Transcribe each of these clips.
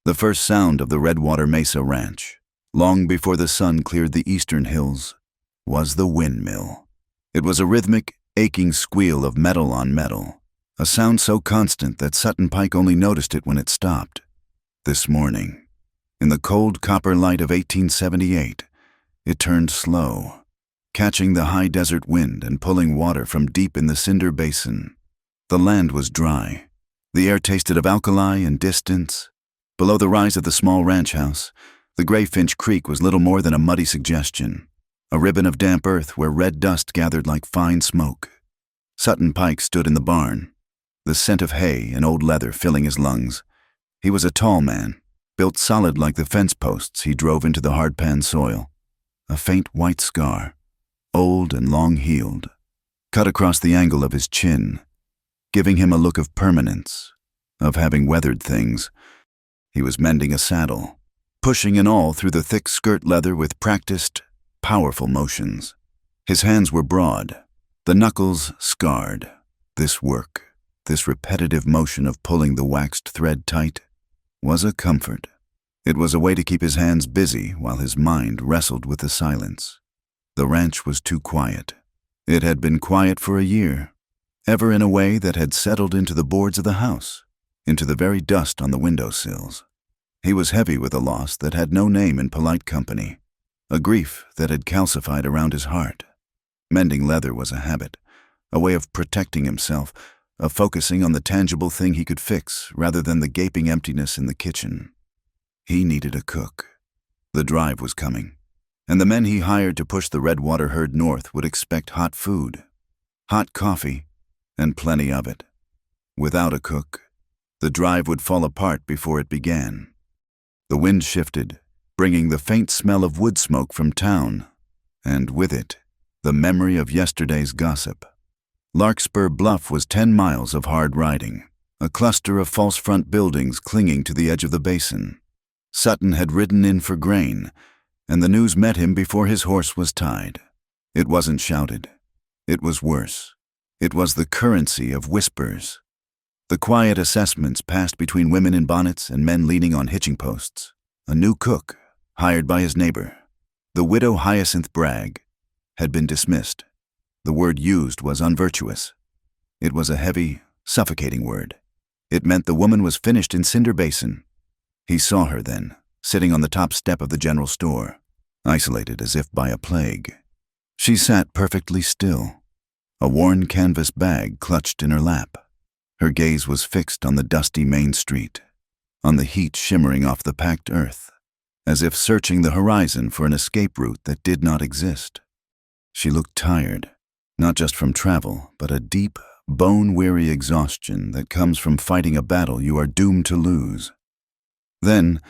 The first sound of the Redwater Mesa Ranch, long before the sun cleared the eastern hills, was the windmill. It was a rhythmic, aching squeal of metal on metal, a sound so constant that Sutton Pike only noticed it when it stopped. This morning, in the cold copper light of 1878, it turned slow, catching the high desert wind and pulling water from deep in the cinder basin. The land was dry. The air tasted of alkali and distance. Below the rise of the small ranch house, the Greyfinch Creek was little more than a muddy suggestion, a ribbon of damp earth where red dust gathered like fine smoke. Sutton Pike stood in the barn, the scent of hay and old leather filling his lungs. He was a tall man, built solid like the fence posts he drove into the hard-pan soil. A faint white scar, old and long-heeled, cut across the angle of his chin, giving him a look of permanence, of having weathered things. He was mending a saddle, pushing an awl through the thick skirt leather with practiced, powerful motions. His hands were broad, the knuckles scarred. This work, this repetitive motion of pulling the waxed thread tight, was a comfort. It was a way to keep his hands busy while his mind wrestled with the silence. The ranch was too quiet. It had been quiet for a year, ever in a way that had settled into the boards of the house, into the very dust on the windowsills. He was heavy with a loss that had no name in polite company, a grief that had calcified around his heart. Mending leather was a habit, a way of protecting himself, of focusing on the tangible thing he could fix rather than the gaping emptiness in the kitchen. He needed a cook. The drive was coming, and the men he hired to push the Redwater herd north would expect hot food, hot coffee, and plenty of it. Without a cook, the drive would fall apart before it began. The wind shifted, bringing the faint smell of wood smoke from town, and with it, the memory of yesterday's gossip. Larkspur Bluff was 10 miles of hard riding, a cluster of false front buildings clinging to the edge of the basin. Sutton had ridden in for grain, and the news met him before his horse was tied. It wasn't shouted. It was worse. It was the currency of whispers. The quiet assessments passed between women in bonnets and men leaning on hitching posts. A new cook, hired by his neighbor, the widow Hyacinth Bragg, had been dismissed. The word used was unvirtuous. It was a heavy, suffocating word. It meant the woman was finished in cinder basin. He saw her then, sitting on the top step of the general store, isolated as if by a plague. She sat perfectly still, a worn canvas bag clutched in her lap. Her gaze was fixed on the dusty main street, on the heat shimmering off the packed earth, as if searching the horizon for an escape route that did not exist. She looked tired, not just from travel, but a deep, bone-weary exhaustion that comes from fighting a battle you are doomed to lose. Then,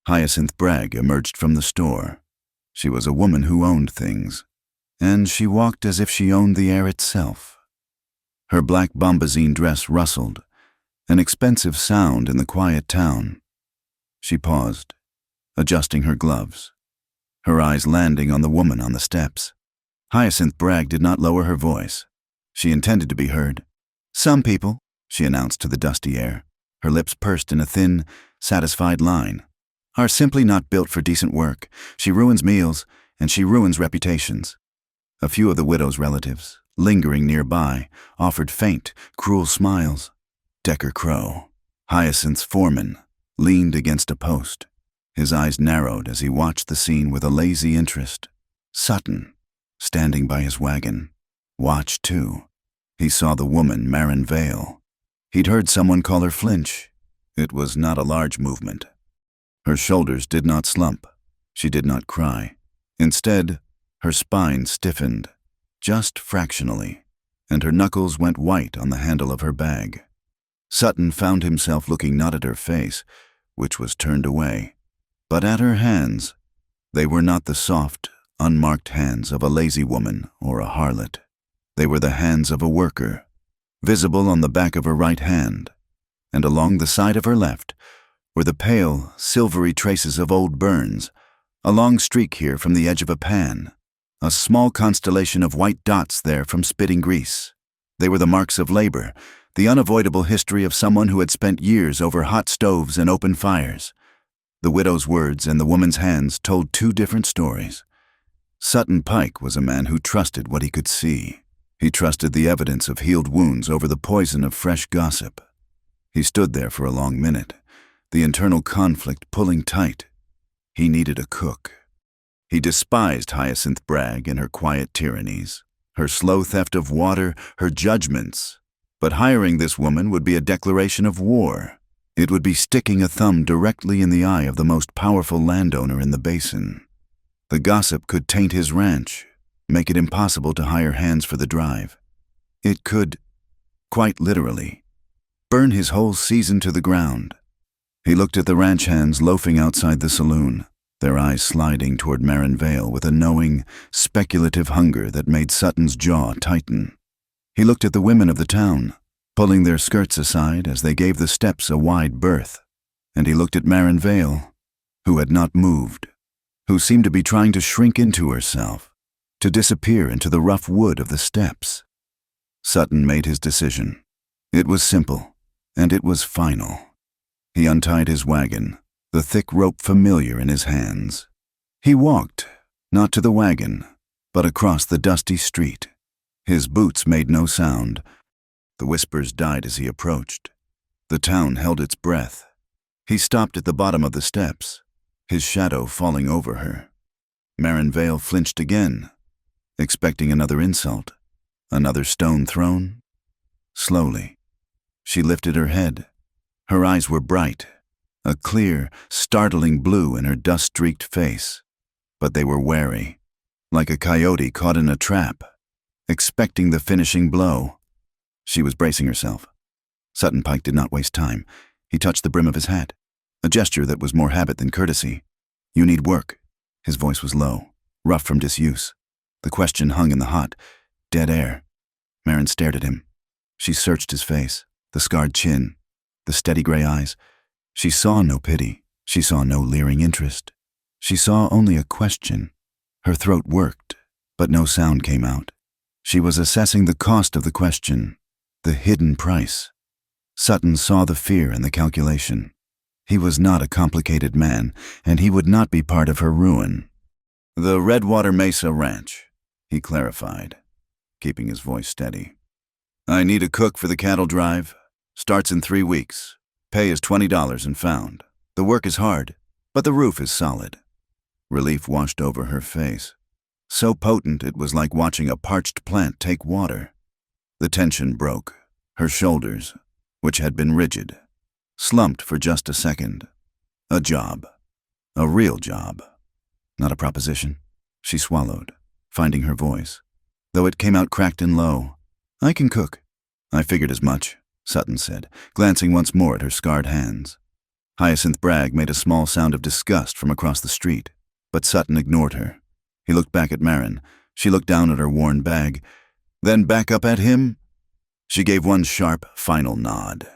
Hyacinth Bragg emerged from the store. She was a woman who owned things, and she walked as if she owned the air itself. Her black bombazine dress rustled, an expensive sound in the quiet town. She paused, adjusting her gloves, her eyes landing on the woman on the steps. Hyacinth Bragg did not lower her voice. She intended to be heard. "Some people," she announced to the dusty air, her lips pursed in a thin, satisfied line, "are simply not built for decent work. She ruins meals, and she ruins reputations." A few of the widow's relatives, lingering nearby, offered faint, cruel smiles. Decker Crow, Hyacinth's foreman, leaned against a post. His eyes narrowed as he watched the scene with a lazy interest. Sutton, standing by his wagon, watched too. He saw the woman, Marin Vale. He'd heard someone call her flinch. It was not a large movement. Her shoulders did not slump. She did not cry. Instead, her spine stiffened, just fractionally, and her knuckles went white on the handle of her bag. Sutton found himself looking not at her face, which was turned away, but at her hands. They were not the soft, unmarked hands of a lazy woman or a harlot. They were the hands of a worker, visible on the back of her right hand, and along the side of her left were the pale, silvery traces of old burns, a long streak here from the edge of a pan, a small constellation of white dots there from spitting grease. They were the marks of labor, the unavoidable history of someone who had spent years over hot stoves and open fires, The widow's words and the woman's hands told two different stories. Sutton Pike was a man who trusted what he could see. He trusted the evidence of healed wounds over the poison of fresh gossip. He stood there for a long minute, the internal conflict pulling tight. He needed a cook. He despised Hyacinth Bragg and her quiet tyrannies, her slow theft of water, her judgments. But hiring this woman would be a declaration of war. It would be sticking a thumb directly in the eye of the most powerful landowner in the basin. The gossip could taint his ranch, make it impossible to hire hands for the drive. It could, quite literally, burn his whole season to the ground. He looked at the ranch hands loafing outside the saloon, their eyes sliding toward Marin Vale with a knowing, speculative hunger that made Sutton's jaw tighten. He looked at the women of the town, pulling their skirts aside as they gave the steps a wide berth. And he looked at Marin Vale, who had not moved, who seemed to be trying to shrink into herself, to disappear into the rough wood of the steps. Sutton made his decision. It was simple, and it was final. He untied his wagon, the thick rope familiar in his hands. He walked, not to the wagon, but across the dusty street. His boots made no sound. The whispers died as he approached. The town held its breath. He stopped at the bottom of the steps, his shadow falling over her. Marin Vale flinched again, expecting another insult, another stone thrown. Slowly, she lifted her head. Her eyes were bright, a clear, startling blue in her dust-streaked face. But they were wary, like a coyote caught in a trap, expecting the finishing blow. She was bracing herself. Sutton Pike did not waste time. He touched the brim of his hat, a gesture that was more habit than courtesy. "You need work." His voice was low, rough from disuse. The question hung in the hot, dead air. Marin stared at him. She searched his face, the scarred chin, the steady gray eyes. She saw no pity. She saw no leering interest. She saw only a question. Her throat worked, but no sound came out. She was assessing the cost of the question, the hidden price. Sutton saw the fear in the calculation. He was not a complicated man, and he would not be part of her ruin. "The Redwater Mesa Ranch," he clarified, keeping his voice steady. "I need a cook for the cattle drive. Starts in 3 weeks. Pay is $20 and found. The work is hard, but the roof is solid." Relief washed over her face, so potent it was like watching a parched plant take water. The tension broke. Her shoulders, which had been rigid, slumped for just a second. A job. A real job. Not a proposition. She swallowed, finding her voice, though it came out cracked and low. "I can cook." "I figured as much," Sutton said, glancing once more at her scarred hands. Hyacinth Bragg made a small sound of disgust from across the street, but Sutton ignored her. He looked back at Marin. She looked down at her worn bag, then back up at him. She gave one sharp, final nod.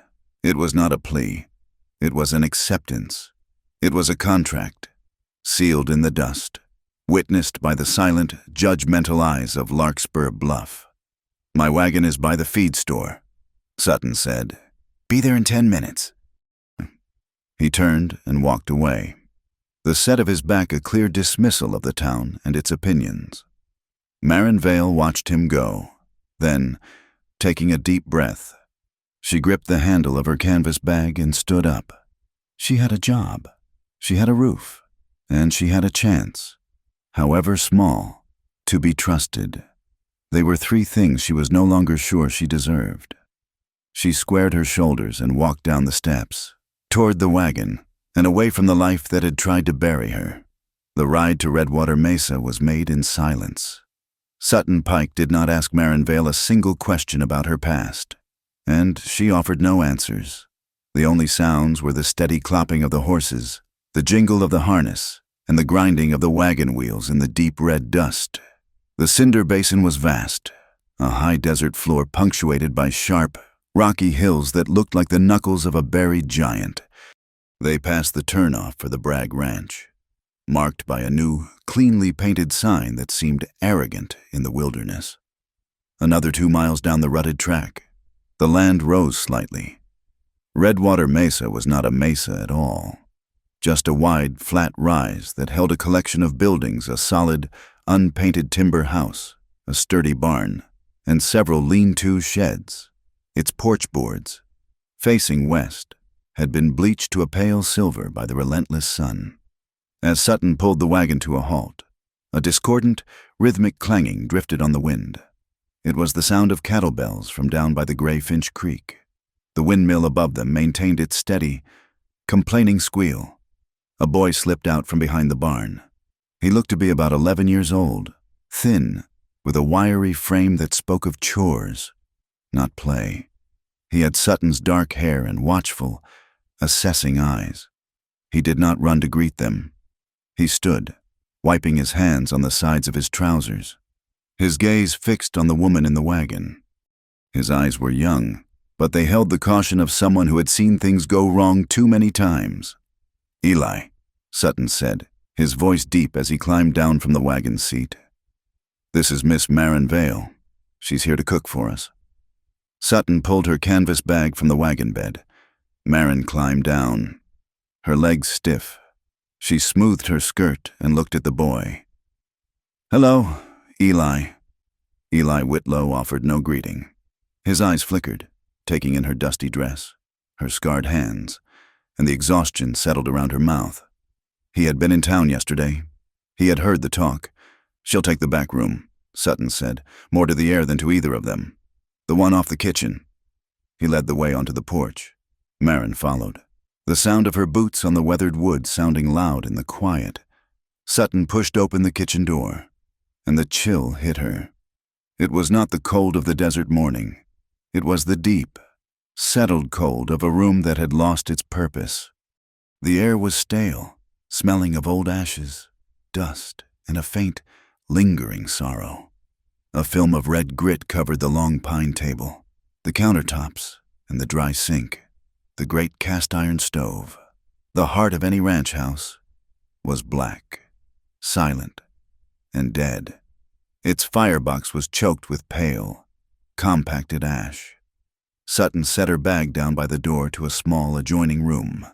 It was not a plea. It was an acceptance. It was a contract, sealed in the dust, witnessed by the silent, judgmental eyes of Larkspur Bluff. "My wagon is by the feed store," Sutton said. "Be there in 10 minutes. He turned and walked away, the set of his back a clear dismissal of the town and its opinions. Marin Vale watched him go. Then, taking a deep breath, she gripped the handle of her canvas bag and stood up. She had a job, she had a roof, and she had a chance, however small, to be trusted. They were 3 things she was no longer sure she deserved. She squared her shoulders and walked down the steps, toward the wagon, and away from the life that had tried to bury her. The ride to Redwater Mesa was made in silence. Sutton Pike did not ask Marin Vale a single question about her past, and she offered no answers. The only sounds were the steady clopping of the horses, the jingle of the harness, and the grinding of the wagon wheels in the deep red dust. The cinder basin was vast, a high desert floor punctuated by sharp, rocky hills that looked like the knuckles of a buried giant. They passed the turnoff for the Bragg Ranch, marked by a new, cleanly painted sign that seemed arrogant in the wilderness. Another 2 miles down the rutted track, the land rose slightly. Redwater Mesa was not a mesa at all. just a wide, flat rise that held a collection of buildings, a solid, unpainted timber house, a sturdy barn, and several lean-to sheds. Its porch boards, facing west, had been bleached to a pale silver by the relentless sun. As Sutton pulled the wagon to a halt, a discordant, rhythmic clanging drifted on the wind. It was the sound of cattle bells from down by the Gray Finch Creek. The windmill above them maintained its steady, complaining squeal. A boy slipped out from behind the barn. He looked to be about 11 years old, thin, with a wiry frame that spoke of chores, not play. He had Sutton's dark hair and watchful, assessing eyes. He did not run to greet them. He stood, wiping his hands on the sides of his trousers, his gaze fixed on the woman in the wagon. His eyes were young, but they held the caution of someone who had seen things go wrong too many times. "Eli," Sutton said, his voice deep as he climbed down from the wagon seat. "This is Miss Marin Vale. She's here to cook for us." Sutton pulled her canvas bag from the wagon bed. Marin climbed down, her legs stiff. She smoothed her skirt and looked at the boy. "Hello, Eli." Eli Whitlow offered no greeting. His eyes flickered, taking in her dusty dress, her scarred hands, and the exhaustion settled around her mouth. He had been in town yesterday. He had heard the talk. "She'll take the back room," Sutton said, more to the air than to either of them. "The one off the kitchen." He led the way onto the porch. Marin followed, the sound of her boots on the weathered wood sounding loud in the quiet. Sutton pushed open the kitchen door, and the chill hit her. It was not the cold of the desert morning. It was the deep, settled cold of a room that had lost its purpose. The air was stale, smelling of old ashes, dust, and a faint, lingering sorrow. A film of red grit covered the long pine table, the countertops, and the dry sink. The great cast-iron stove, the heart of any ranch house, was black, silent, and dead. Its firebox was choked with pale, compacted ash. Sutton set her bag down by the door to a small adjoining room.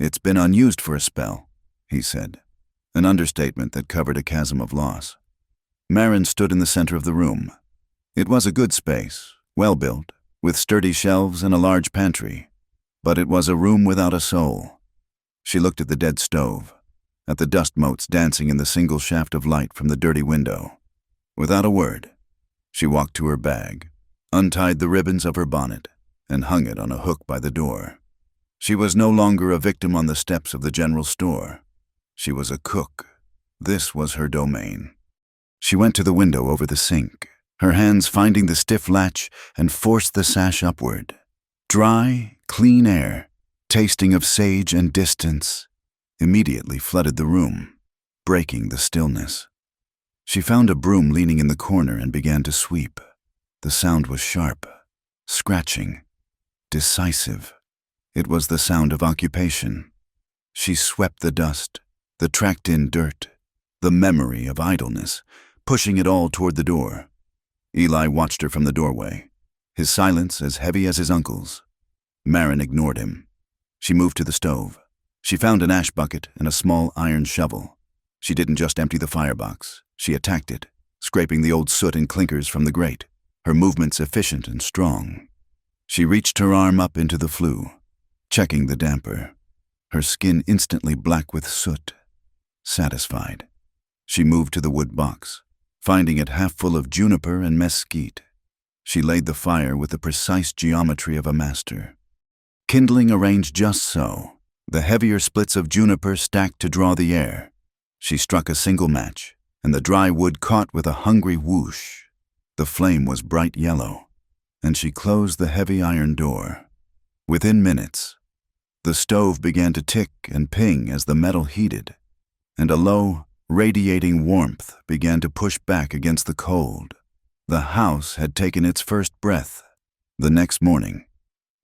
"It's been unused for a spell," he said, an understatement that covered a chasm of loss. Marin stood in the center of the room. It was a good space, well-built, with sturdy shelves and a large pantry, but it was a room without a soul. She looked at the dead stove, at the dust motes dancing in the single shaft of light from the dirty window. Without a word, she walked to her bag, untied the ribbons of her bonnet, and hung it on a hook by the door. She was no longer a victim on the steps of the general store. She was a cook. This was her domain. She went to the window over the sink, her hands finding the stiff latch, and forced the sash upward. Dry, clean air, tasting of sage and distance, immediately flooded the room, breaking the stillness. She found a broom leaning in the corner and began to sweep. The sound was sharp, scratching, decisive. It was the sound of occupation. She swept the dust, the tracked-in dirt, the memory of idleness, pushing it all toward the door. Eli watched her from the doorway, his silence as heavy as his uncle's. Marin ignored him. She moved to the stove. She found an ash bucket and a small iron shovel. She didn't just empty the firebox. She attacked it, scraping the old soot and clinkers from the grate, her movements efficient and strong. She reached her arm up into the flue, checking the damper, her skin instantly black with soot. Satisfied, she moved to the wood box, finding it half full of juniper and mesquite. She laid the fire with the precise geometry of a master. Kindling arranged just so, the heavier splits of juniper stacked to draw the air. She struck a single match, and the dry wood caught with a hungry whoosh. The flame was bright yellow, and she closed the heavy iron door. Within minutes, the stove began to tick and ping as the metal heated, and a low, radiating warmth began to push back against the cold. The house had taken its first breath. The next morning,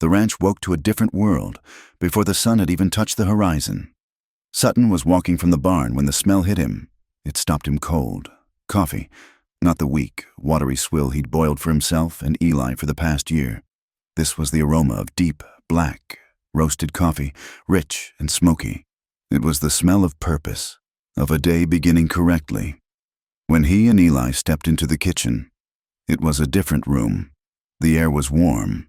the ranch woke to a different world before the sun had even touched the horizon. Sutton was walking from the barn when the smell hit him. It stopped him cold. Coffee, not the weak, watery swill he'd boiled for himself and Eli for the past year. This was the aroma of deep, black, roasted coffee, rich and smoky. It was the smell of purpose, of a day beginning correctly. When he and Eli stepped into the kitchen, it was a different room. The air was warm.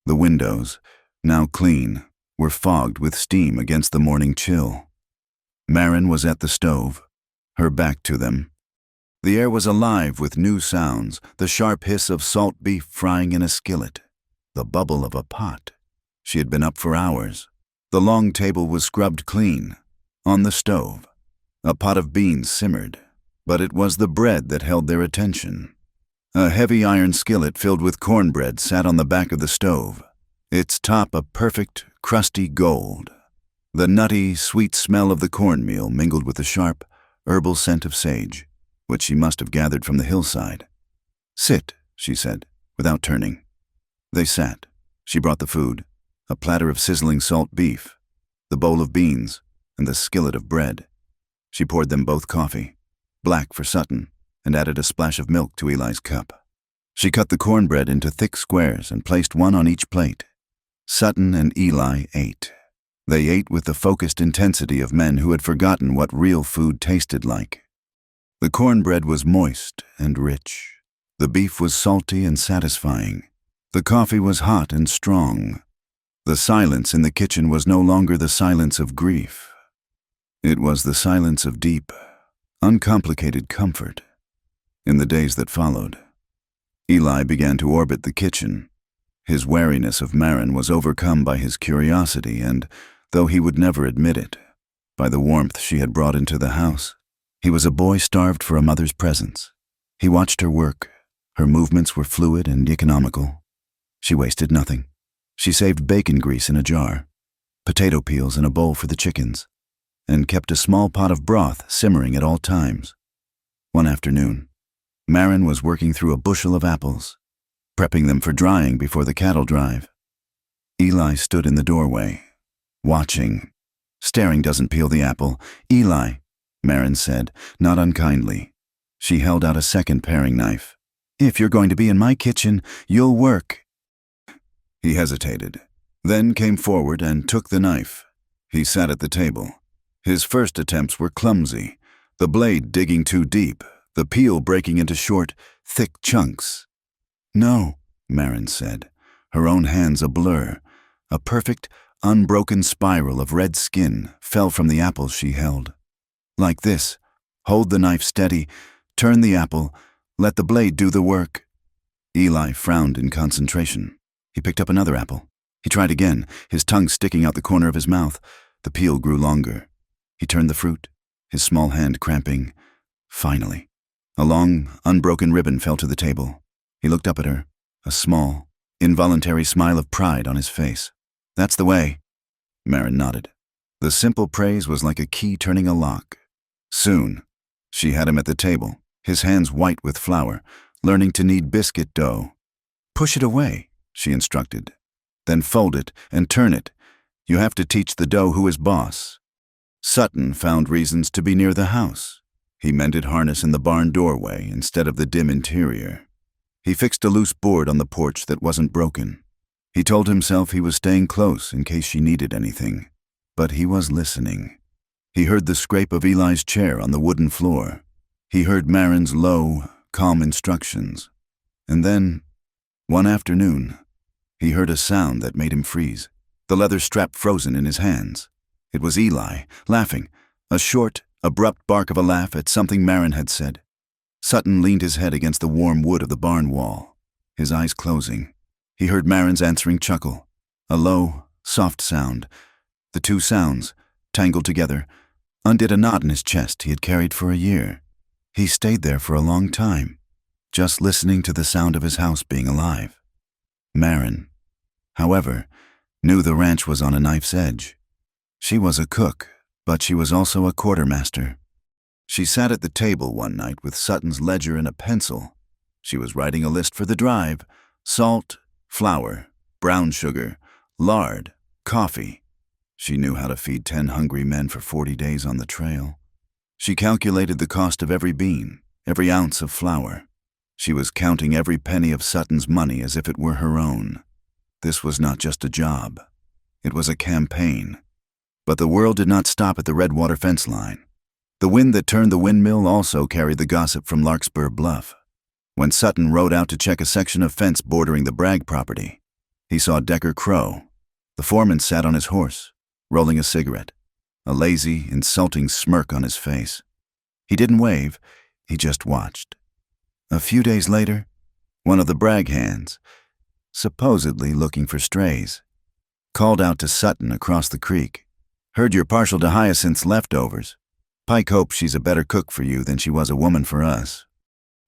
The windows, now clean, were fogged with steam against the morning chill. Marin was at the stove, her back to them. The air was alive with new sounds, the sharp hiss of salt beef frying in a skillet, the bubble of a pot. She had been up for hours. The long table was scrubbed clean. On the stove, a pot of beans simmered, but it was the bread that held their attention. A heavy iron skillet filled with cornbread sat on the back of the stove, its top a perfect, crusty gold. The nutty, sweet smell of the cornmeal mingled with the sharp, herbal scent of sage, which she must have gathered from the hillside. "Sit," she said, without turning. They sat. She brought the food, a platter of sizzling salt beef, the bowl of beans, and the skillet of bread. She poured them both coffee, black for Sutton, and added a splash of milk to Eli's cup. She cut the cornbread into thick squares and placed one on each plate. Sutton and Eli ate. They ate with the focused intensity of men who had forgotten what real food tasted like. The cornbread was moist and rich. The beef was salty and satisfying. The coffee was hot and strong. The silence in the kitchen was no longer the silence of grief. It was the silence of deep, uncomplicated comfort. In the days that followed, Eli began to orbit the kitchen. His wariness of Marin was overcome by his curiosity and, though he would never admit it, by the warmth she had brought into the house. He was a boy starved for a mother's presence. He watched her work. Her movements were fluid and economical. She wasted nothing. She saved bacon grease in a jar, potato peels in a bowl for the chickens, and kept a small pot of broth simmering at all times. One afternoon, Marin was working through a bushel of apples, prepping them for drying before the cattle drive. Eli stood in the doorway, watching. "Staring doesn't peel the apple. Eli," Marin said, not unkindly. She held out a second paring knife. "If you're going to be in my kitchen, you'll work." He hesitated, then came forward and took the knife. He sat at the table. His first attempts were clumsy, the blade digging too deep, the peel breaking into short, thick chunks. "No," Marin said, her own hands a blur. A perfect, unbroken spiral of red skin fell from the apples she held. "Like this. Hold the knife steady, turn the apple, let the blade do the work." Eli frowned in concentration. He picked up another apple. He tried again, his tongue sticking out the corner of his mouth. The peel grew longer. He turned the fruit, his small hand cramping. Finally, a long, unbroken ribbon fell to the table. He looked up at her, a small, involuntary smile of pride on his face. "That's the way." Marin nodded. The simple praise was like a key turning a lock. Soon, she had him at the table, his hands white with flour, learning to knead biscuit dough. "Push it away," she instructed. "Then fold it and turn it. You have to teach the dough who is boss." Sutton found reasons to be near the house. He mended harness in the barn doorway instead of the dim interior. He fixed a loose board on the porch that wasn't broken. He told himself he was staying close in case she needed anything. But he was listening. He heard the scrape of Eli's chair on the wooden floor. He heard Marin's low, calm instructions. And then, one afternoon, he heard a sound that made him freeze, the leather strap frozen in his hands. It was Eli, laughing, a short, abrupt bark of a laugh at something Marin had said. Sutton leaned his head against the warm wood of the barn wall, his eyes closing. He heard Marin's answering chuckle, a low, soft sound. The two sounds, tangled together, undid a knot in his chest he had carried for a year. He stayed there for a long time, just listening to the sound of his house being alive. Marin, however, knew the ranch was on a knife's edge. She was a cook, but she was also a quartermaster. She sat at the table one night with Sutton's ledger and a pencil. She was writing a list for the drive: salt, flour, brown sugar, lard, coffee. She knew how to feed 10 hungry men for 40 days on the trail. She calculated the cost of every bean, every ounce of flour. She was counting every penny of Sutton's money as if it were her own. This was not just a job. It was a campaign. But the world did not stop at the Redwater fence line. The wind that turned the windmill also carried the gossip from Larkspur Bluff. When Sutton rode out to check a section of fence bordering the Bragg property, he saw Decker Crow. The foreman sat on his horse, rolling a cigarette, a lazy, insulting smirk on his face. He didn't wave, he just watched. A few days later, one of the Bragg hands, supposedly looking for strays, called out to Sutton across the creek. "Heard you're partial to Hyacinth's leftovers. Pike hopes she's a better cook for you than she was a woman for us."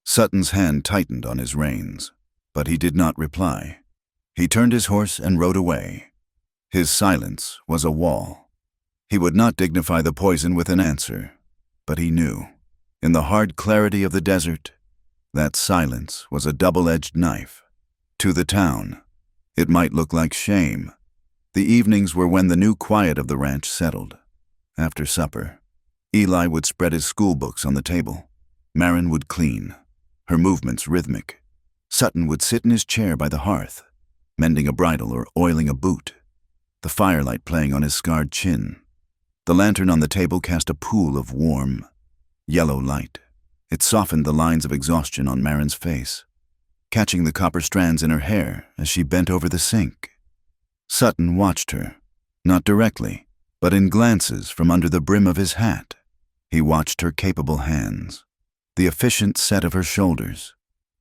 Sutton's hand tightened on his reins, but he did not reply. He turned his horse and rode away. His silence was a wall. He would not dignify the poison with an answer, but he knew, in the hard clarity of the desert, that silence was a double-edged knife. To the town, it might look like shame. The evenings were when the new quiet of the ranch settled. After supper, Eli would spread his school books on the table. Marin would clean, her movements rhythmic. Sutton would sit in his chair by the hearth, mending a bridle or oiling a boot, the firelight playing on his scarred chin. The lantern on the table cast a pool of warm, yellow light. It softened the lines of exhaustion on Marin's face, catching the copper strands in her hair as she bent over the sink. Sutton watched her, not directly, but in glances from under the brim of his hat. He watched her capable hands, the efficient set of her shoulders.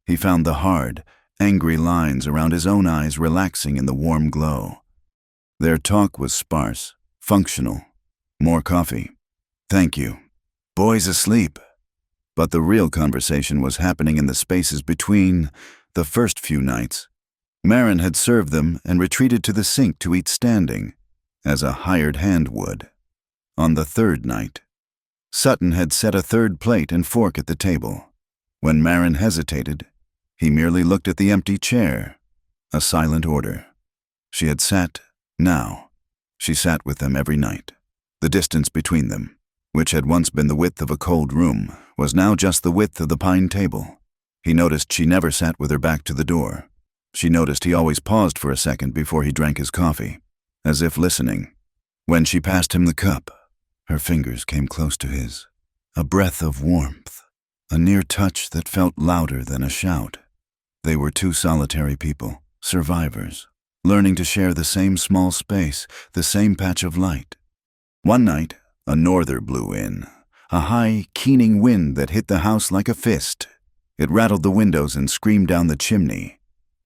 He found the hard, angry lines around his own eyes relaxing in the warm glow. Their talk was sparse, functional. "More coffee." "Thank you." "Boy's asleep." But the real conversation was happening in the spaces between. The first few nights, Marin had served them and retreated to the sink to eat standing, as a hired hand would. On the third night, Sutton had set a third plate and fork at the table. When Marin hesitated, he merely looked at the empty chair, a silent order. She had sat, now. She sat with them every night. The distance between them, which had once been the width of a cold room, was now just the width of the pine table. He noticed she never sat with her back to the door. She noticed he always paused for a second before he drank his coffee, as if listening. When she passed him the cup, her fingers came close to his. A breath of warmth, a near touch that felt louder than a shout. They were two solitary people, survivors, learning to share the same small space, the same patch of light. One night, a norther blew in, a high, keening wind that hit the house like a fist. It rattled the windows and screamed down the chimney.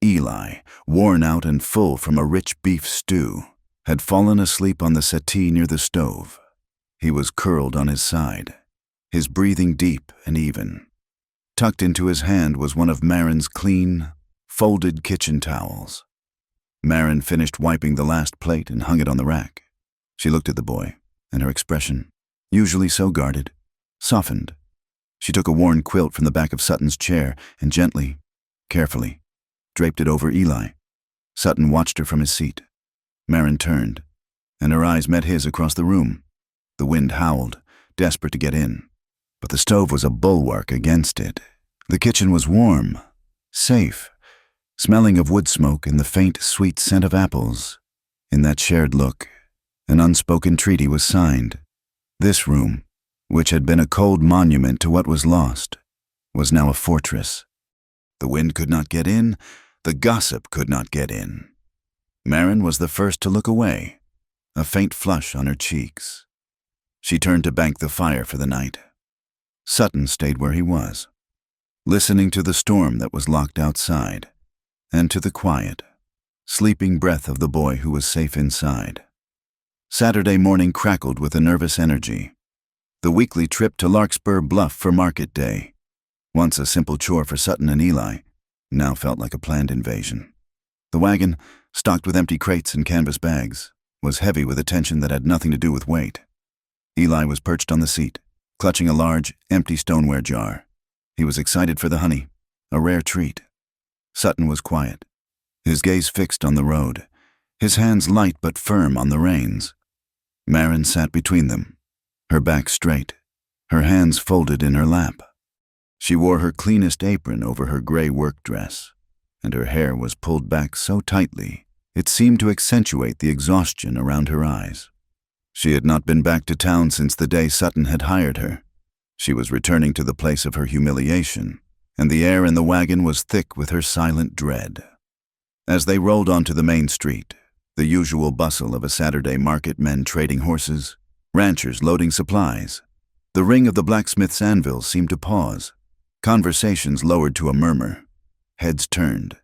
Eli, worn out and full from a rich beef stew, had fallen asleep on the settee near the stove. He was curled on his side, his breathing deep and even. Tucked into his hand was one of Marin's clean, folded kitchen towels. Marin finished wiping the last plate and hung it on the rack. She looked at the boy, and her expression, usually so guarded, softened. She took a worn quilt from the back of Sutton's chair and gently, carefully, draped it over Eli. Sutton watched her from his seat. Marin turned, and her eyes met his across the room. The wind howled, desperate to get in, but the stove was a bulwark against it. The kitchen was warm, safe, smelling of wood smoke and the faint, sweet scent of apples. In that shared look, an unspoken treaty was signed. This room, which had been a cold monument to what was lost, was now a fortress. The wind could not get in, the gossip could not get in. Marin was the first to look away, a faint flush on her cheeks. She turned to bank the fire for the night. Sutton stayed where he was, listening to the storm that was locked outside, and to the quiet, sleeping breath of the boy who was safe inside. Saturday morning crackled with a nervous energy. The weekly trip to Larkspur Bluff for market day, once a simple chore for Sutton and Eli, now felt like a planned invasion. The wagon, stocked with empty crates and canvas bags, was heavy with attention that had nothing to do with weight. Eli was perched on the seat, clutching a large, empty stoneware jar. He was excited for the honey, a rare treat. Sutton was quiet, his gaze fixed on the road, his hands light but firm on the reins. Marin sat between them, her back straight, her hands folded in her lap. She wore her cleanest apron over her gray work dress, and her hair was pulled back so tightly it seemed to accentuate the exhaustion around her eyes. She had not been back to town since the day Sutton had hired her. She was returning to the place of her humiliation, and the air in the wagon was thick with her silent dread. As they rolled onto the main street, the usual bustle of a Saturday market, men trading horses, ranchers loading supplies, the ring of the blacksmith's anvil seemed to pause. Conversations lowered to a murmur. Heads turned.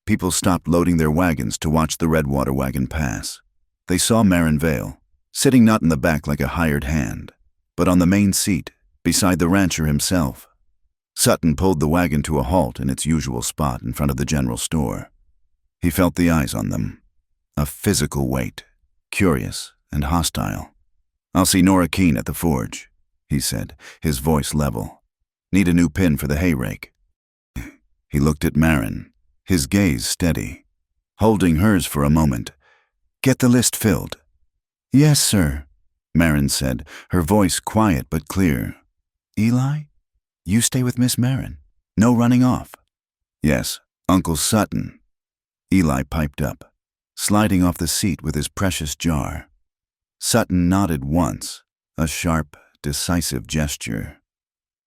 People stopped loading their wagons to watch the Redwater wagon pass. They saw Marin Vale, sitting not in the back like a hired hand, but on the main seat, beside the rancher himself. Sutton pulled the wagon to a halt in its usual spot in front of the general store. He felt the eyes on them. A physical weight, curious and hostile. "I'll see Nora Keene at the forge," he said, his voice level. "Need a new pin for the hay rake." He looked at Marin, his gaze steady, holding hers for a moment. "Get the list filled." "Yes, sir," Marin said, her voice quiet but clear. "Eli, you stay with Miss Marin. No running off." "Yes, Uncle Sutton." Eli piped up, sliding off the seat with his precious jar. Sutton nodded once, a sharp, decisive gesture.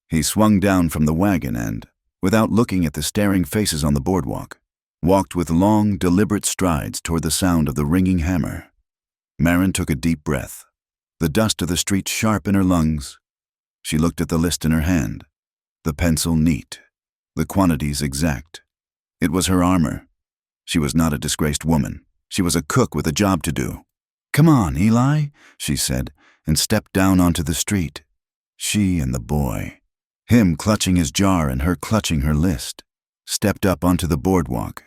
He swung down from the wagon and, without looking at the staring faces on the boardwalk, walked with long, deliberate strides toward the sound of the ringing hammer. Marin took a deep breath, the dust of the street sharp in her lungs. She looked at the list in her hand, the pencil neat, the quantities exact. It was her armor. She was not a disgraced woman. She was a cook with a job to do. "Come on, Eli," she said, and stepped down onto the street. She and the boy, him clutching his jar and her clutching her list, stepped up onto the boardwalk.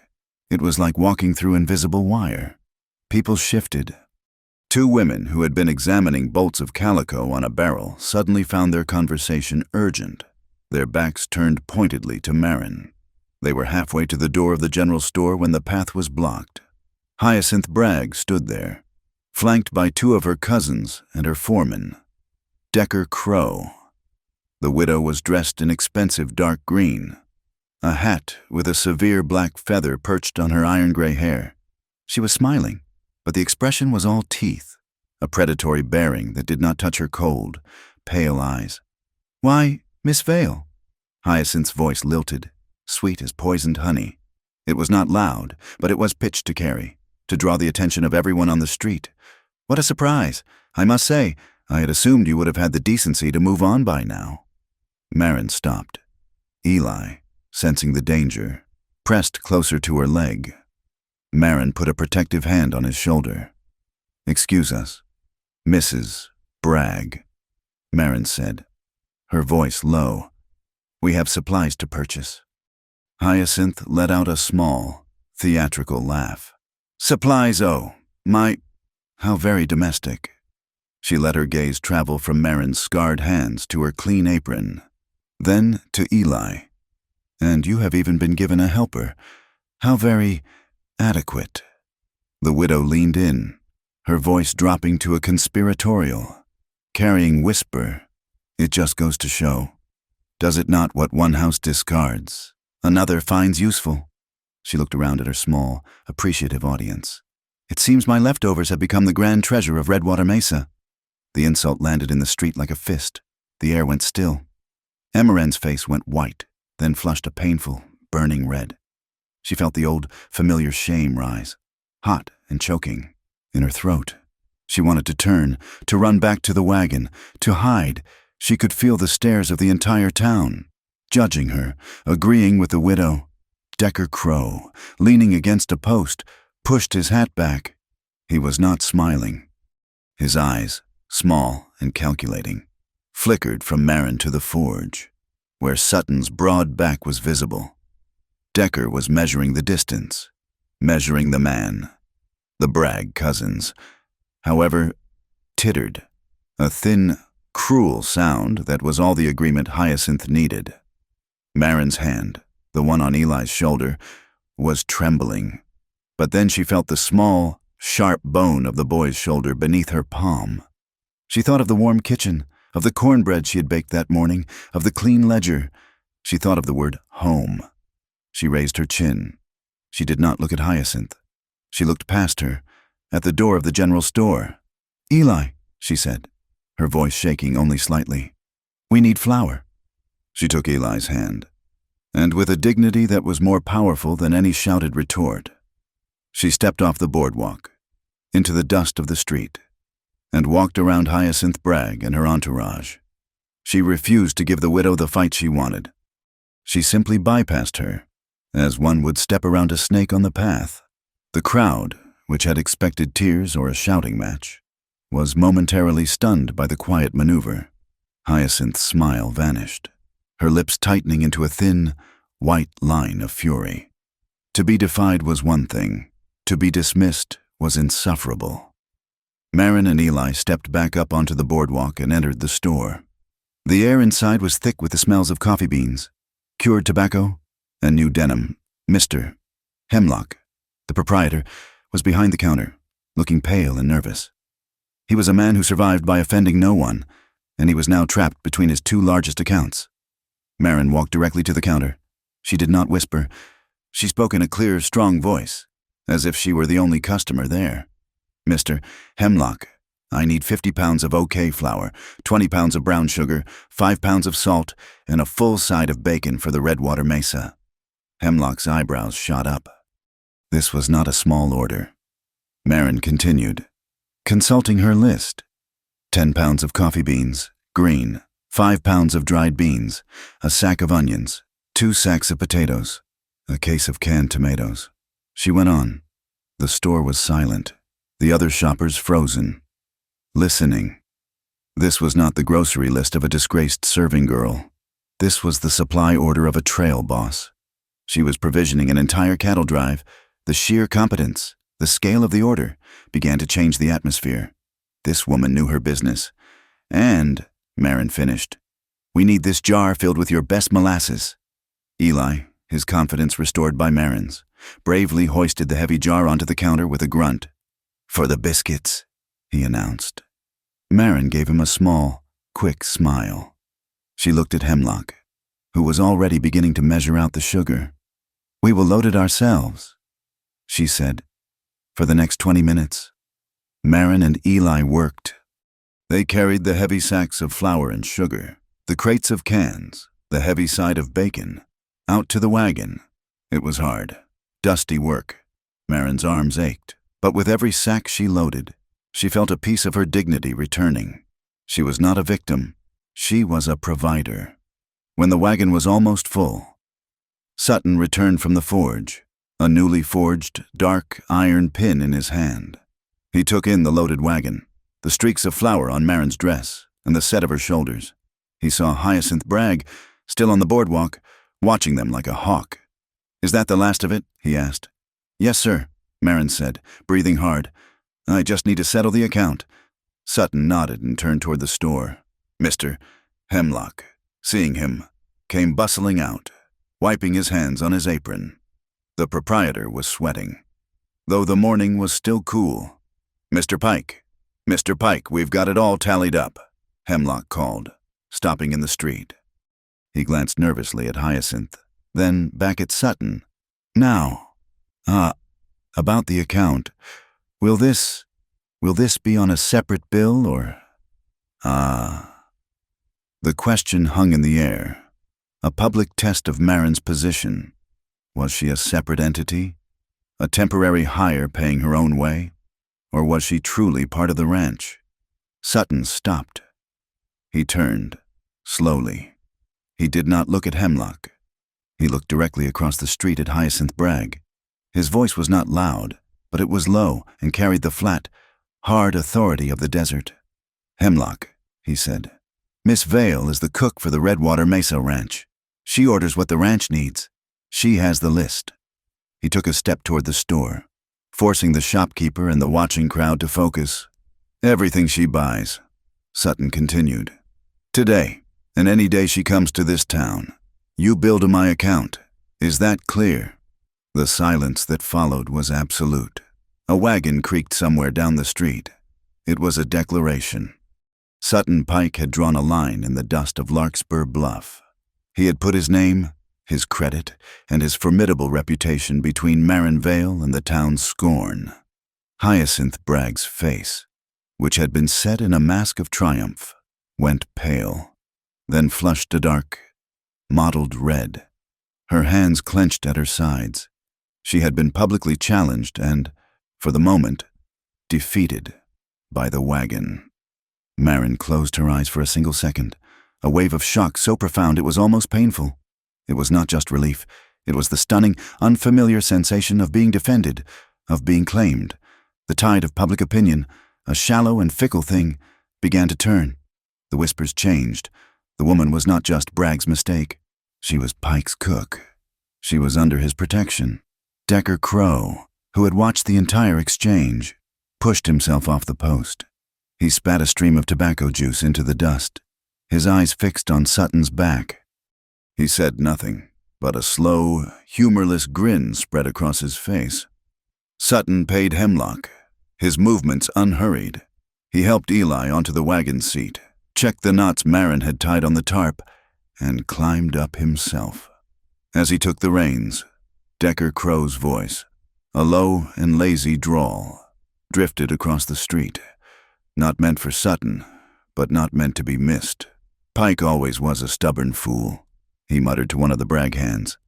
It was like walking through invisible wire. People shifted. Two women who had been examining bolts of calico on a barrel suddenly found their conversation urgent, their backs turned pointedly to Marin. They were halfway to the door of the general store when the path was blocked. Hyacinth Bragg stood there, flanked by two of her cousins and her foreman, Decker Crow. The widow was dressed in expensive dark green, a hat with a severe black feather perched on her iron-gray hair. She was smiling, but the expression was all teeth, a predatory bearing that did not touch her cold, pale eyes. "Why, Miss Vale." Hyacinth's voice lilted, sweet as poisoned honey. It was not loud, but it was pitched to carry, to draw the attention of everyone on the street. "What a surprise! I must say, I had assumed you would have had the decency to move on by now." Marin stopped. Eli, sensing the danger, pressed closer to her leg. Marin put a protective hand on his shoulder. "Excuse us, Mrs. Bragg," Marin said, her voice low. "We have supplies to purchase." Hyacinth let out a small, theatrical laugh. "Supplies, oh, how very domestic." She let her gaze travel from Marin's scarred hands to her clean apron, then to Eli. "And you have even been given a helper. How very adequate." The widow leaned in, her voice dropping to a conspiratorial, carrying whisper. "It just goes to show, does it not, what one house discards, another finds useful?" She looked around at her small, appreciative audience. "It seems my leftovers have become the grand treasure of Redwater Mesa." The insult landed in the street like a fist. The air went still. Emmerine's face went white, then flushed a painful, burning red. She felt the old, familiar shame rise, hot and choking, in her throat. She wanted to turn, to run back to the wagon, to hide. She could feel the stares of the entire town, judging her, agreeing with the widow. Decker Crow, leaning against a post, pushed his hat back. He was not smiling. His eyes, small and calculating, flickered from Marin to the forge, where Sutton's broad back was visible. Decker was measuring the distance, measuring the man. The Bragg cousins, however, tittered, a thin, cruel sound that was all the agreement Hyacinth needed. Marin's hand, the one on Eli's shoulder, was trembling, but then she felt the small, sharp bone of the boy's shoulder beneath her palm. She thought of the warm kitchen, of the cornbread she had baked that morning, of the clean ledger. She thought of the word home. She raised her chin. She did not look at Hyacinth. She looked past her, at the door of the general store. "Eli," she said, her voice shaking only slightly. "We need flour." She took Eli's hand, and with a dignity that was more powerful than any shouted retort, she stepped off the boardwalk, into the dust of the street, and walked around Hyacinth Bragg and her entourage. She refused to give the widow the fight she wanted. She simply bypassed her, as one would step around a snake on the path. The crowd, which had expected tears or a shouting match, was momentarily stunned by the quiet maneuver. Hyacinth's smile vanished, her lips tightening into a thin, white line of fury. To be defied was one thing. To be dismissed was insufferable. Marin and Eli stepped back up onto the boardwalk and entered the store. The air inside was thick with the smells of coffee beans, cured tobacco, and new denim. Mr. Hemlock, the proprietor, was behind the counter, looking pale and nervous. He was a man who survived by offending no one, and he was now trapped between his two largest accounts. Marin walked directly to the counter. She did not whisper. She spoke in a clear, strong voice, as if she were the only customer there. "Mr. Hemlock, I need 50 pounds of OK flour, 20 pounds of brown sugar, 5 pounds of salt, and a full side of bacon for the Redwater Mesa." Hemlock's eyebrows shot up. This was not a small order. Marin continued, consulting her list. 10 pounds of coffee beans, green, 5 pounds of dried beans, a sack of onions, 2 sacks of potatoes, a case of canned tomatoes. She went on. The store was silent, the other shoppers frozen, listening. This was not the grocery list of a disgraced serving girl. This was the supply order of a trail boss. She was provisioning an entire cattle drive. The sheer competence, the scale of the order, began to change the atmosphere. This woman knew her business. "And," Marin finished, "we need this jar filled with your best molasses." Eli, his confidence restored by Marin's, bravely hoisted the heavy jar onto the counter with a grunt. "For the biscuits," he announced. Marin gave him a small, quick smile. She looked at Hemlock, who was already beginning to measure out the sugar. "We will load it ourselves," she said. For the next 20 minutes, Marin and Eli worked. They carried the heavy sacks of flour and sugar, the crates of cans, the heavy side of bacon, out to the wagon. It was hard, dusty work. Marin's arms ached, but with every sack she loaded, she felt a piece of her dignity returning. She was not a victim. She was a provider. When the wagon was almost full, Sutton returned from the forge, a newly forged, dark iron pin in his hand. He took in the loaded wagon, the streaks of flour on Marin's dress, and the set of her shoulders. He saw Hyacinth Bragg, still on the boardwalk, watching them like a hawk. "Is that the last of it?" he asked. "Yes, sir," Marin said, breathing hard. "I just need to settle the account." Sutton nodded and turned toward the store. Mr. Hemlock, seeing him, came bustling out, wiping his hands on his apron. The proprietor was sweating, though the morning was still cool. "Mr. Pike, we've got it all tallied up," Hemlock called, stopping in the street. He glanced nervously at Hyacinth, then back at Sutton. "Now, about the account, will this be on a separate bill or?" The question hung in the air, a public test of Marin's position. Was she a separate entity, a temporary hire paying her own way, or was she truly part of the ranch? Sutton stopped. He turned, slowly. He did not look at Hemlock. He looked directly across the street at Hyacinth Bragg. His voice was not loud, but it was low and carried the flat, hard authority of the desert. "Hemlock," he said, "Miss Vale is the cook for the Redwater Mesa Ranch. She orders what the ranch needs. She has the list." He took a step toward the store, forcing the shopkeeper and the watching crowd to focus. "Everything she buys," Sutton continued. "Today, and any day she comes to this town, you bill to my account. Is that clear?" The silence that followed was absolute. A wagon creaked somewhere down the street. It was a declaration. Sutton Pike had drawn a line in the dust of Larkspur Bluff. He had put his name, his credit, and his formidable reputation between Marin Vale and the town's scorn. Hyacinth Bragg's face, which had been set in a mask of triumph, went pale, then flushed a dark, mottled red. Her hands clenched at her sides. She had been publicly challenged and, for the moment, defeated by the wagon. Marin closed her eyes for a single second, a wave of shock so profound it was almost painful. It was not just relief. It was the stunning, unfamiliar sensation of being defended, of being claimed. The tide of public opinion, a shallow and fickle thing, began to turn. The whispers changed. The woman was not just Bragg's mistake. She was Pike's cook. She was under his protection. Decker Crow, who had watched the entire exchange, pushed himself off the post. He spat a stream of tobacco juice into the dust, his eyes fixed on Sutton's back. He said nothing, but a slow, humorless grin spread across his face. Sutton paid Hemlock, his movements unhurried. He helped Eli onto the wagon seat, checked the knots Marin had tied on the tarp, and climbed up himself. As he took the reins, Decker Crow's voice, a low and lazy drawl, drifted across the street. Not meant for Sutton, but not meant to be missed. Pike always was a stubborn fool, he muttered to one of the Bragg hands.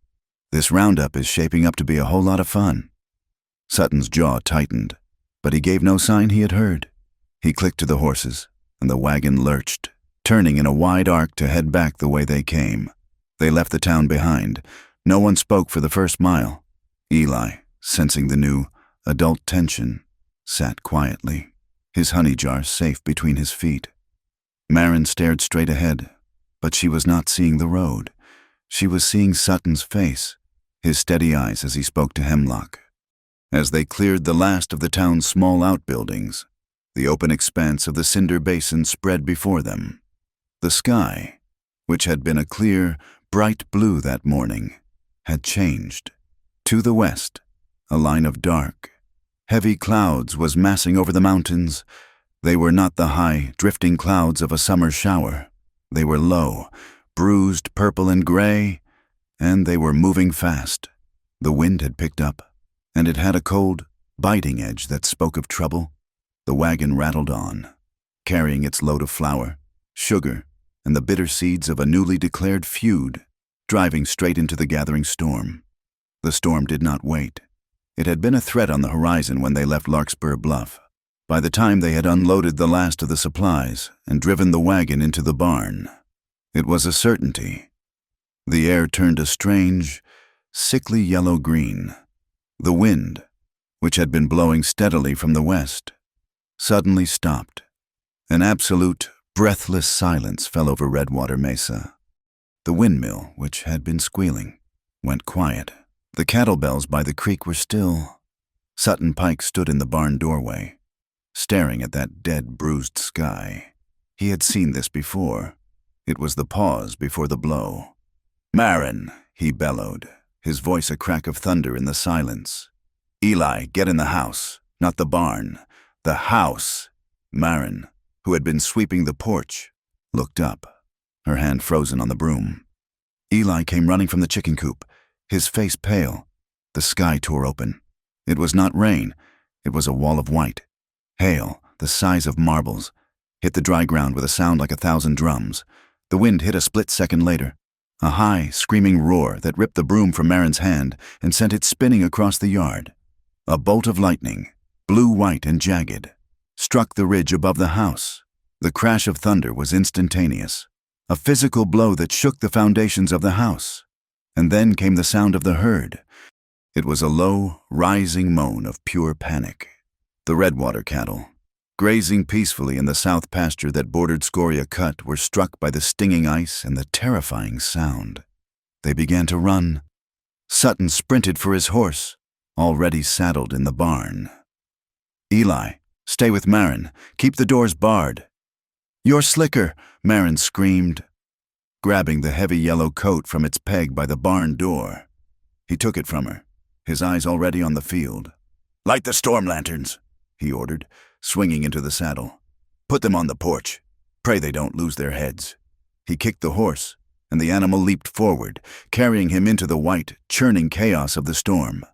This roundup is shaping up to be a whole lot of fun. Sutton's jaw tightened, but he gave no sign he had heard. He clicked to the horses, and the wagon lurched, turning in a wide arc to head back the way they came. They left the town behind. No one spoke for the first mile. Eli, sensing the new, adult tension, sat quietly, his honey jar safe between his feet. Marin stared straight ahead, but she was not seeing the road. She was seeing Sutton's face, his steady eyes as he spoke to Hemlock. As they cleared the last of the town's small outbuildings, the open expanse of the Cinder Basin spread before them. The sky, which had been a clear, bright blue that morning, had changed. To the west, a line of dark, heavy clouds was massing over the mountains. They were not the high, drifting clouds of a summer shower. They were low, bruised purple and gray, and they were moving fast. The wind had picked up, and it had a cold, biting edge that spoke of trouble. The wagon rattled on, carrying its load of flour, sugar, and the bitter seeds of a newly declared feud, driving straight into the gathering storm. The storm did not wait. It had been a threat on the horizon when they left Larkspur Bluff. By the time they had unloaded the last of the supplies and driven the wagon into the barn, it was a certainty. The air turned a strange, sickly yellow-green. The wind, which had been blowing steadily from the west, suddenly stopped. An absolute, breathless silence fell over Redwater Mesa. The windmill, which had been squealing, went quiet. The cattle bells by the creek were still. Sutton Pike stood in the barn doorway, staring at that dead, bruised sky. He had seen this before. It was the pause before the blow. "Marin," he bellowed, his voice a crack of thunder in the silence. "Eli, get in the house, not the barn. The house." Marin, who had been sweeping the porch, looked up, her hand frozen on the broom. Eli came running from the chicken coop, his face pale. The sky tore open. It was not rain. It was a wall of white. Hail, the size of marbles, hit the dry ground with a sound like 1,000 drums. The wind hit a split second later. A high, screaming roar that ripped the broom from Marin's hand and sent it spinning across the yard. A bolt of lightning, blue-white and jagged, struck the ridge above the house. The crash of thunder was instantaneous, a physical blow that shook the foundations of the house. And then came the sound of the herd. It was a low, rising moan of pure panic. The Redwater cattle, grazing peacefully in the south pasture that bordered Scoria Cut, were struck by the stinging ice and the terrifying sound. They began to run. Sutton sprinted for his horse, already saddled in the barn. "Eli, stay with Marin. Keep the doors barred." "You're slicker," Marin screamed, grabbing the heavy yellow coat from its peg by the barn door. He took it from her, his eyes already on the field. "Light the storm lanterns," he ordered, swinging into the saddle. "Put them on the porch. Pray they don't lose their heads." He kicked the horse, and the animal leaped forward, carrying him into the white, churning chaos of the storm.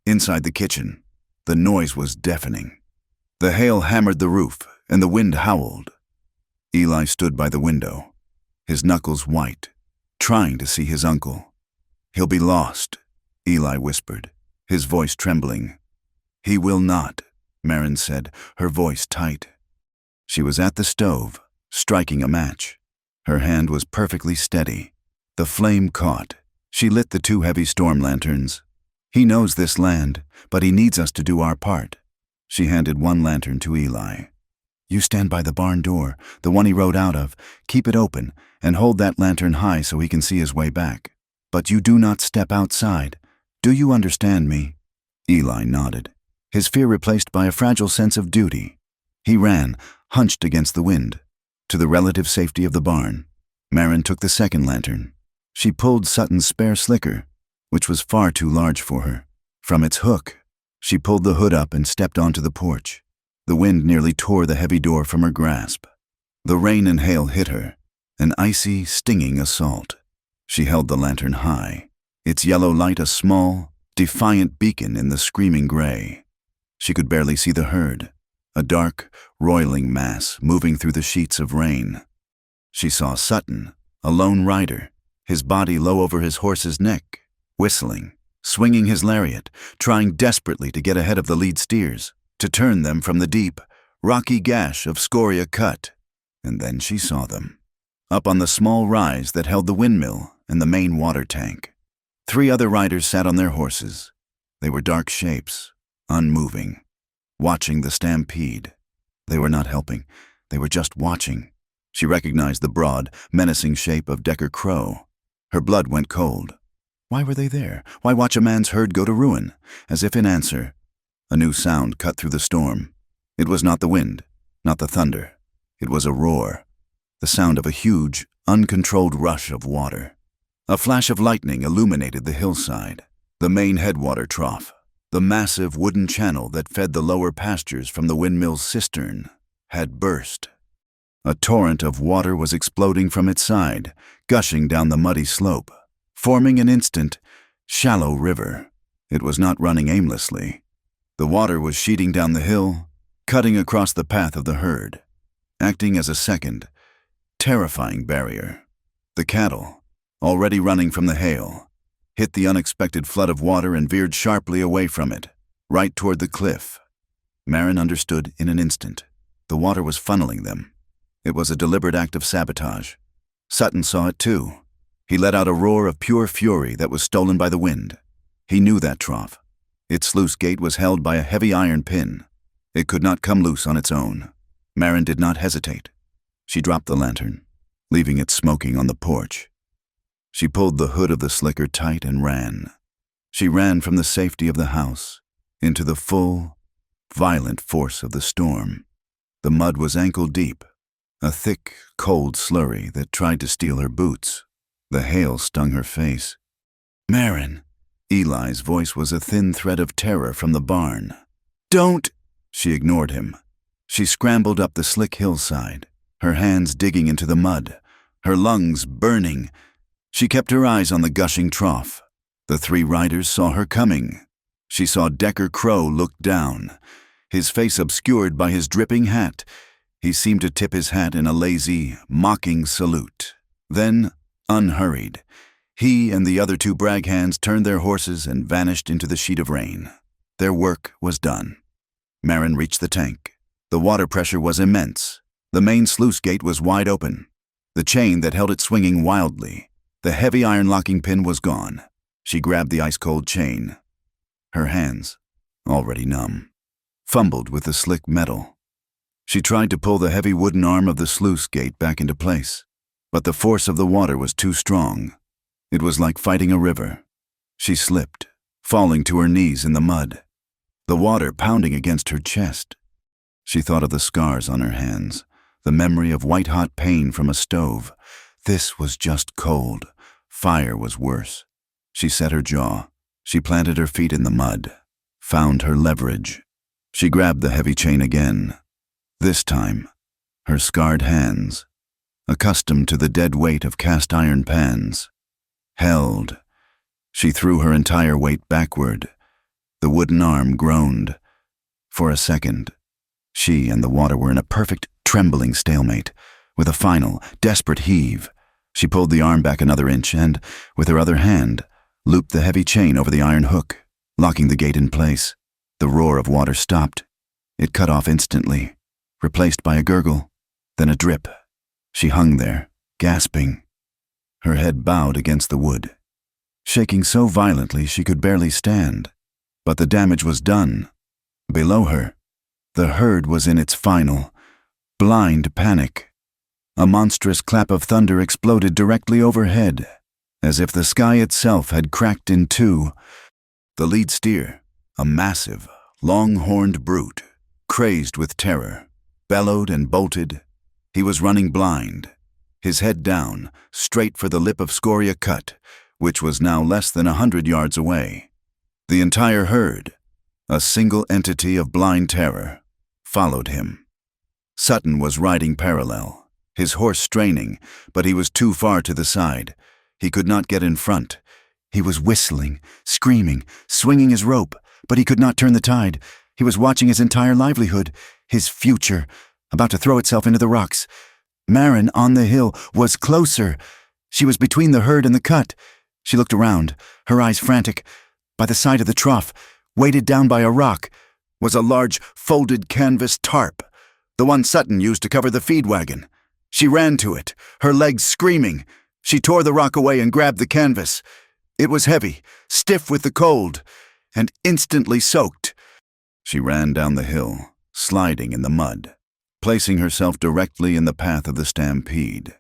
Inside the kitchen, the noise was deafening. The hail hammered the roof, and the wind howled. Eli stood by the window, his knuckles white, trying to see his uncle. "He'll be lost," Eli whispered, his voice trembling. "He will not," Marin said, her voice tight. She was at the stove, striking a match. Her hand was perfectly steady. The flame caught. She lit the 2 heavy storm lanterns. "He knows this land, but he needs us to do our part." She handed one lantern to Eli. "You stand by the barn door, the one he rode out of. Keep it open, and hold that lantern high so he can see his way back. But you do not step outside. Do you understand me?" Eli nodded, his fear replaced by a fragile sense of duty. He ran, hunched against the wind, to the relative safety of the barn. Marin took the second lantern. She pulled Sutton's spare slicker, which was far too large for her. From its hook, she pulled the hood up and stepped onto the porch. The wind nearly tore the heavy door from her grasp. The rain and hail hit her, an icy, stinging assault. She held the lantern high, its yellow light a small, defiant beacon in the screaming gray. She could barely see the herd, a dark, roiling mass moving through the sheets of rain. She saw Sutton, a lone rider, his body low over his horse's neck, whistling, swinging his lariat, trying desperately to get ahead of the lead steers, to turn them from the deep, rocky gash of Scoria Cut. And then she saw them, up on the small rise that held the windmill and the main water tank. 3 other riders sat on their horses. They were dark shapes, unmoving, watching the stampede. They were not helping. They were just watching. She recognized the broad, menacing shape of Decker Crow. Her blood went cold. Why were they there? Why watch a man's herd go to ruin? As if in answer, a new sound cut through the storm. It was not the wind, not the thunder. It was a roar, the sound of a huge, uncontrolled rush of water. A flash of lightning illuminated the hillside, the main headwater trough, the massive wooden channel that fed the lower pastures from the windmill's cistern, had burst. A torrent of water was exploding from its side, gushing down the muddy slope, forming an instant, shallow river. It was not running aimlessly. The water was sheeting down the hill, cutting across the path of the herd, acting as a second, terrifying barrier. The cattle, already running from the hail, hit the unexpected flood of water and veered sharply away from it, right toward the cliff. Marin understood in an instant. The water was funneling them. It was a deliberate act of sabotage. Sutton saw it too. He let out a roar of pure fury that was stolen by the wind. He knew that trough. Its sluice gate was held by a heavy iron pin. It could not come loose on its own. Marin did not hesitate. She dropped the lantern, leaving it smoking on the porch. She pulled the hood of the slicker tight and ran. She ran from the safety of the house into the full, violent force of the storm. The mud was ankle deep, a thick, cold slurry that tried to steal her boots. The hail stung her face. "Marin!" Eli's voice was a thin thread of terror from the barn. "Don't!" She ignored him. She scrambled up the slick hillside, her hands digging into the mud, her lungs burning. She kept her eyes on the gushing trough. The 3 riders saw her coming. She saw Decker Crow look down, his face obscured by his dripping hat. He seemed to tip his hat in a lazy, mocking salute. Then, unhurried, he and the other 2 brag hands turned their horses and vanished into the sheet of rain. Their work was done. Marin reached the tank. The water pressure was immense. The main sluice gate was wide open. The chain that held it swinging wildly. The heavy iron locking pin was gone. She grabbed the ice-cold chain. Her hands, already numb, fumbled with the slick metal. She tried to pull the heavy wooden arm of the sluice gate back into place, but the force of the water was too strong. It was like fighting a river. She slipped, falling to her knees in the mud, the water pounding against her chest. She thought of the scars on her hands, the memory of white-hot pain from a stove. This was just cold. Fire was worse. She set her jaw. She planted her feet in the mud, found her leverage. She grabbed the heavy chain again. This time, her scarred hands, accustomed to the dead weight of cast iron pans, held. She threw her entire weight backward. The wooden arm groaned. For a second, She and the water were in a perfect, trembling stalemate. With a final, desperate heave, she pulled the arm back another inch and, with her other hand, looped the heavy chain over the iron hook, locking the gate in place. The roar of water stopped. It cut off instantly, replaced by a gurgle, then a drip. She hung there, gasping, her head bowed against the wood, shaking so violently she could barely stand. But the damage was done. Below her, the herd was in its final, blind panic. A monstrous clap of thunder exploded directly overhead, as if the sky itself had cracked in two. The lead steer, a massive, long-horned brute, crazed with terror, bellowed and bolted. He was running blind, his head down, straight for the lip of Scoria Cut, which was now less than 100 yards away. The entire herd, a single entity of blind terror, followed him. Sutton was riding parallel, his horse straining, but he was too far to the side. He could not get in front. He was whistling, screaming, swinging his rope, but he could not turn the tide. He was watching his entire livelihood, his future, about to throw itself into the rocks. Marin, on the hill, was closer. She was between the herd and the cut. She looked around, her eyes frantic. By the side of the trough, weighted down by a rock, was a large, folded canvas tarp, the one Sutton used to cover the feed wagon. She ran to it, her legs screaming. She tore the rock away and grabbed the canvas. It was heavy, stiff with the cold, and instantly soaked. She ran down the hill, sliding in the mud, placing herself directly in the path of the stampede.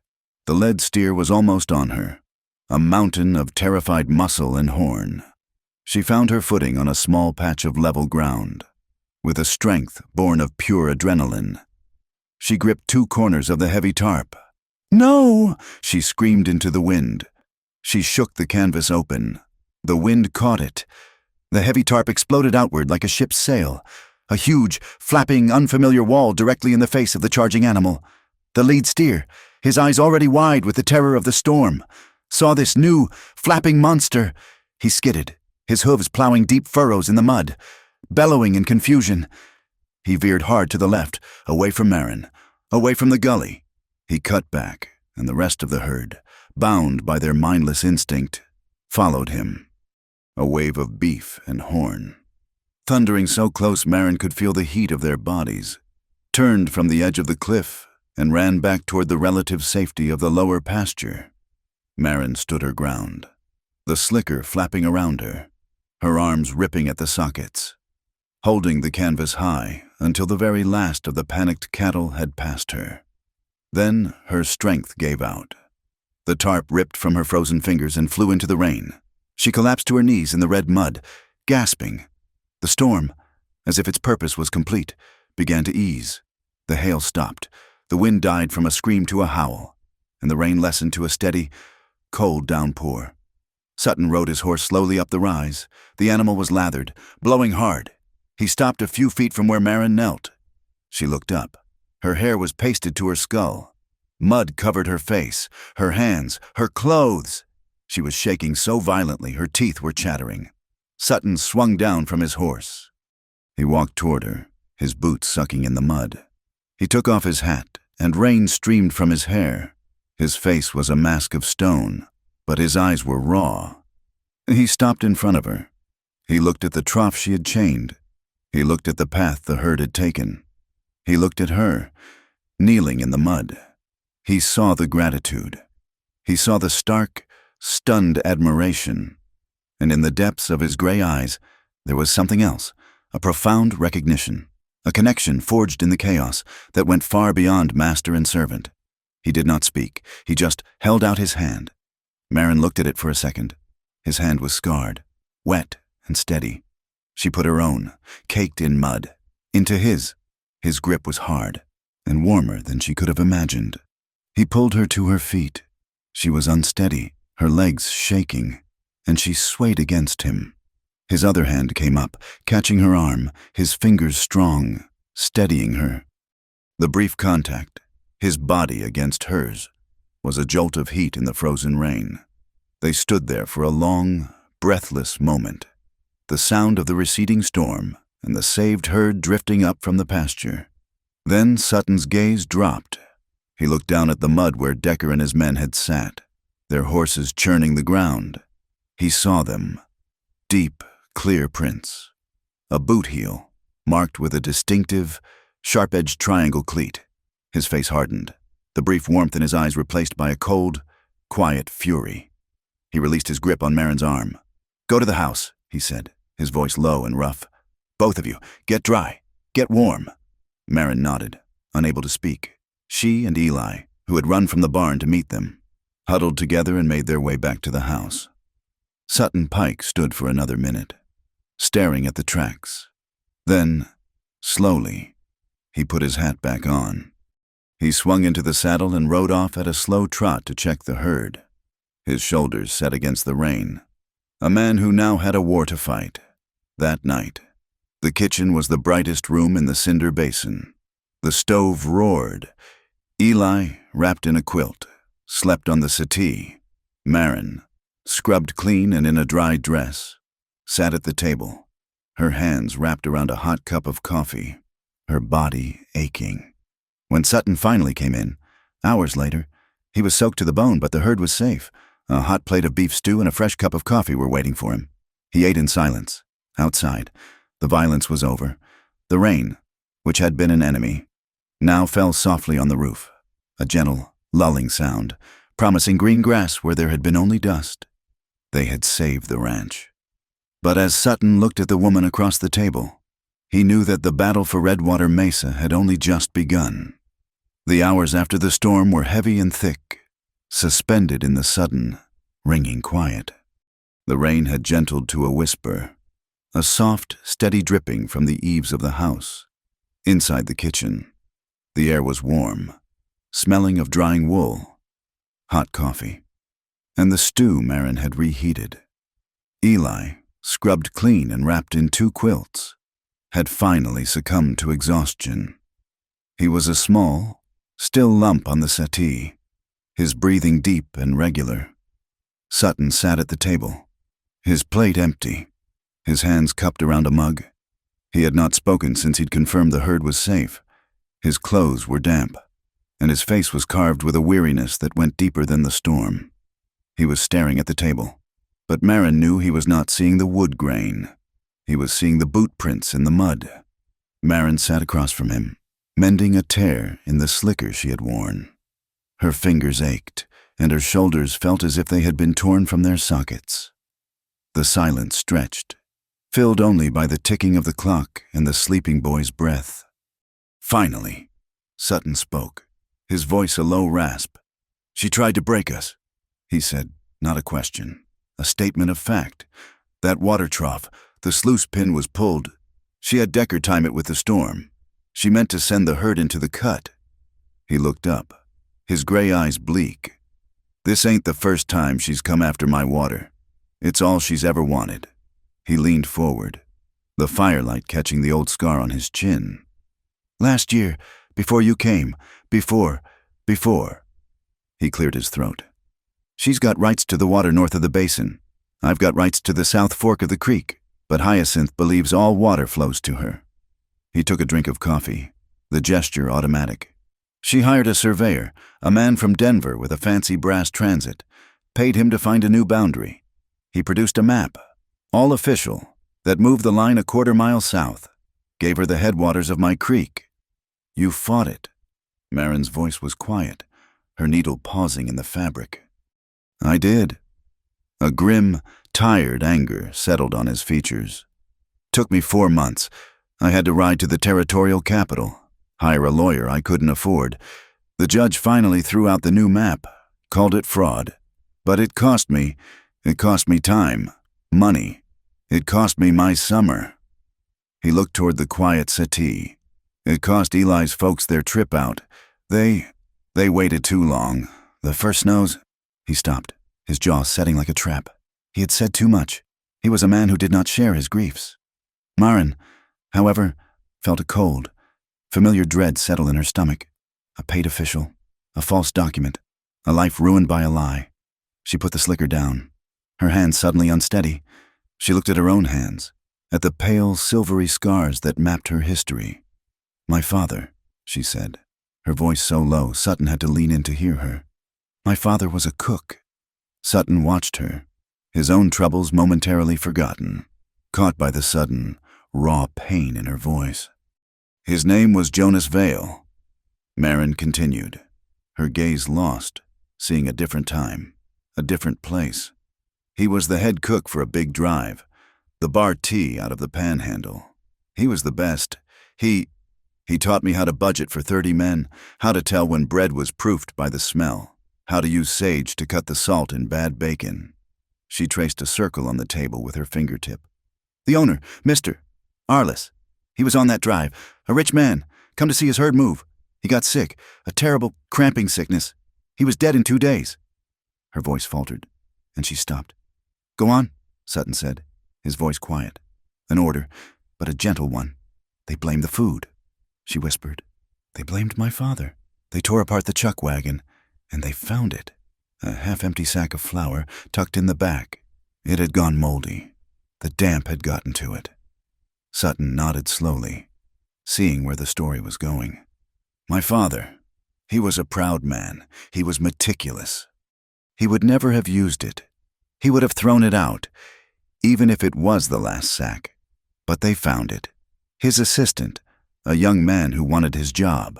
The lead steer was almost on her, a mountain of terrified muscle and horn. She found her footing on a small patch of level ground, with a strength born of pure adrenaline. She gripped two corners of the heavy tarp. "No!" she screamed into the wind. She shook the canvas open. The wind caught it. The heavy tarp exploded outward like a ship's sail, a huge, flapping, unfamiliar wall directly in the face of the charging animal. The lead steer, his eyes already wide with the terror of the storm, saw this new, flapping monster. He skidded, his hooves plowing deep furrows in the mud, bellowing in confusion. He veered hard to the left, away from Marin, away from the gully. He cut back, and the rest of the herd, bound by their mindless instinct, followed him. A wave of beef and horn, thundering so close Marin could feel the heat of their bodies, turned from the edge of the cliff and ran back toward the relative safety of the lower pasture. Marin stood her ground, the slicker flapping around her, her arms ripping at the sockets, holding the canvas high until the very last of the panicked cattle had passed her. Then her strength gave out. The tarp ripped from her frozen fingers and flew into the rain. She collapsed to her knees in the red mud, gasping. The storm, as if its purpose was complete, began to ease. The hail stopped. The wind died from a scream to a howl, and the rain lessened to a steady, cold downpour. Sutton rode his horse slowly up the rise. The animal was lathered, blowing hard. He stopped a few feet from where Marin knelt. She looked up. Her hair was pasted to her skull. Mud covered her face, her hands, her clothes. She was shaking so violently her teeth were chattering. Sutton swung down from his horse. He walked toward her, his boots sucking in the mud. He took off his hat, and rain streamed from his hair. His face was a mask of stone, but his eyes were raw. He stopped in front of her. He looked at the trough she had chained. He looked at the path the herd had taken. He looked at her, kneeling in the mud. He saw the gratitude. He saw the stark, stunned admiration. And in the depths of his gray eyes, there was something else, a profound recognition, a connection forged in the chaos that went far beyond master and servant. He did not speak. He just held out his hand. Marin looked at it for a second. His hand was scarred, wet and steady. She put her own, caked in mud, into his. His grip was hard and warmer than she could have imagined. He pulled her to her feet. She was unsteady, her legs shaking, and she swayed against him. His other hand came up, catching her arm, his fingers strong, steadying her. The brief contact, his body against hers, was a jolt of heat in the frozen rain. They stood there for a long, breathless moment, the sound of the receding storm and the saved herd drifting up from the pasture. Then Sutton's gaze dropped. He looked down at the mud where Decker and his men had sat, their horses churning the ground. He saw them. Deep, clear prints. A boot heel, marked with a distinctive, sharp-edged triangle cleat. His face hardened, the brief warmth in his eyes replaced by a cold, quiet fury. He released his grip on Marin's arm. "Go to the house," he said, his voice low and rough. "Both of you, get dry, get warm." Marin nodded, unable to speak. She and Eli, who had run from the barn to meet them, huddled together and made their way back to the house. Sutton Pike stood for another minute, staring at the tracks. Then, slowly, he put his hat back on. He swung into the saddle and rode off at a slow trot to check the herd, his shoulders set against the rein. A man who now had a war to fight. That night, the kitchen was the brightest room in the cinder basin. The stove roared. Eli, wrapped in a quilt, slept on the settee. Marin, scrubbed clean and in a dry dress, sat at the table, her hands wrapped around a hot cup of coffee, her body aching. When Sutton finally came in, hours later, he was soaked to the bone, but the herd was safe. A hot plate of beef stew and a fresh cup of coffee were waiting for him. He ate in silence. Outside, the violence was over. The rain, which had been an enemy, now fell softly on the roof, a gentle, lulling sound, promising green grass where there had been only dust. They had saved the ranch. But as Sutton looked at the woman across the table, he knew that the battle for Redwater Mesa had only just begun. The hours after the storm were heavy and thick, suspended in the sudden, ringing quiet. The rain had gentled to a whisper, a soft, steady dripping from the eaves of the house. Inside the kitchen, the air was warm, smelling of drying wool, hot coffee, and the stew Marin had reheated. Eli, scrubbed clean and wrapped in 2 quilts, had finally succumbed to exhaustion. He was a small, still lump on the settee, his breathing deep and regular. Sutton sat at the table, his plate empty, his hands cupped around a mug. He had not spoken since he'd confirmed the herd was safe. His clothes were damp, and his face was carved with a weariness that went deeper than the storm. He was staring at the table, but Marin knew he was not seeing the wood grain. He was seeing the boot prints in the mud. Marin sat across from him, mending a tear in the slicker she had worn. Her fingers ached, and her shoulders felt as if they had been torn from their sockets. The silence stretched, filled only by the ticking of the clock and the sleeping boy's breath. Finally, Sutton spoke, his voice a low rasp. "She tried to break us," he said, not a question, a statement of fact. "That water trough, the sluice pin was pulled. She had Decker time it with the storm. She meant to send the herd into the cut." He looked up, his gray eyes bleak. "This ain't the first time she's come after my water. It's all she's ever wanted." He leaned forward, the firelight catching the old scar on his chin. "Last year, before you came, before. He cleared his throat. "She's got rights to the water north of the basin. I've got rights to the south fork of the creek, but Hyacinth believes all water flows to her." He took a drink of coffee, the gesture automatic. "She hired a surveyor, a man from Denver with a fancy brass transit, paid him to find a new boundary. He produced a map, all official, that moved the line a quarter-mile south, gave her the headwaters of my creek. You fought it." Marin's voice was quiet, her needle pausing in the fabric. "I did." A grim, tired anger settled on his features. "Took me 4 months. I had to ride to the territorial capital, hire a lawyer I couldn't afford. The judge finally threw out the new map, called it fraud. But it cost me time, money. It cost me my summer." He looked toward the quiet settee. "It cost Eli's folks their trip out. They waited too long. The first snows—" He stopped, his jaw setting like a trap. He had said too much. He was a man who did not share his griefs. Marin, however, felt a cold, familiar dread settle in her stomach. A paid official, a false document, a life ruined by a lie. She put the slicker down, her hands suddenly unsteady. She looked at her own hands, at the pale, silvery scars that mapped her history. My father, she said, her voice so low Sutton had to lean in to hear her. My father was a cook. Sutton watched her, his own troubles momentarily forgotten, caught by the sudden, raw pain in her voice. His name was Jonas Vale. Marin continued, her gaze lost, seeing a different time, a different place. He was the head cook for a big drive, the bar T out of the Panhandle. He was the best. He taught me how to budget for 30 men, how to tell when bread was proofed by the smell, how to use sage to cut the salt in bad bacon. She traced a circle on the table with her fingertip. The owner, Mr. Arliss. He was on that drive, a rich man, come to see his herd move. He got sick, a terrible cramping sickness. He was dead in 2 days. Her voice faltered, and she stopped. Go on, Sutton said, his voice quiet. An order, but a gentle one. They blamed the food, she whispered. They blamed my father. They tore apart the chuck wagon, and they found it. A half-empty sack of flour tucked in the back. It had gone moldy. The damp had gotten to it. Sutton nodded slowly, seeing where the story was going. My father, he was a proud man. He was meticulous. He would never have used it. He would have thrown it out, even if it was the last sack. But they found it. His assistant, a young man who wanted his job,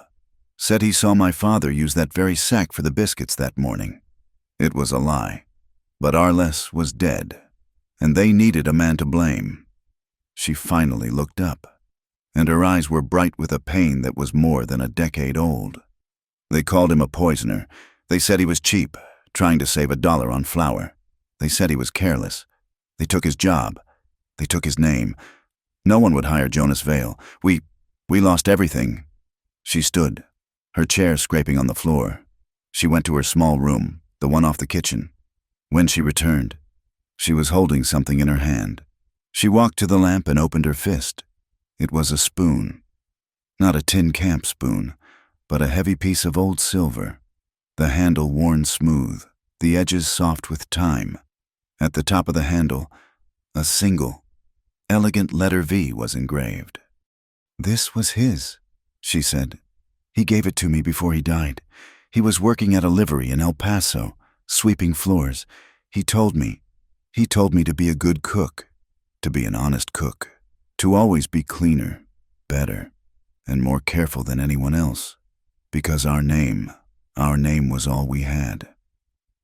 said he saw my father use that very sack for the biscuits that morning. It was a lie. But Arliss was dead, and they needed a man to blame. She finally looked up, and her eyes were bright with a pain that was more than a decade old. They called him a poisoner. They said he was cheap, trying to save $1 on flour. They said he was careless. They took his job. They took his name. No one would hire Jonas Vale. We lost everything. She stood, her chair scraping on the floor. She went to her small room, the one off the kitchen. When she returned, she was holding something in her hand. She walked to the lamp and opened her fist. It was a spoon. Not a tin camp spoon, but a heavy piece of old silver, the handle worn smooth, the edges soft with time. At the top of the handle, a single, elegant letter V was engraved. This was his, she said. He gave it to me before he died. He was working at a livery in El Paso, sweeping floors. He told me to be a good cook, to be an honest cook, to always be cleaner, better, and more careful than anyone else, because our name was all we had.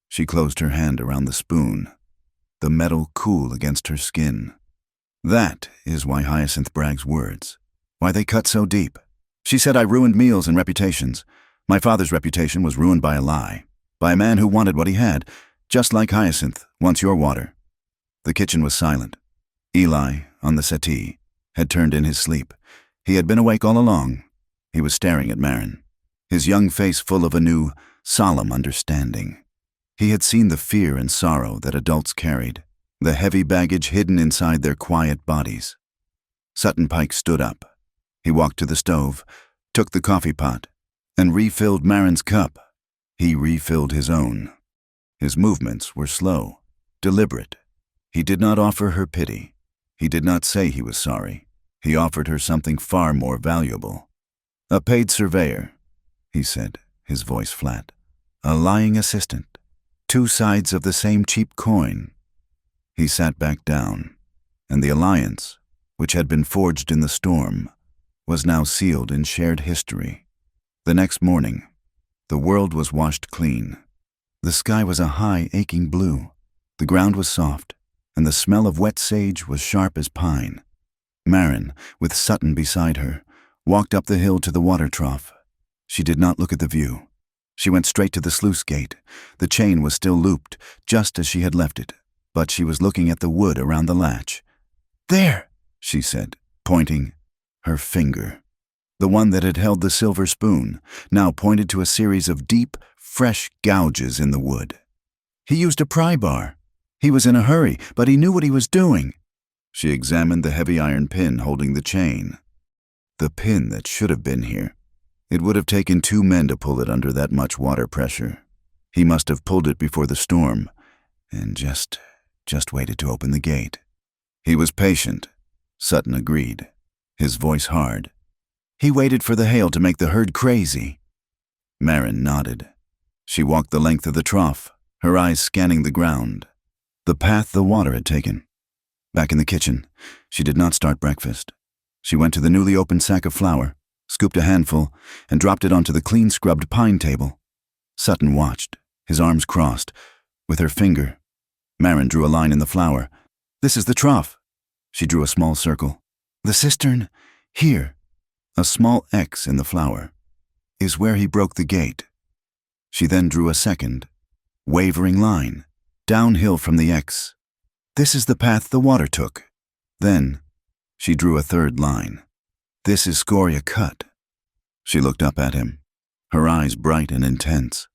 She closed her hand around the spoon, the metal cool against her skin. That is why Hyacinth Bragg's words, why they cut so deep. She said I ruined meals and reputations. My father's reputation was ruined by a lie, by a man who wanted what he had, just like Hyacinth wants your water. The kitchen was silent. Eli, on the settee, had turned in his sleep. He had been awake all along. He was staring at Marin, his young face full of a new, solemn understanding. He had seen the fear and sorrow that adults carried, the heavy baggage hidden inside their quiet bodies. Sutton Pike stood up. He walked to the stove, took the coffee pot, and refilled Marin's cup. He refilled his own. His movements were slow, deliberate. He did not offer her pity. He did not say he was sorry. He offered her something far more valuable. A paid surveyor, he said, his voice flat. A lying assistant. 2 sides of the same cheap coin. He sat back down, and the alliance, which had been forged in the storm, was now sealed in shared history. The next morning, the world was washed clean. The sky was a high, aching blue. The ground was soft, and the smell of wet sage was sharp as pine. Marin, with Sutton beside her, walked up the hill to the water trough. She did not look at the view. She went straight to the sluice gate. The chain was still looped, just as she had left it, but she was looking at the wood around the latch. There, she said, pointing. Her finger, the one that had held the silver spoon, now pointed to a series of deep, fresh gouges in the wood. He used a pry bar. He was in a hurry, but he knew what he was doing. She examined the heavy iron pin holding the chain. The pin that should have been here. It would have taken 2 men to pull it under that much water pressure. He must have pulled it before the storm, and just waited to open the gate. He was patient, Sutton agreed, his voice hard. He waited for the hail to make the herd crazy. Marin nodded. She walked the length of the trough, her eyes scanning the ground, the path the water had taken. Back in the kitchen, she did not start breakfast. She went to the newly opened sack of flour, scooped a handful, and dropped it onto the clean-scrubbed pine table. Sutton watched, his arms crossed. With her finger, Marin drew a line in the flour. "This is the trough." She drew a small circle. "The cistern, here." A small X in the flour is where he broke the gate. She then drew a second, wavering line, downhill from the X. "This is the path the water took." Then she drew a third line. "This is Scoria Cut." She looked up at him, her eyes bright and intense.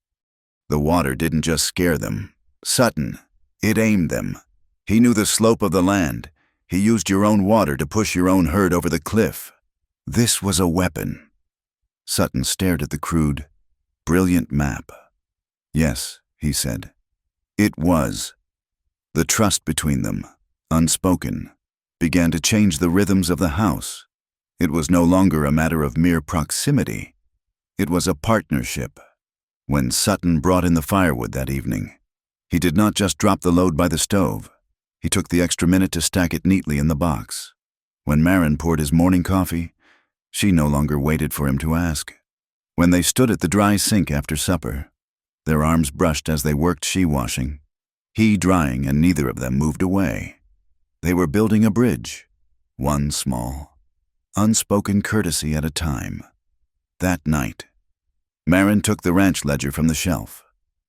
The water didn't just scare them, Sutton. It aimed them. He knew the slope of the land. He used your own water to push your own herd over the cliff. This was a weapon. Sutton stared at the crude, brilliant map. "Yes," he said. "It was." The trust between them, unspoken, began to change the rhythms of the house. It was no longer a matter of mere proximity. It was a partnership. When Sutton brought in the firewood that evening, he did not just drop the load by the stove. He took the extra minute to stack it neatly in the box. When Marin poured his morning coffee, she no longer waited for him to ask. When they stood at the dry sink after supper, their arms brushed as they worked she-washing, he drying and neither of them moved away. They were building a bridge, one small, unspoken courtesy at a time. That night, Marin took the ranch ledger from the shelf.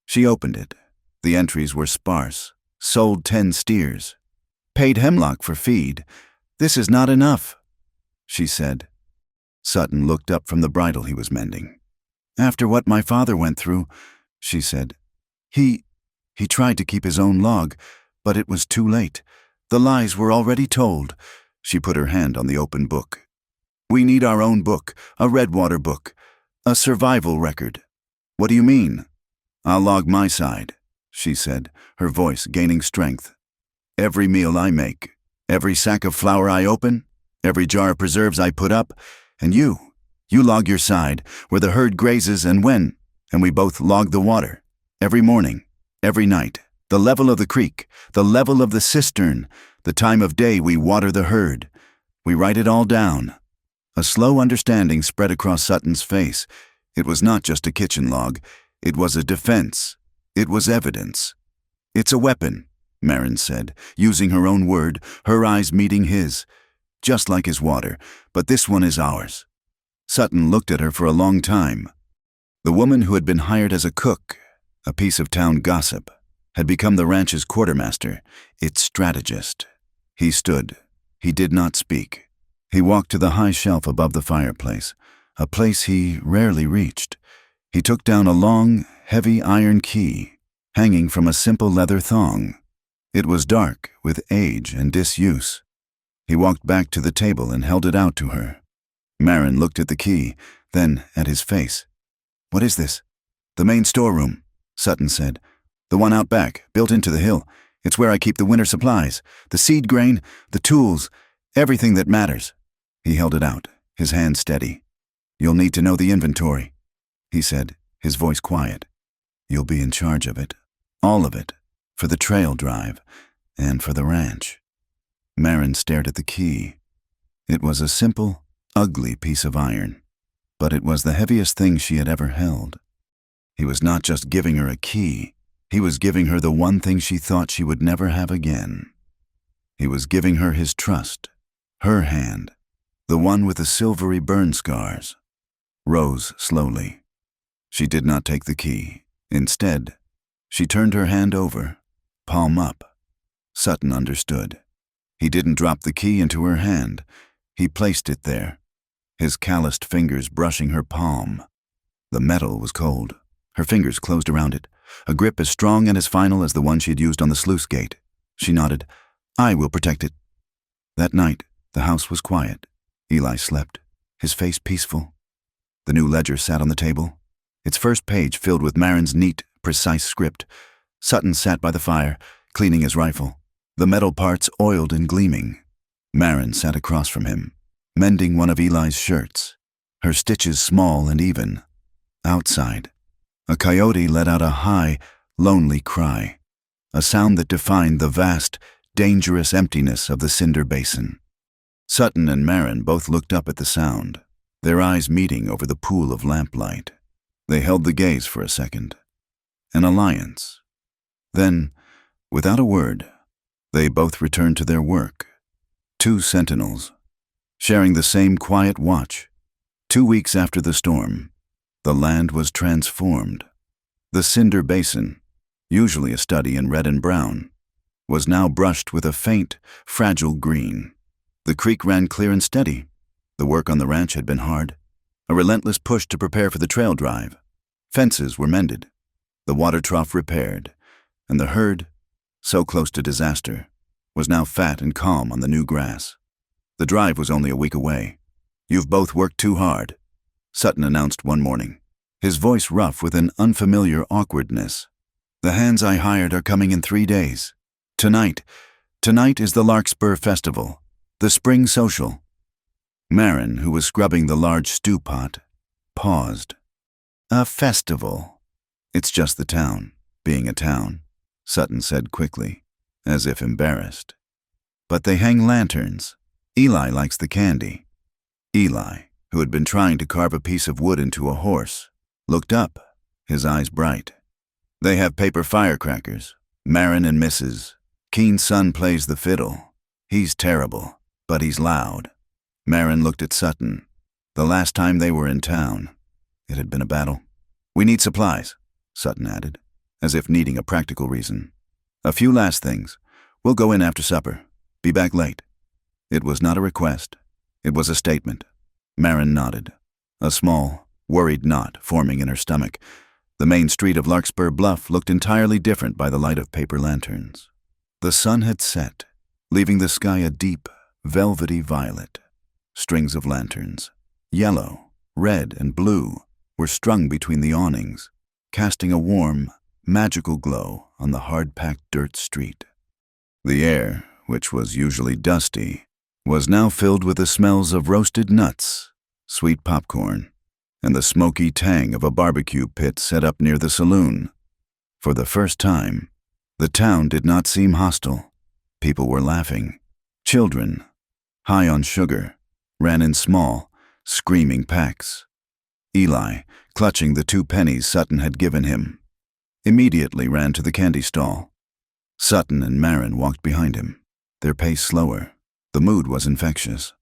She opened it. The entries were sparse. Sold 10 steers. Paid hemlock for feed. "This is not enough," she said. Sutton looked up from the bridle he was mending. "After what my father went through," she said, He tried to keep his own log, but it was too late. The lies were already told." She put her hand on the open book. "We need our own book, a Redwater book, a survival record." "What do you mean?" "I'll log my side," she said, her voice gaining strength. "Every meal I make, every sack of flour I open, every jar of preserves I put up, and you log your side, where the herd grazes and when, and we both log the water. Every morning, every night, the level of the creek, the level of the cistern, the time of day we water the herd. We write it all down." A slow understanding spread across Sutton's face. It was not just a kitchen log. It was a defense. It was evidence. "It's a weapon," Marin said, using her own word, her eyes meeting his. "Just like his water, but this one is ours." Sutton looked at her for a long time. The woman who had been hired as a cook, a piece of town gossip, had become the ranch's quartermaster, its strategist. He stood. He did not speak. He walked to the high shelf above the fireplace, a place he rarely reached. He took down a long, heavy iron key, hanging from a simple leather thong. It was dark with age and disuse. He walked back to the table and held it out to her. Marin looked at the key, then at his face. "What is this?" "The main storeroom," Sutton said. "The one out back, built into the hill. It's where I keep the winter supplies, the seed grain, the tools, everything that matters." He held it out, his hand steady. "You'll need to know the inventory," he said, his voice quiet. "You'll be in charge of it, all of it, for the trail drive and for the ranch." Marin stared at the key. It was a simple, ugly piece of iron, but it was the heaviest thing she had ever held. He was not just giving her a key. He was giving her the one thing she thought she would never have again. He was giving her his trust, her hand, the one with the silvery burn scars. Rose slowly. She did not take the key. Instead, she turned her hand over, palm up. Sutton understood. He didn't drop the key into her hand. He placed it there, his calloused fingers brushing her palm. The metal was cold. Her fingers closed around it, a grip as strong and as final as the one she had used on the sluice gate. She nodded. "I will protect it." That night, the house was quiet. Eli slept, his face peaceful. The new ledger sat on the table, its first page filled with Marin's neat, precise script. Sutton sat by the fire, cleaning his rifle, the metal parts oiled and gleaming. Marin sat across from him, mending one of Eli's shirts. her stitches small and even. Outside, a coyote let out a high, lonely cry, a sound that defined the vast, dangerous emptiness of the cinder basin. Sutton and Marin both looked up at the sound, their eyes meeting over the pool of lamplight. They held the gaze for a second. An alliance. Then, without a word, they both returned to their work. Two sentinels, sharing the same quiet watch. 2 weeks after the storm, the land was transformed. The cinder basin, usually a study in red and brown, was now brushed with a faint, fragile green. The creek ran clear and steady. The work on the ranch had been hard, a relentless push to prepare for the trail drive. Fences were mended, the water trough repaired, and the herd, so close to disaster, was now fat and calm on the new grass. The drive was only a week away. "You've both worked too hard," Sutton announced one morning, his voice rough with an unfamiliar awkwardness. "The hands I hired are coming in 3 days. Tonight is the Larkspur Festival, the spring social." Marin, who was scrubbing the large stew pot, paused. "A festival. It's just the town, being a town," Sutton said quickly, as if embarrassed. "But they hang lanterns. Eli likes the candy." Eli, who had been trying to carve a piece of wood into a horse, looked up, his eyes bright. "They have paper firecrackers. Marin and Mrs. Keen's son plays the fiddle. He's terrible, but he's loud." Marin looked at Sutton. The last time they were in town, it had been a battle. "We need supplies," Sutton added, as if needing a practical reason. "A few last things. We'll go in after supper. Be back late." It was not a request. It was a statement. Marin nodded, a small, worried knot forming in her stomach. The main street of Larkspur Bluff looked entirely different by the light of paper lanterns. The sun had set, leaving the sky a deep, velvety violet. Strings of lanterns, yellow, red, and blue, were strung between the awnings, casting a warm, magical glow on the hard-packed dirt street. The air, which was usually dusty, was now filled with the smells of roasted nuts, sweet popcorn, and the smoky tang of a barbecue pit set up near the saloon. For the first time, the town did not seem hostile. People were laughing. Children, high on sugar, ran in small, screaming packs. Eli, clutching the 2 pennies Sutton had given him, immediately ran to the candy stall. Sutton and Marin walked behind him, their pace slower. The mood was infectious.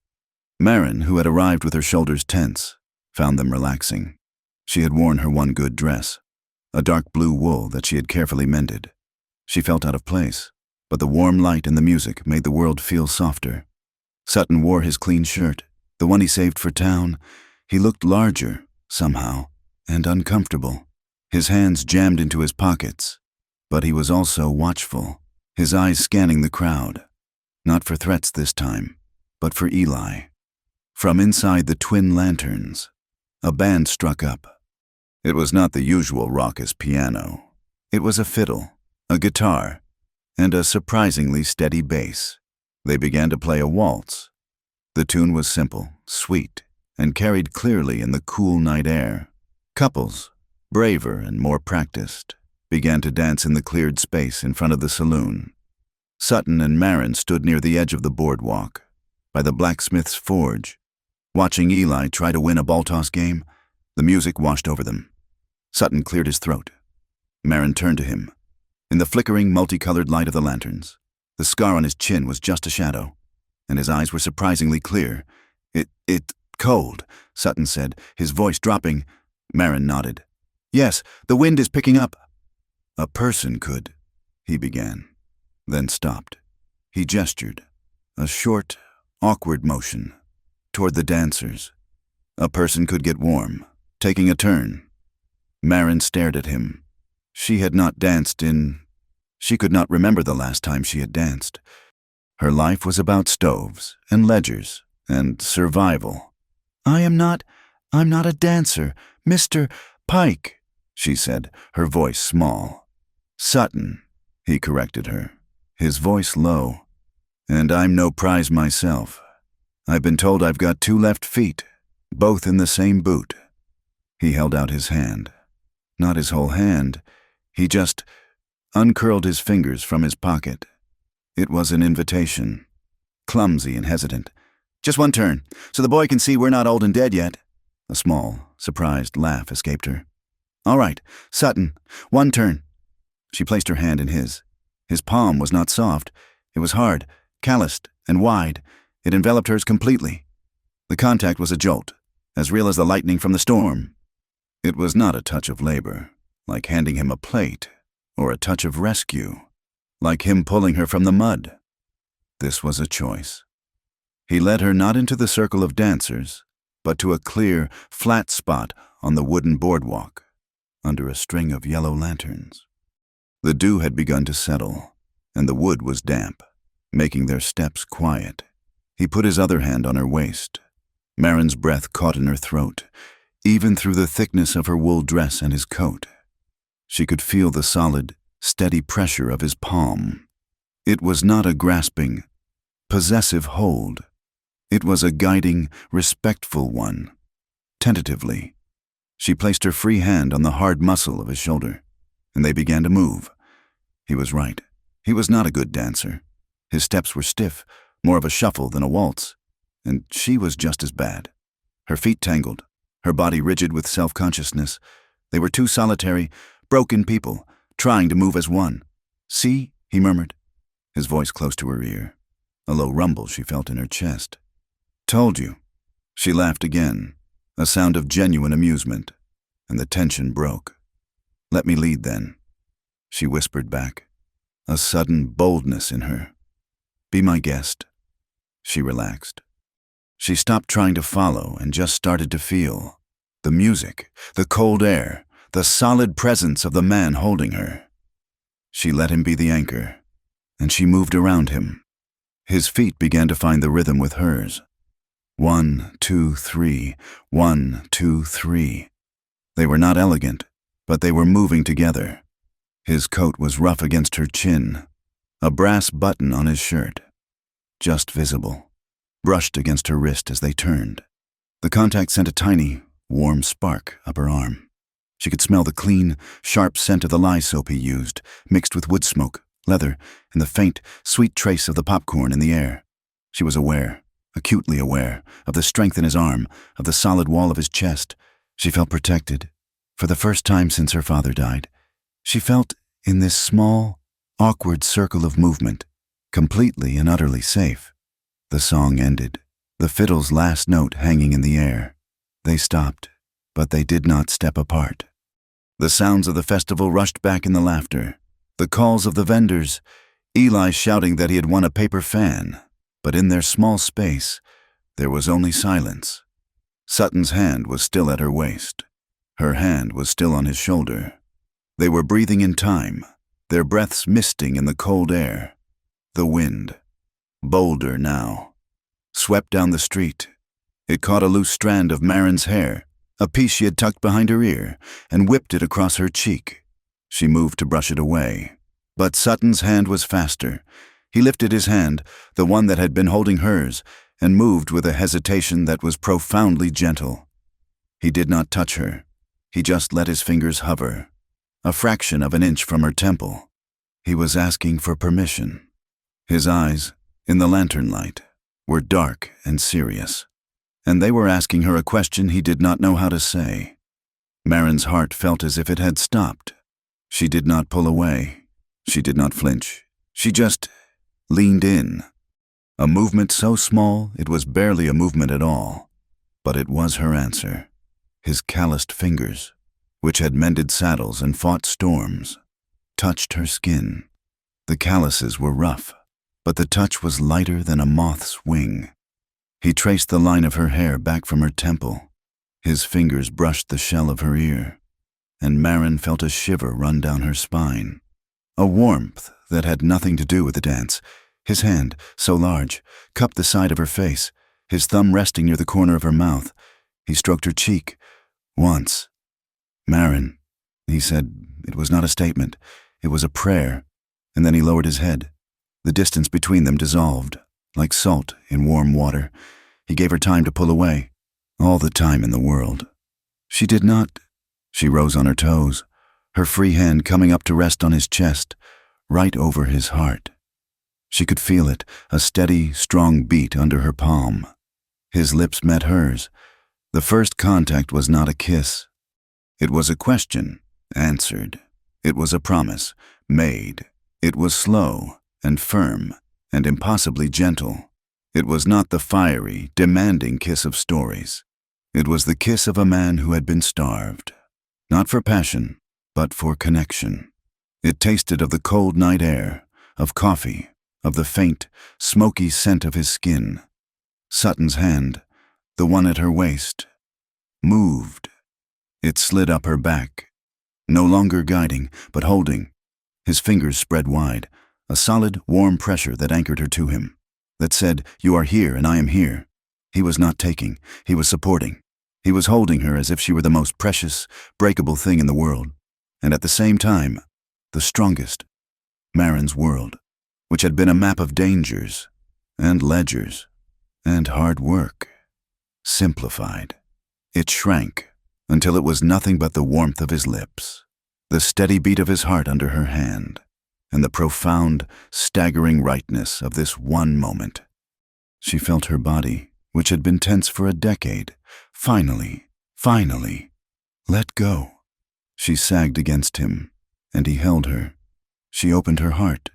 Marin, who had arrived with her shoulders tense, found them relaxing. She had worn her one good dress, a dark blue wool that she had carefully mended. She felt out of place, but the warm light and the music made the world feel softer. Sutton wore his clean shirt, the one he saved for town. He looked larger, somehow, and uncomfortable. His hands jammed into his pockets, but he was also watchful, his eyes scanning the crowd. Not for threats this time, but for Eli. From inside the twin lanterns, a band struck up. It was not the usual raucous piano. It was a fiddle, a guitar, and a surprisingly steady bass. They began to play a waltz. The tune was simple, sweet, and carried clearly in the cool night air. Couples, braver and more practiced, began to dance in the cleared space in front of the saloon. Sutton and Marin stood near the edge of the boardwalk, by the blacksmith's forge. Watching Eli try to win a ball toss game, the music washed over them. Sutton cleared his throat. Marin turned to him. In the flickering, multicolored light of the lanterns, the scar on his chin was just a shadow, and his eyes were surprisingly clear. It's cold," Sutton said, his voice dropping. Marin nodded. "Yes, the wind is picking up." "A person could," he began, then stopped. He gestured, a short, awkward motion, toward the dancers. "A person could get warm, taking a turn." Marin stared at him. She had not danced in... She could not remember the last time she had danced. Her life was about stoves and ledgers and survival. I'm not a dancer, Mr. Pike," she said, her voice small. "Sutton," he corrected her, his voice low. "And I'm no prize myself. I've been told I've got 2 left feet, both in the same boot. He held out his hand. Not his whole hand. He just uncurled his fingers from his pocket. It was an invitation. Clumsy and hesitant. "Just one turn, so the boy can see we're not old and dead yet." A small, surprised laugh escaped her. "All right, Sutton, one turn." She placed her hand in his. His palm was not soft. It was hard, calloused, and wide. It enveloped hers completely. The contact was a jolt, as real as the lightning from the storm. It was not a touch of labor, like handing him a plate, or a touch of rescue, like him pulling her from the mud. This was a choice. He led her not into the circle of dancers, but to a clear, flat spot on the wooden boardwalk, under a string of yellow lanterns. The dew had begun to settle, and the wood was damp, making their steps quiet. He put his other hand on her waist. Marin's breath caught in her throat, even through the thickness of her wool dress and his coat. She could feel the solid, steady pressure of his palm. It was not a grasping, possessive hold. It was a guiding, respectful one. Tentatively, she placed her free hand on the hard muscle of his shoulder, and they began to move. He was right. He was not a good dancer. His steps were stiff, more of a shuffle than a waltz, and she was just as bad. Her feet tangled, her body rigid with self-consciousness. They were two solitary, broken people, trying to move as one. "See?" he murmured, his voice close to her ear, a low rumble she felt in her chest. "Told you." She laughed again, a sound of genuine amusement, and the tension broke. "Let me lead then," she whispered back, a sudden boldness in her. "Be my guest." She relaxed. She stopped trying to follow and just started to feel the music, the cold air, the solid presence of the man holding her. She let him be the anchor, and she moved around him. His feet began to find the rhythm with hers. 1, 2, 3, 1, 2, 3. They were not elegant, but they were moving together. His coat was rough against her chin, a brass button on his shirt, just visible, brushed against her wrist as they turned. The contact sent a tiny, warm spark up her arm. She could smell the clean, sharp scent of the lye soap he used, mixed with wood smoke, leather, and the faint, sweet trace of the popcorn in the air. She was aware, acutely aware, of the strength in his arm, of the solid wall of his chest. She felt protected. For the first time since her father died, she felt, in this small, awkward circle of movement, completely and utterly safe. The song ended, the fiddle's last note hanging in the air. They stopped, but they did not step apart. The sounds of the festival rushed back in the laughter, the calls of the vendors, Eli shouting that he had won a paper fan, but in their small space, there was only silence. Sutton's hand was still at her waist. Her hand was still on his shoulder. They were breathing in time, their breaths misting in the cold air. The wind, bolder now, swept down the street. It caught a loose strand of Marin's hair, a piece she had tucked behind her ear, and whipped it across her cheek. She moved to brush it away. But Sutton's hand was faster. He lifted his hand, the one that had been holding hers, and moved with a hesitation that was profoundly gentle. He did not touch her. He just let his fingers hover, a fraction of an inch from her temple. He was asking for permission. His eyes, in the lantern light, were dark and serious, and they were asking her a question he did not know how to say. Marin's heart felt as if it had stopped. She did not pull away. She did not flinch. She just leaned in. A movement so small it was barely a movement at all, but it was her answer. His calloused fingers, which had mended saddles and fought storms, touched her skin. The calluses were rough, but the touch was lighter than a moth's wing. He traced the line of her hair back from her temple. His fingers brushed the shell of her ear, and Marin felt a shiver run down her spine. A warmth that had nothing to do with the dance. His hand, so large, cupped the side of her face, his thumb resting near the corner of her mouth. He stroked her cheek. Once. "Marin," he said. It was not a statement. It was a prayer. And then he lowered his head. The distance between them dissolved, like salt in warm water. He gave her time to pull away. All the time in the world. She did not. She rose on her toes, her free hand coming up to rest on his chest, right over his heart. She could feel it, a steady, strong beat under her palm. His lips met hers. The first contact was not a kiss. It was a question, answered. It was a promise, made. It was slow and firm and impossibly gentle. It was not the fiery, demanding kiss of stories. It was the kiss of a man who had been starved, not for passion, but for connection. It tasted of the cold night air, of coffee, of the faint, smoky scent of his skin. Sutton's hand, the one at her waist, moved. It slid up her back, no longer guiding, but holding. His fingers spread wide, a solid, warm pressure that anchored her to him, that said, "You are here and I am here." He was not taking, he was supporting. He was holding her as if she were the most precious, breakable thing in the world, and at the same time, the strongest. Marin's world, which had been a map of dangers, and ledgers, and hard work, simplified. It shrank until it was nothing but the warmth of his lips, the steady beat of his heart under her hand, and the profound, staggering rightness of this one moment. She felt her body, which had been tense for a decade, finally, let go. She sagged against him, and he held her. She opened her heart.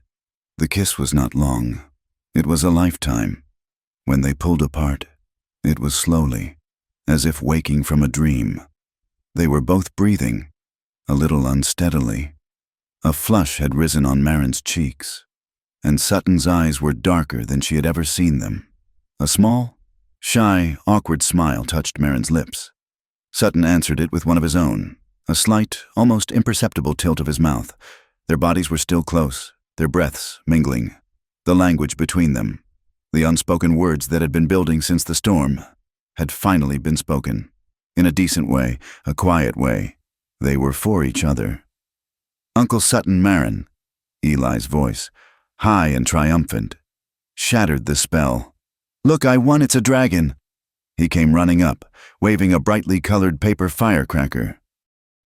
The kiss was not long. It was a lifetime. When they pulled apart, it was slowly, as if waking from a dream. They were both breathing, a little unsteadily. A flush had risen on Marin's cheeks, and Sutton's eyes were darker than she had ever seen them. A small, shy, awkward smile touched Marin's lips. Sutton answered it with one of his own, a slight, almost imperceptible tilt of his mouth. Their bodies were still close, their breaths mingling. The language between them, the unspoken words that had been building since the storm, had finally been spoken. In a decent way, a quiet way. They were for each other. "Uncle Sutton Marin," Eli's voice, high and triumphant, shattered the spell. "Look, I won, it's a dragon." He came running up, waving a brightly colored paper firecracker.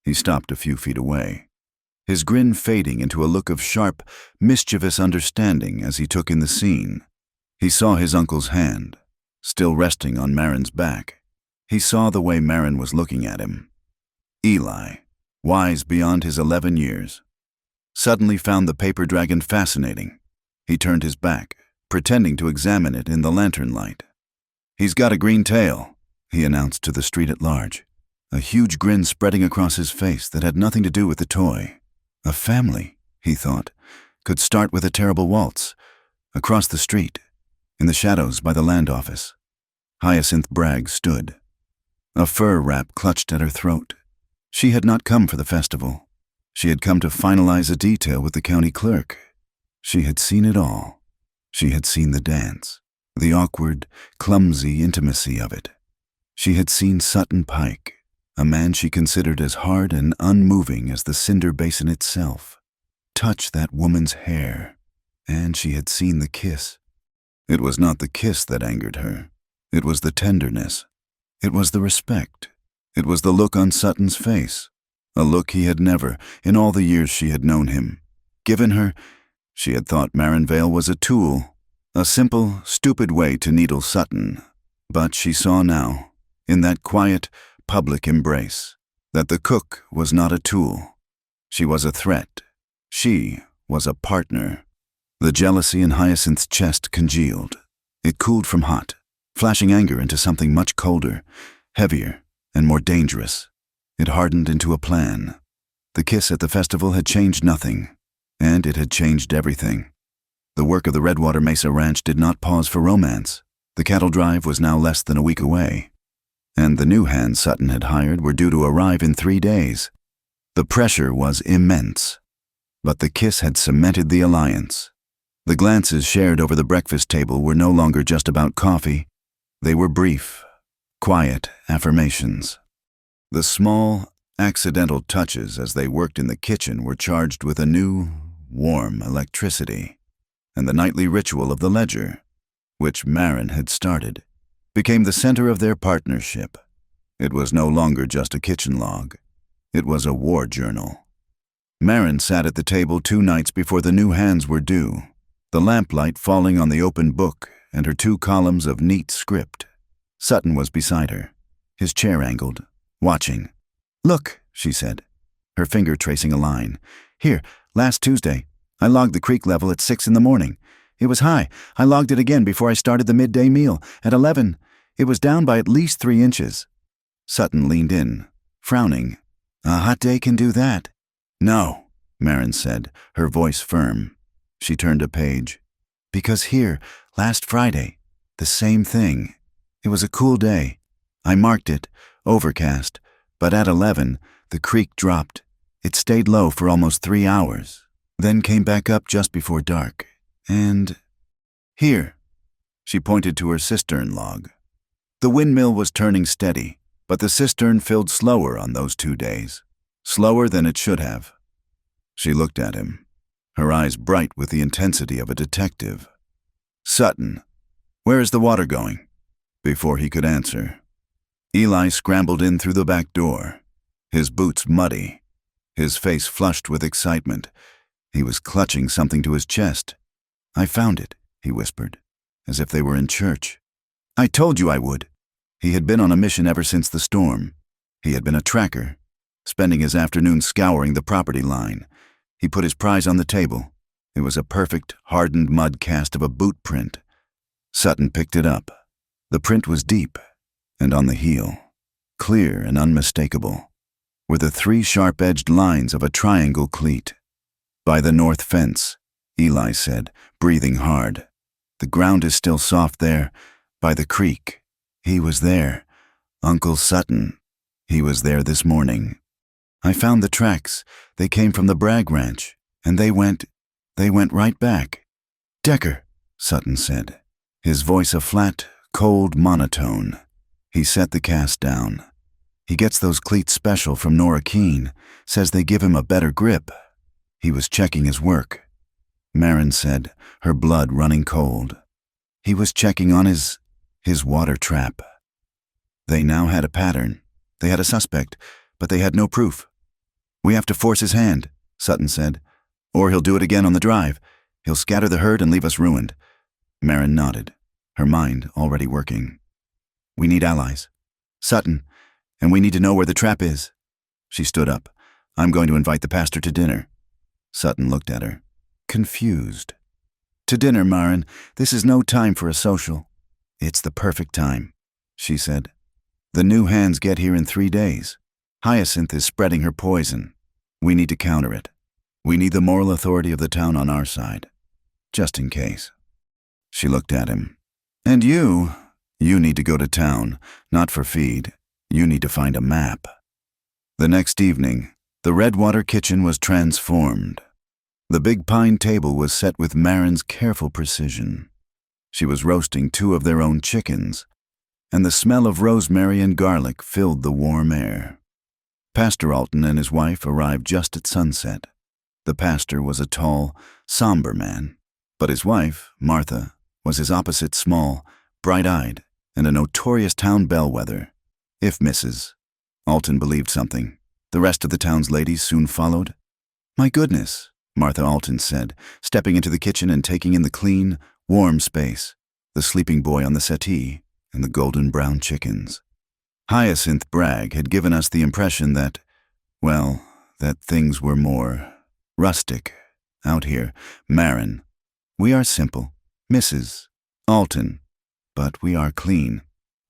He stopped a few feet away, his grin fading into a look of sharp, mischievous understanding as he took in the scene. He saw his uncle's hand, still resting on Marin's back. He saw the way Marin was looking at him. Eli, wise beyond his 11 years, suddenly found the paper dragon fascinating. He turned his back, pretending to examine it in the lantern light. "He's got a green tail," he announced to the street at large, a huge grin spreading across his face that had nothing to do with the toy. A family, he thought, could start with a terrible waltz. Across the street, in the shadows by the land office, Hyacinth Bragg stood. A fur wrap clutched at her throat. She had not come for the festival. She had come to finalize a detail with the county clerk. She had seen it all. She had seen the dance, the awkward, clumsy intimacy of it. She had seen Sutton Pike, a man she considered as hard and unmoving as the cinder basin itself, touch that woman's hair, and she had seen the kiss. It was not the kiss that angered her. It was the tenderness. It was the respect. It was the look on Sutton's face, a look he had never, in all the years she had known him, given her. She had thought Marin Vale was a tool, a simple, stupid way to needle Sutton. But she saw now, in that quiet, public embrace, that the cook was not a tool. She was a threat. She was a partner. The jealousy in Hyacinth's chest congealed. It cooled from hot, flashing anger into something much colder, heavier, and more dangerous. It hardened into a plan. The kiss at the festival had changed nothing, and it had changed everything. The work of the Redwater Mesa Ranch did not pause for romance. The cattle drive was now less than a week away, and the new hands Sutton had hired were due to arrive in 3 days. The pressure was immense, but the kiss had cemented the alliance. The glances shared over the breakfast table were no longer just about coffee. They were brief, quiet affirmations. The small, accidental touches as they worked in the kitchen were charged with a new, warm electricity, and the nightly ritual of the ledger, which Marin had started, became the center of their partnership. It was no longer just a kitchen log. It was a war journal. Marin sat at the table 2 nights before the new hands were due, the lamplight falling on the open book and her 2 columns of neat script. Sutton was beside her, his chair angled, watching. "Look," she said, her finger tracing a line. "Here, last Tuesday, I logged the creek level at 6 in the morning. It was high. I logged it again before I started the midday meal. At 11, it was down by at least 3 inches. Sutton leaned in, frowning. "A hot day can do that." "No," Marin said, her voice firm. She turned a page. "Because here, last Friday, the same thing. It was a cool day. I marked it, overcast, but at 11, the creek dropped. It stayed low for almost 3 hours, then came back up just before dark. And here," she pointed to her cistern log. The windmill was turning steady, but the cistern filled slower on those 2 days, slower than it should have. She looked at him, her eyes bright with the intensity of a detective. "Sutton, where is the water going?" Before he could answer, Eli scrambled in through the back door, his boots muddy, his face flushed with excitement. He was clutching something to his chest. "I found it," he whispered, as if they were in church. "I told you I would." He had been on a mission ever since the storm. He had been a tracker, spending his afternoon scouring the property line. He put his prize on the table. It was a perfect, hardened mud cast of a boot print. Sutton picked it up. The print was deep, and on the heel, clear and unmistakable, were the 3 sharp-edged lines of a triangle cleat. "By the north fence," Eli said, breathing hard. "The ground is still soft there, by the creek. He was there. Uncle Sutton. He was there this morning. I found the tracks. They came from the Bragg Ranch, and they went right back." "Decker," Sutton said, his voice a flat, cold monotone. He set the cast down. "He gets those cleats special from Nora Keene, says they give him a better grip." He was checking his work. Marin said, her blood running cold. He was checking on his water trap. They now had a pattern. They had a suspect, but they had no proof. "We have to force his hand," Sutton said, "or he'll do it again on the drive. He'll scatter the herd and leave us ruined." Marin nodded, her mind already working. "We need allies. Sutton, and we need to know where the trap is." She stood up. "I'm going to invite the pastor to dinner." Sutton looked at her, confused. "To dinner, Marin. This is no time for a social." "It's the perfect time," she said. "The new hands get here in 3 days. Hyacinth is spreading her poison. We need to counter it. We need the moral authority of the town on our side, just in case." She looked at him. "And you need to go to town, not for feed. You need to find a map." The next evening, the Redwater kitchen was transformed. The big pine table was set with Marin's careful precision. She was roasting 2 of their own chickens, and the smell of rosemary and garlic filled the warm air. Pastor Alton and his wife arrived just at sunset. The pastor was a tall, somber man, but his wife, Martha, was his opposite, small, bright-eyed, and a notorious town bellwether. If Mrs. Alton believed something, the rest of the town's ladies soon followed. "My goodness," Martha Alton said, stepping into the kitchen and taking in the clean, warm space, the sleeping boy on the settee, and the golden brown chickens. Hyacinth Bragg had given us the impression that things were more rustic out here. "Marin, we are simple, Mrs. Alton, but we are clean,"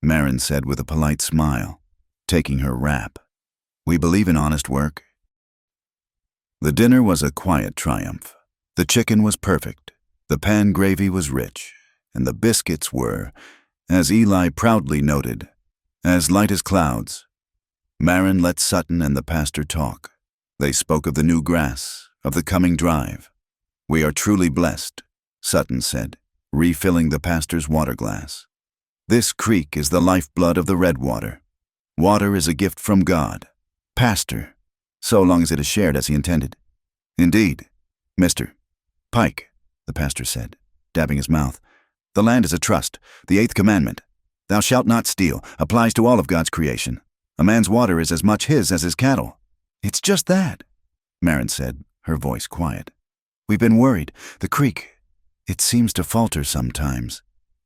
Marin said with a polite smile, taking her wrap. "We believe in honest work." The dinner was a quiet triumph. The chicken was perfect, the pan gravy was rich, and the biscuits were, as Eli proudly noted, as light as clouds. Marin let Sutton and the pastor talk. They spoke of the new grass, of the coming drive. "We are truly blessed," Sutton said, refilling the pastor's water glass. "This creek is the lifeblood of the Redwater. Water is a gift from God. Pastor, so long as it is shared as he intended." "Indeed, Mr. Pike," the pastor said, dabbing his mouth. "The land is a trust. The 8th commandment, 'Thou shalt not steal,' applies to all of God's creation. A man's water is as much his as his cattle. It's just that, Marin said, her voice quiet. We've been worried. The creek, it seems to falter sometimes,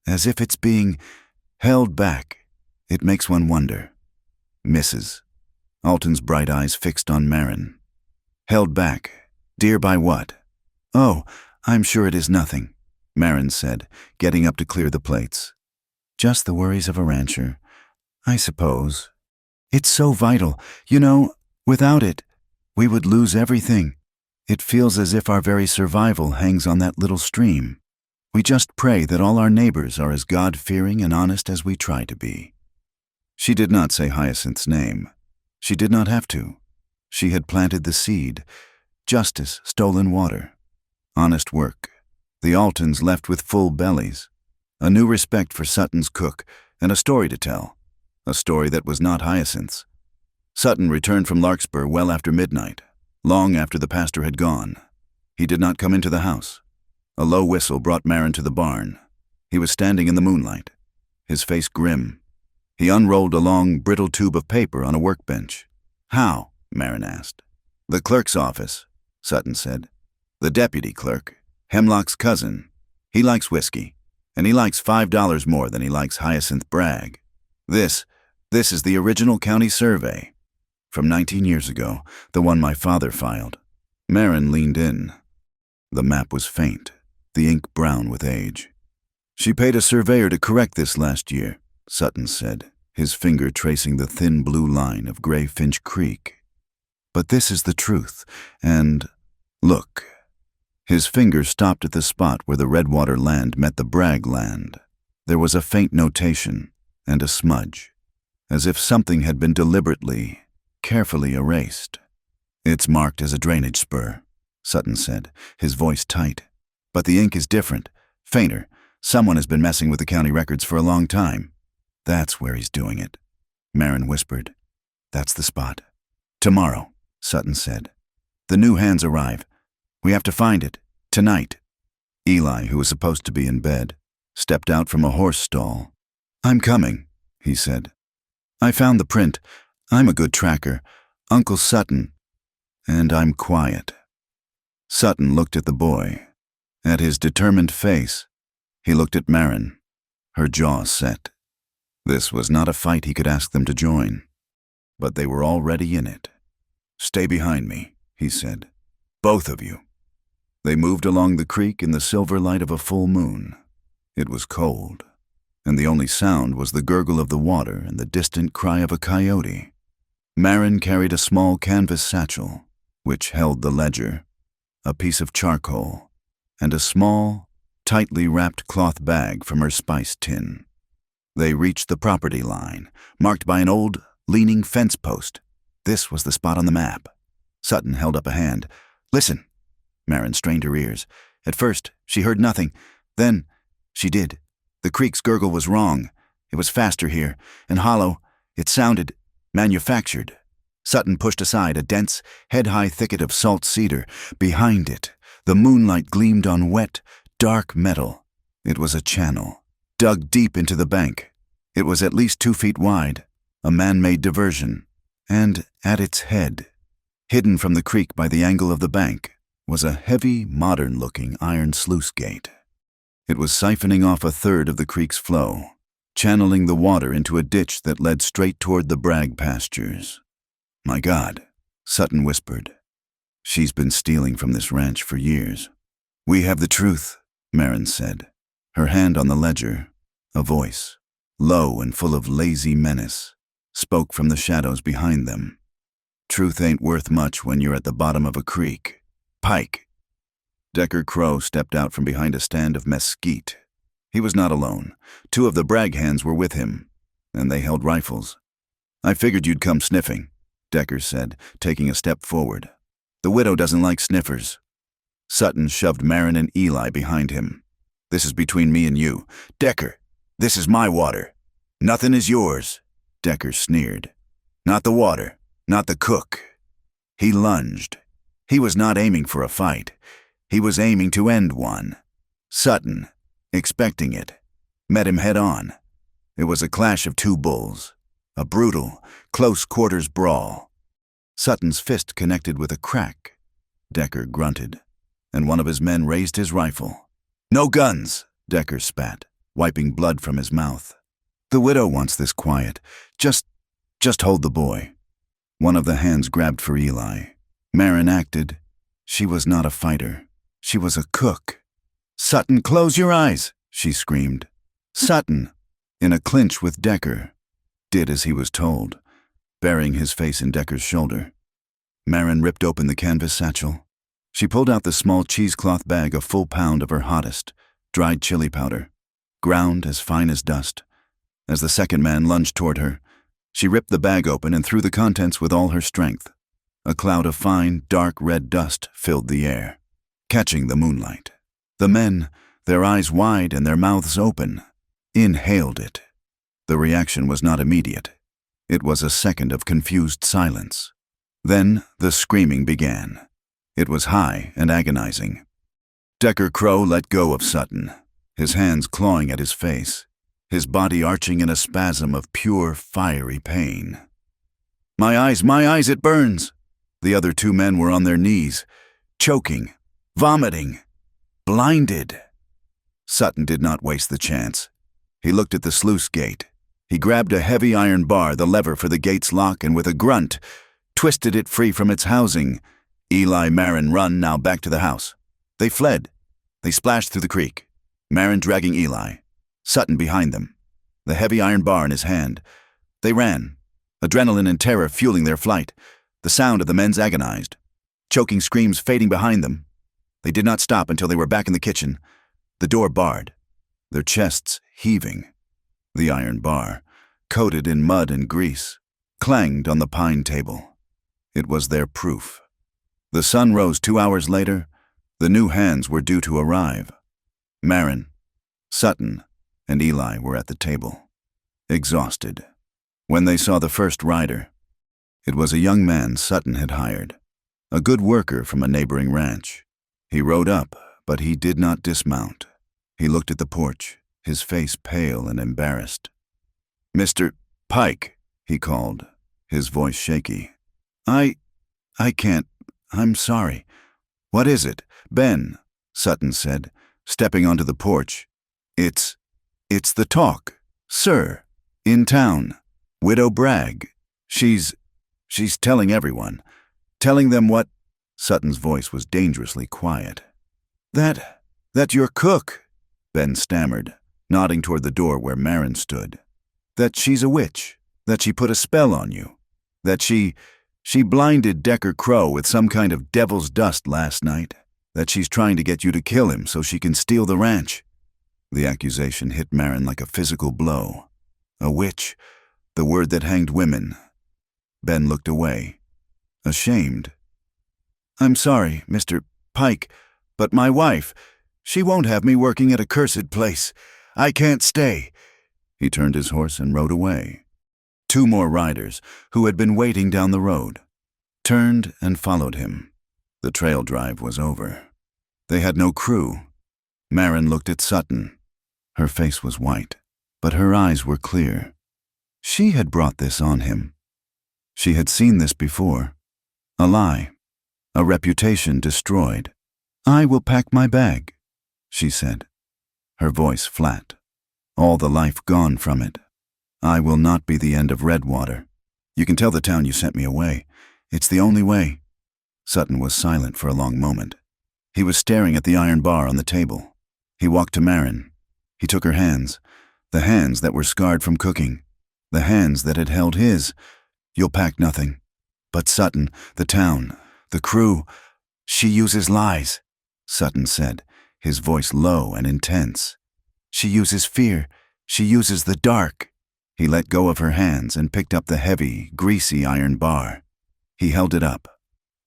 as if it's being held back. It makes one wonder. Mrs. Alton's bright eyes fixed on Marin. Held back. Dear by what? Oh, I'm sure it is nothing, Marin said, getting up to clear the plates. Just the worries of a rancher, I suppose. It's so vital. You know, without it, we would lose everything. It feels as if our very survival hangs on that little stream. We just pray that all our neighbors are as God-fearing and honest as we try to be. She did not say Hyacinth's name. She did not have to. She had planted the seed. Justice, stolen water. Honest work. The Altons left with full bellies. A new respect for Sutton's cook, and a story to tell. A story that was not Hyacinth's. Sutton returned from Larkspur well after midnight, long after the pastor had gone. He did not come into the house. A low whistle brought Marin to the barn. He was standing in the moonlight, his face grim. He unrolled a long, brittle tube of paper on a workbench. How? Marin asked. The clerk's office, Sutton said. The deputy clerk, Hemlock's cousin. He likes whiskey, and he likes $5 more than he likes Hyacinth Bragg. This is the original county survey. From 19 years ago, the one my father filed. Marin leaned in. The map was faint, the ink brown with age. She paid a surveyor to correct this last year, Sutton said, his finger tracing the thin blue line of Gray Finch Creek. But this is the truth, and look. His finger stopped at the spot where the Redwater land met the Bragg land. There was a faint notation and a smudge, as if something had been deliberately, carefully erased. It's marked as a drainage spur, Sutton said, his voice tight. But the ink is different, fainter. Someone has been messing with the county records for a long time. That's where he's doing it, Marin whispered. That's the spot. Tomorrow, Sutton said. The new hands arrive. We have to find it, tonight. Eli, who was supposed to be in bed, stepped out from a horse stall. I'm coming, he said. I found the print. I'm a good tracker. Uncle Sutton. And I'm quiet. Sutton looked at the boy, at his determined face. He looked at Marin, her jaw set. This was not a fight he could ask them to join, but they were already in it. Stay behind me, he said. Both of you. They moved along the creek in the silver light of a full moon. It was cold, and the only sound was the gurgle of the water and the distant cry of a coyote. Marin carried a small canvas satchel, which held the ledger, a piece of charcoal, and a small, tightly wrapped cloth bag from her spice tin. They reached the property line, marked by an old, leaning fence post. This was the spot on the map. Sutton held up a hand. Listen. Marin strained her ears. At first, she heard nothing. Then, she did. The creek's gurgle was wrong. It was faster here, and hollow. It sounded manufactured. Sutton pushed aside a dense, head-high thicket of salt cedar. Behind it, the moonlight gleamed on wet, dark metal. It was a channel, dug deep into the bank. It was at least 2 feet wide, a man-made diversion. And at its head, hidden from the creek by the angle of the bank, was a heavy, modern-looking iron sluice gate. It was siphoning off a third of the creek's flow, channeling the water into a ditch that led straight toward the Bragg pastures. My God, Sutton whispered. She's been stealing from this ranch for years. We have the truth, Marin said, her hand on the ledger. A voice, low and full of lazy menace, spoke from the shadows behind them. Truth ain't worth much when you're at the bottom of a creek. Pike. Decker Crow stepped out from behind a stand of mesquite. He was not alone. 2 of the Bragg hands were with him, and they held rifles. I figured you'd come sniffing, Decker said, taking a step forward. The widow doesn't like sniffers. Sutton shoved Marin and Eli behind him. This is between me and you. Decker, this is my water. Nothing is yours, Decker sneered. Not the water, not the cook. He lunged. He was not aiming for a fight. He was aiming to end one. Sutton, expecting it, met him head on. It was a clash of 2 bulls, a brutal, Close quarters brawl. Sutton's fist connected with a crack. Decker grunted, and one of his men raised his rifle. "No guns," Decker spat, wiping blood from his mouth. "The widow wants this quiet. Just hold the boy." One of the hands grabbed for Eli. Marin acted. She was not a fighter. She was a cook. "Sutton, close your eyes," she screamed. Sutton, in a clinch with Decker, did as he was told, burying his face in Decker's shoulder. Marin ripped open the canvas satchel. She pulled out the small cheesecloth bag, a full pound of her hottest, dried chili powder, ground as fine as dust. As the second man lunged toward her, she ripped the bag open and threw the contents with all her strength. A cloud of fine, dark red dust filled the air, catching the moonlight. The men, their eyes wide and their mouths open, inhaled it. The reaction was not immediate. It was a second of confused silence. Then the screaming began. It was high and agonizing. Decker Crow let go of Sutton, his hands clawing at his face, his body arching in a spasm of pure, fiery pain. My eyes, it burns!" The other two men were on their knees, choking, vomiting, blinded. Sutton did not waste the chance. He looked at the sluice gate. He grabbed a heavy iron bar, the lever for the gate's lock, and with a grunt, twisted it free from its housing. Eli, Marin, run now back to the house. They fled. They splashed through the creek, Marin dragging Eli, Sutton behind them, the heavy iron bar in his hand. They ran, adrenaline and terror fueling their flight, the sound of the men's agonized, choking screams fading behind them. They did not stop until they were back in the kitchen, the door barred, their chests heaving. The iron bar, coated in mud and grease, clanged on the pine table. It was their proof. The sun rose 2 hours later. The new hands were due to arrive. Marin, Sutton, and Eli were at the table, exhausted. When they saw the first rider, it was a young man Sutton had hired, a good worker from a neighboring ranch. He rode up, but he did not dismount. He looked at the porch, his face pale and embarrassed. "Mr. Pike," he called, his voice shaky. I can't. I'm sorry." "What is it?" "Ben," Sutton said, stepping onto the porch. It's the talk, sir. In town. Widow Bragg. She's telling everyone. Telling them what?" Sutton's voice was dangerously quiet. That your cook," Ben stammered, nodding toward the door where Marin stood. "That she's a witch. That she put a spell on you. That she blinded Decker Crow with some kind of devil's dust last night. That she's trying to get you to kill him so she can steal the ranch." The accusation hit Marin like a physical blow. A witch, the word that hanged women. Ben looked away, ashamed. "I'm sorry, Mr. Pike, but my wife, she won't have me working at a cursed place. I can't stay." He turned his horse and rode away. 2 more riders, who had been waiting down the road, turned and followed him. The trail drive was over. They had no crew. Marin looked at Sutton. Her face was white, but her eyes were clear. She had brought this on him. She had seen this before. A lie. A reputation destroyed. "I will pack my bag," she said, her voice flat, all the life gone from it. "I will not be the end of Redwater. You can tell the town you sent me away. It's the only way." Sutton was silent for a long moment. He was staring at the iron bar on the table. He walked to Marin. He took her hands, the hands that were scarred from cooking, the hands that had held his. "You'll pack nothing. But Sutton, the town, the crew, she uses lies," Sutton said, his voice low and intense. "She uses fear. She uses the dark." He let go of her hands and picked up the heavy, greasy iron bar. He held it up.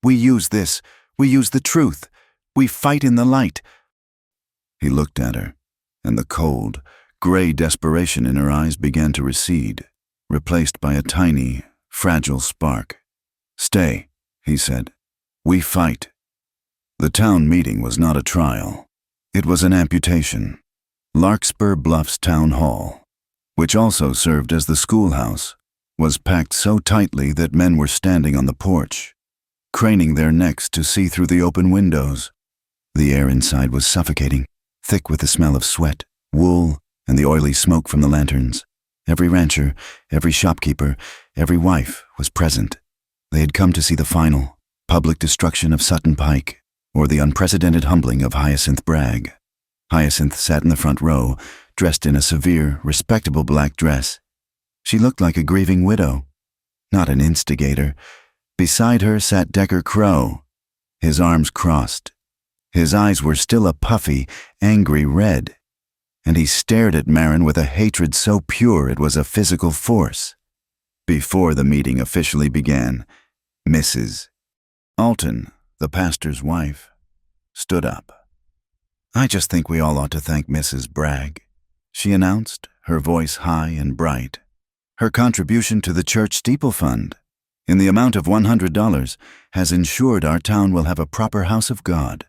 "We use this. We use the truth. We fight in the light." He looked at her, and the cold, gray desperation in her eyes began to recede, replaced by a tiny, fragile spark. "Stay," he said. "We fight." The town meeting was not a trial. It was an amputation. Larkspur Bluffs Town Hall, which also served as the schoolhouse, was packed so tightly that men were standing on the porch, craning their necks to see through the open windows. The air inside was suffocating, thick with the smell of sweat, wool, and the oily smoke from the lanterns. Every rancher, every shopkeeper, every wife was present. They had come to see the final, public destruction of Sutton Pike, or the unprecedented humbling of Hyacinth Bragg. Hyacinth sat in the front row, dressed in a severe, respectable black dress. She looked like a grieving widow, not an instigator. Beside her sat Decker Crow, his arms crossed. His eyes were still a puffy, angry red, and he stared at Marin with a hatred so pure it was a physical force. Before the meeting officially began, Mrs. Alton, the pastor's wife, stood up. "I just think we all ought to thank Mrs. Bragg," she announced, her voice high and bright. "Her contribution to the church steeple fund, in the amount of $100, has ensured our town will have a proper house of God.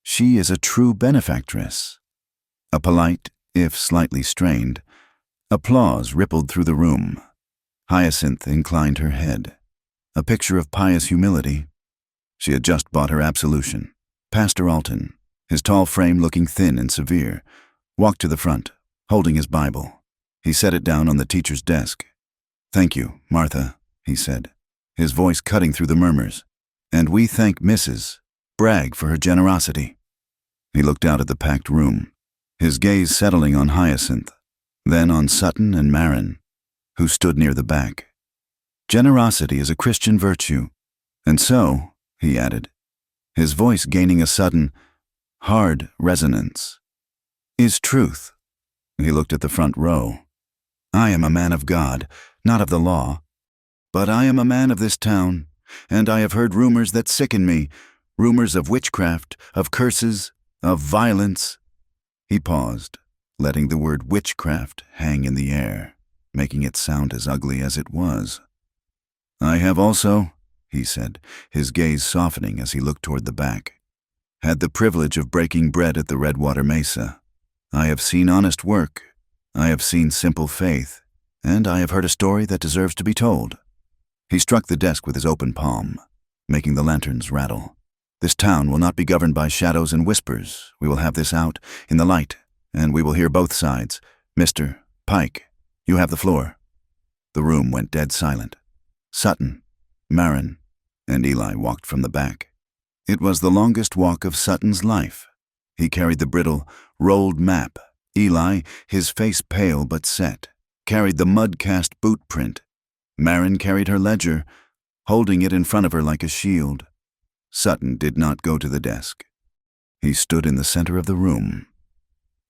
She is a true benefactress." A polite, if slightly strained, applause rippled through the room. Hyacinth inclined her head, a picture of pious humility. She had just bought her absolution. Pastor Alton, his tall frame looking thin and severe, walked to the front, holding his Bible. He set it down on the teacher's desk. "Thank you, Martha," he said, his voice cutting through the murmurs. "And we thank Mrs. Bragg for her generosity." He looked out at the packed room, his gaze settling on Hyacinth, then on Sutton and Marin, who stood near the back. "Generosity is a Christian virtue, and so," he added, his voice gaining a sudden, hard resonance, "is truth." He looked at the front row. "I am a man of God, not of the law. But I am a man of this town, and I have heard rumors that sicken me, rumors of witchcraft, of curses, of violence." He paused, letting the word witchcraft hang in the air, making it sound as ugly as it was. "I have also," he said, his gaze softening as he looked toward the back, "had the privilege of breaking bread at the Redwater Mesa. I have seen honest work, I have seen simple faith, and I have heard a story that deserves to be told." He struck the desk with his open palm, making the lanterns rattle. "This town will not be governed by shadows and whispers. We will have this out in the light, and we will hear both sides. Mr. Pike, you have the floor." The room went dead silent. Sutton, Marin, and Eli walked from the back. It was the longest walk of Sutton's life. He carried the brittle, rolled map. Eli, his face pale but set, carried the mud-cast boot print. Marin carried her ledger, holding it in front of her like a shield. Sutton did not go to the desk. He stood in the center of the room.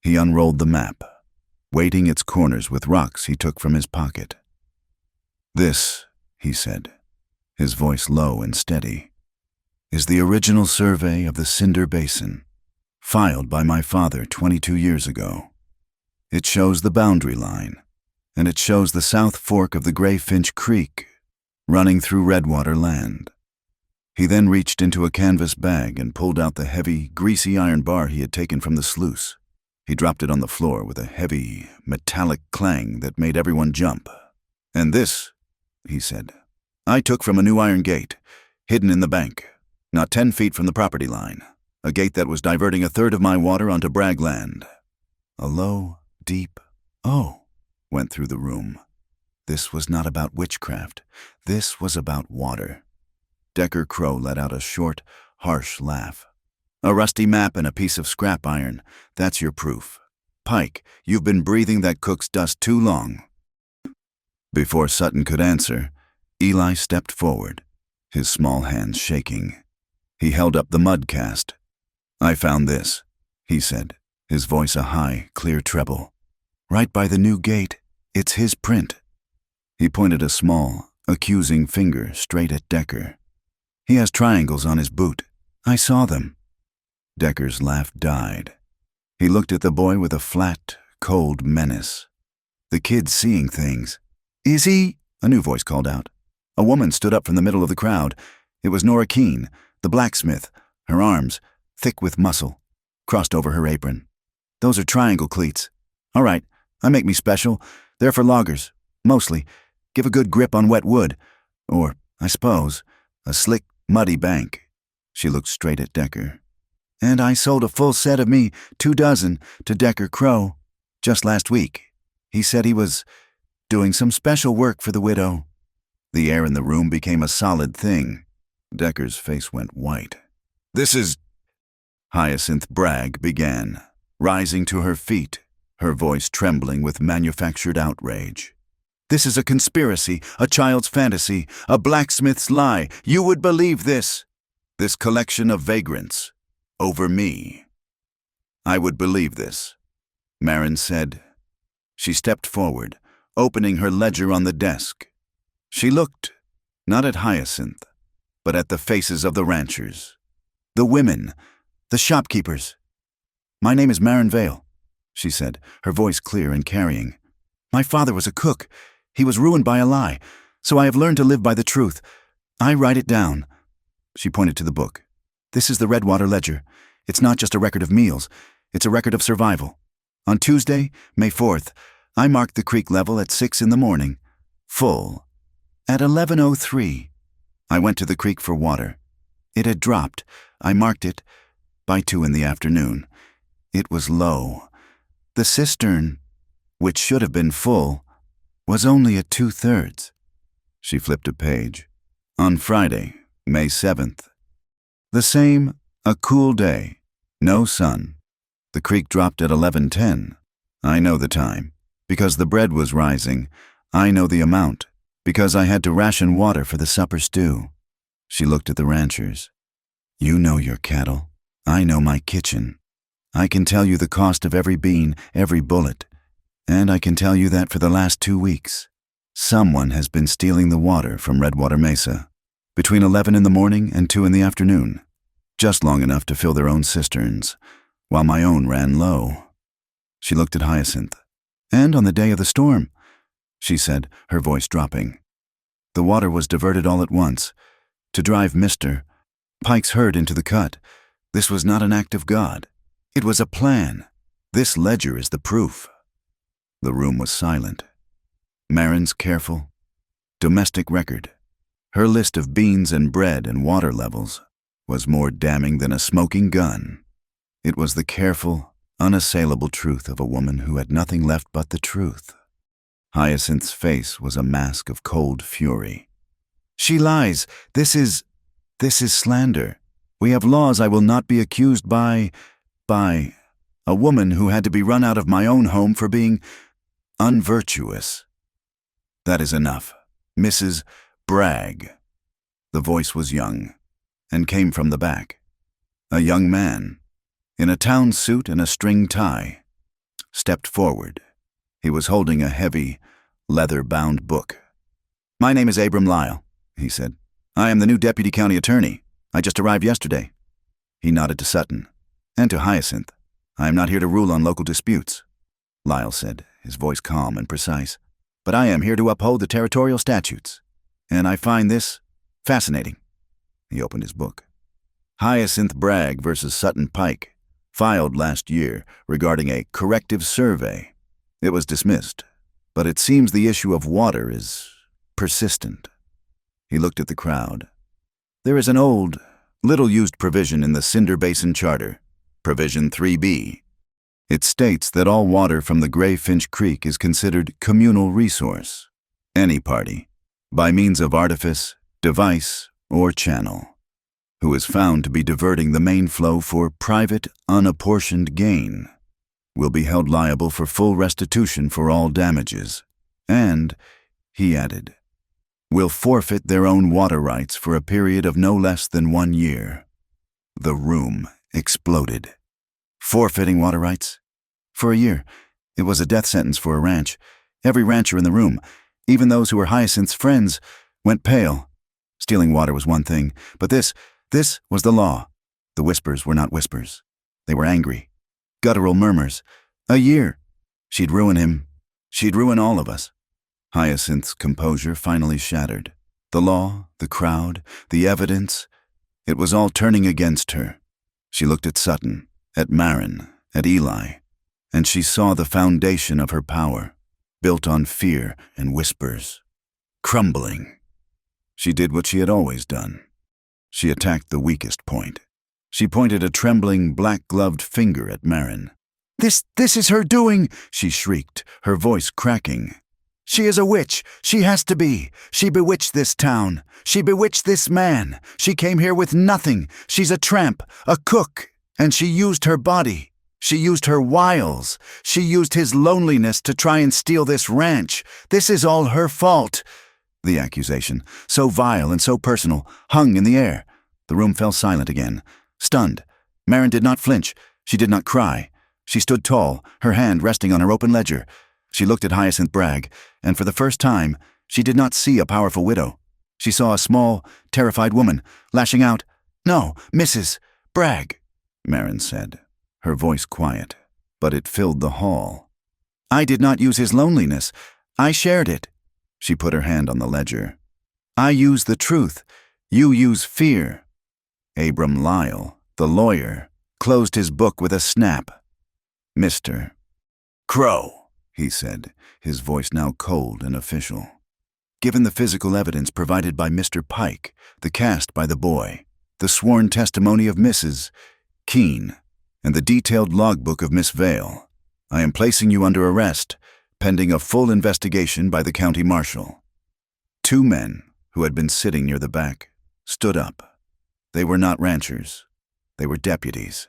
He unrolled the map, weighting its corners with rocks he took from his pocket. "This," he said, his voice low and steady, "is the original survey of the Cinder Basin, filed by my father 22 years ago. It shows the boundary line, and it shows the South Fork of the Greyfinch Creek, running through Redwater land." He then reached into a canvas bag and pulled out the heavy, greasy iron bar he had taken from the sluice. He dropped it on the floor with a heavy, metallic clang that made everyone jump. "And this," he said, "I took from a new iron gate, hidden in the bank, not 10 feet from the property line, a gate that was diverting 1/3 of my water onto Bragg land." A low, deep "oh" went through the room. This was not about witchcraft. This was about water. Decker Crow let out a short, harsh laugh. "A rusty map and a piece of scrap iron. That's your proof. Pike, you've been breathing that cook's dust too long." Before Sutton could answer, Eli stepped forward, his small hands shaking. He held up the mud cast. "I found this," he said, his voice a high, clear treble. "Right by the new gate. It's his print." He pointed a small, accusing finger straight at Decker. "He has triangles on his boot. I saw them." Decker's laugh died. He looked at the boy with a flat, cold menace. "The kid's seeing things." "Is he?" a new voice called out. A woman stood up from the middle of the crowd. It was Nora Keene, the blacksmith, her arms, thick with muscle, crossed over her apron. "Those are triangle cleats. All right, I make me special. They're for loggers, mostly. give a good grip on wet wood, or, I suppose, a slick, muddy bank. She looked straight at Decker. And I sold a full set of me 24 to Decker Crow just last week. He said he was doing some special work for the widow. The air in the room became a solid thing. Decker's face went white. This is... Hyacinth Bragg began, rising to her feet, her voice trembling with manufactured outrage. This is a conspiracy, a child's fantasy, a blacksmith's lie. You would believe this. This collection of vagrants. Over me. I would believe this, Marin said. She stepped forward, opening her ledger on the desk. She looked, not at Hyacinth, but at the faces of the ranchers. The women, the shopkeepers. My name is Marin Vale, she said, her voice clear and carrying. My father was a cook. He was ruined by a lie, so I have learned to live by the truth. I write it down. She pointed to the book. This is the Redwater Ledger. It's not just a record of meals. It's a record of survival. On Tuesday, May 4th, I marked the creek level at 6 in the morning. Full. At 11:03, I went to the creek for water. It had dropped. I marked it. By 2 in the afternoon. It was low. The cistern, which should have been full, was only at 2/3. She flipped a page. On Friday, May 7th. The same, a cool day. No sun. The creek dropped at 11:10. I know the time. Because the bread was rising. I know the amount. Because I had to ration water for the supper stew. She looked at the ranchers. You know your cattle. I know my kitchen. I can tell you the cost of every bean, every bullet. And I can tell you that for the last 2 weeks, someone has been stealing the water from Redwater Mesa. Between 11 in the morning and 2 in the afternoon. Just long enough to fill their own cisterns, while my own ran low. She looked at Hyacinth. And on the day of the storm, she said, her voice dropping. The water was diverted all at once, to drive Mr. Pike's herd into the cut. This was not an act of God. It was a plan. This ledger is the proof. The room was silent. Marin's careful, domestic record. Her list of beans and bread and water levels was more damning than a smoking gun. It was the careful, unassailable truth of a woman who had nothing left but the truth. Hyacinth's face was a mask of cold fury. She lies. This is slander. We have laws. I will not be accused by a woman who had to be run out of my own home for being unvirtuous. That is enough. Mrs. Bragg. The voice was young, and came from the back. A young man, in a town suit and a string tie, stepped forward. He was holding a heavy, leather-bound book. My name is Abram Lyle, he said. I am the new deputy county attorney. I just arrived yesterday. He nodded to Sutton, and to Hyacinth. I am not here to rule on local disputes, Lyle said, his voice calm and precise. But I am here to uphold the territorial statutes. And I find this fascinating. He opened his book. Hyacinth Bragg versus Sutton Pike, filed last year regarding a corrective survey. It was dismissed, but it seems the issue of water is persistent. He looked at the crowd. There is an old, little-used provision in the Cinder Basin Charter, Provision 3B. It states that all water from the Gray Finch Creek is considered communal resource. Any party, by means of artifice, device, or channel, who is found to be diverting the main flow for private, unapportioned gain, will be held liable for full restitution for all damages, and, he added, will forfeit their own water rights for a period of no less than 1 year. The room exploded. Forfeiting water rights? For a year. It was a death sentence for a ranch. Every rancher in the room, even those who were Hyacinth's friends, went pale. Stealing water was one thing, but this was the law. The whispers were not whispers. They were angry. Guttural murmurs. A year. She'd ruin him. She'd ruin all of us. Hyacinth's composure finally shattered. The law, the crowd, the evidence, it was all turning against her. She looked at Sutton, at Marin, at Eli, and she saw the foundation of her power, built on fear and whispers. crumbling. She did what she had always done. She attacked the weakest point. She pointed a trembling, black-gloved finger at Marin. This is her doing," she shrieked, her voice cracking. "She is a witch. She has to be. She bewitched this town. She bewitched this man. She came here with nothing. She's a tramp, a cook, and she used her body. She used her wiles. She used his loneliness to try and steal this ranch. This is all her fault." The accusation, so vile and so personal, hung in the air. The room fell silent again. Stunned, Marin did not flinch. She did not cry. She stood tall, her hand resting on her open ledger. She looked at Hyacinth Bragg, and for the first time, she did not see a powerful widow. She saw a small, terrified woman, lashing out. "No, Mrs. Bragg," Marin said, her voice quiet, but it filled the hall. "I did not use his loneliness. I shared it." She put her hand on the ledger. "I use the truth. You use fear." Abram Lyle, the lawyer, closed his book with a snap. "Mr. Crow," he said, his voice now cold and official. "Given the physical evidence provided by Mr. Pike, the cast by the boy, the sworn testimony of Mrs. Keene, and the detailed logbook of Miss Vale, I am placing you under arrest, pending a full investigation by the county marshal." Two men, who had been sitting near the back, stood up. They were not ranchers. They were deputies.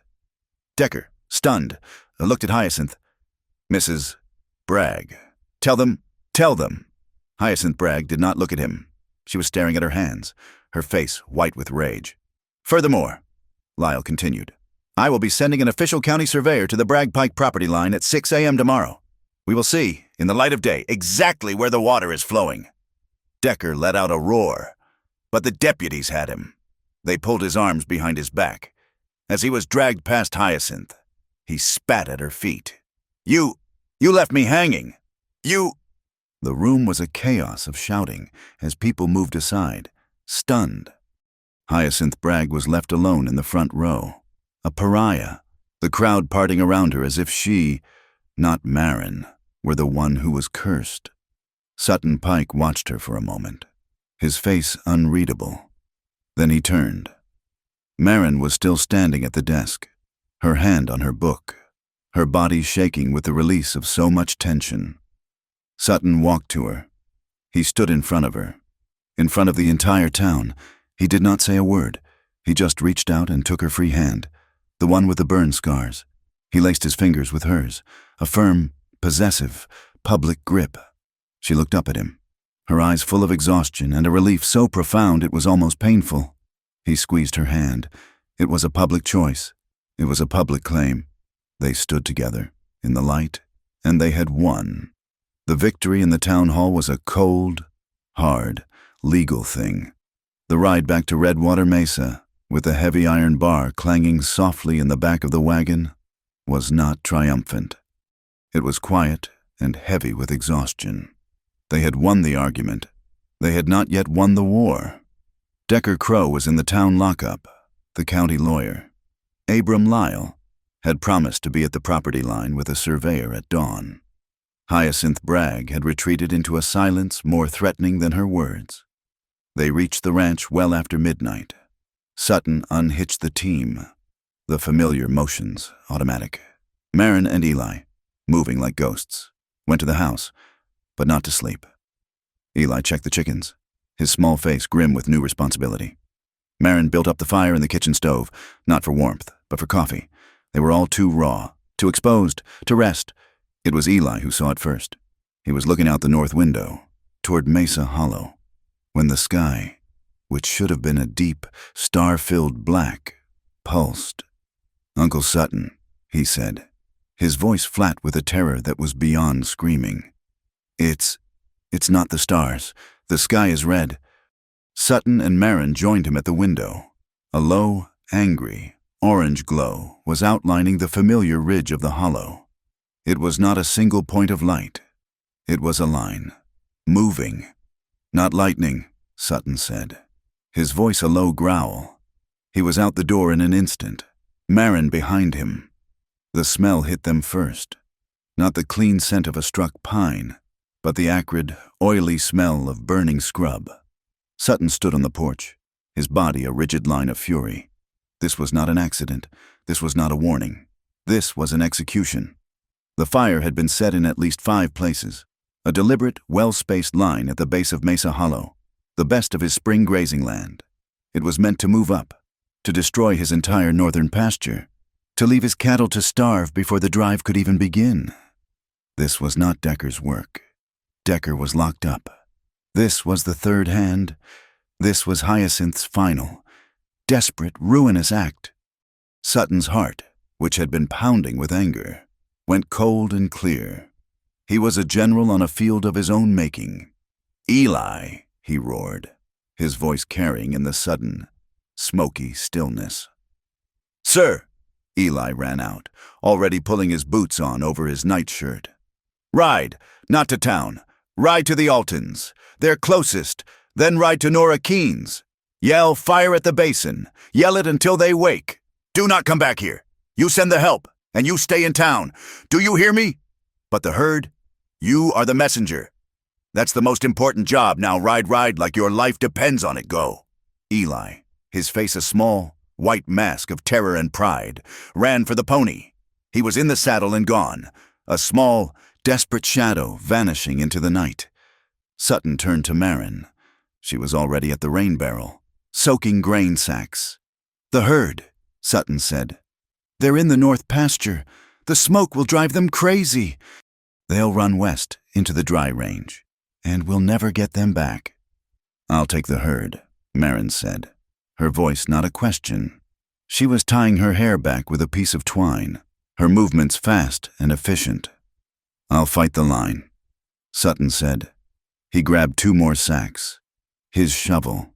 Decker, stunned, looked at Hyacinth. "Mrs. Bragg, tell them. Hyacinth Bragg did not look at him. She was staring at her hands, her face white with rage. "Furthermore," Lyle continued, "I will be sending an official county surveyor to the Bragg Pike property line at 6 a.m. tomorrow. We will see, in the light of day, exactly where the water is flowing." Decker let out a roar, but the deputies had him. They pulled his arms behind his back. As he was dragged past Hyacinth, he spat at her feet. You left me hanging. You—" The room was a chaos of shouting as people moved aside, stunned. Hyacinth Bragg was left alone in the front row, a pariah, the crowd parting around her as if she, not Marin, were the one who was cursed. Sutton Pike watched her for a moment, his face unreadable. Then he turned. Marin was still standing at the desk, her hand on her book, her body shaking with the release of so much tension. Sutton walked to her. He stood in front of her. In front of the entire town, he did not say a word. He just reached out and took her free hand, the one with the burn scars. He laced his fingers with hers, a firm, possessive, public grip. She looked up at him, her eyes full of exhaustion and a relief so profound it was almost painful. He squeezed her hand. It was a public choice. It was a public claim. They stood together, in the light, and they had won. The victory in the town hall was a cold, hard, legal thing. The ride back to Redwater Mesa, with the heavy iron bar clanging softly in the back of the wagon, was not triumphant. It was quiet and heavy with exhaustion. They had won the argument. They had not yet won the war. Decker Crow was in the town lockup, the county lawyer. Abram Lyle had promised to be at the property line with a surveyor at dawn. Hyacinth Bragg had retreated into a silence more threatening than her words. They reached the ranch well after midnight. Sutton unhitched the team, the familiar motions automatic. Marin and Eli, moving like ghosts, went to the house, but not to sleep. Eli checked the chickens, his small face grim with new responsibility. Marin built up the fire in the kitchen stove, not for warmth, but for coffee. They were all too raw, too exposed, to rest. It was Eli who saw it first. He was looking out the north window, toward Mesa Hollow, when the sky, which should have been a deep, star-filled black, pulsed. "Uncle Sutton," he said, his voice flat with a terror that was beyond screaming. It's not the stars. The sky is red." Sutton and Marin joined him at the window. A low, angry, orange glow was outlining the familiar ridge of the hollow. It was not a single point of light. It was a line, moving. "Not lightning," Sutton said, his voice a low growl. He was out the door in an instant, Marin behind him. The smell hit them first, not the clean scent of a struck pine, but the acrid, oily smell of burning scrub. Sutton stood on the porch, his body a rigid line of fury. This was not an accident. This was not a warning. This was an execution. The fire had been set in at least 5 places, a deliberate, well-spaced line at the base of Mesa Hollow, the best of his spring grazing land. It was meant to move up, to destroy his entire northern pasture, to leave his cattle to starve before the drive could even begin. This was not Decker's work. Decker was locked up. This was the third hand. This was Hyacinth's final, desperate, ruinous act. Sutton's heart, which had been pounding with anger, went cold and clear. He was a general on a field of his own making. "Eli," he roared, his voice carrying in the sudden, smoky stillness. "Sir," Eli ran out, already pulling his boots on over his nightshirt. "Ride, not to town. Ride to the Altons. They're closest. Then ride to Nora Keene's. Yell fire at the basin. Yell it until they wake. Do not come back here. You send the help, and you stay in town. Do you hear me? But the herd, you are the messenger. That's the most important job. Now ride like your life depends on it. Go." Eli, his face a small, white mask of terror and pride, ran for the pony. He was in the saddle and gone, a small, desperate shadow vanishing into the night. Sutton turned to Marin. She was already at the rain barrel, soaking grain sacks. "The herd," Sutton said. "They're in the north pasture. The smoke will drive them crazy. They'll run west into the dry range, and we'll never get them back." "I'll take the herd," Marin said, her voice not a question. She was tying her hair back with a piece of twine, her movements fast and efficient. "I'll fight the line," Sutton said. He grabbed 2 more sacks. His shovel.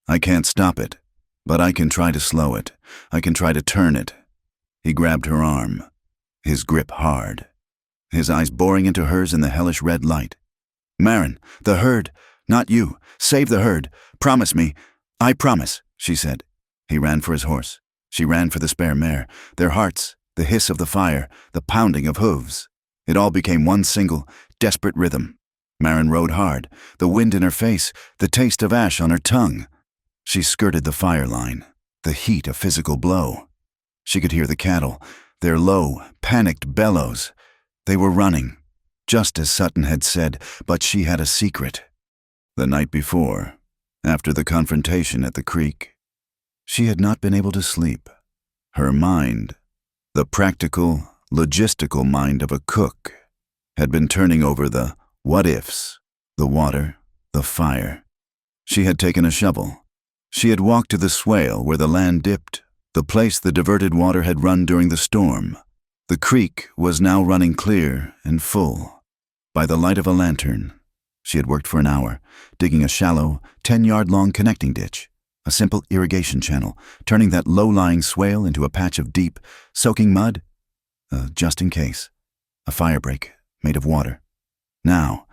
"I can't stop it, but I can try to slow it. I can try to turn it." He grabbed her arm, his grip hard, his eyes boring into hers in the hellish red light. "Marin, the herd, not you. Save the herd. Promise me." "I promise," she said. He ran for his horse. She ran for the spare mare, their hearts, the hiss of the fire, the pounding of hooves. It all became one single, desperate rhythm. Marin rode hard, the wind in her face, the taste of ash on her tongue. She skirted the fire line, the heat a physical blow. She could hear the cattle, their low, panicked bellows. They were running, just as Sutton had said, but she had a secret. The night before, after the confrontation at the creek, she had not been able to sleep. Her mind, the practical, logistical mind of a cook, had been turning over the what-ifs, the water, the fire. She had taken a shovel. She had walked to the swale where the land dipped, the place the diverted water had run during the storm. The creek was now running clear and full. By the light of a lantern, she had worked for an hour, digging a shallow, 10-yard-long connecting ditch, a simple irrigation channel, turning that low-lying swale into a patch of deep, soaking mud, just in case, a firebreak made of water. Now,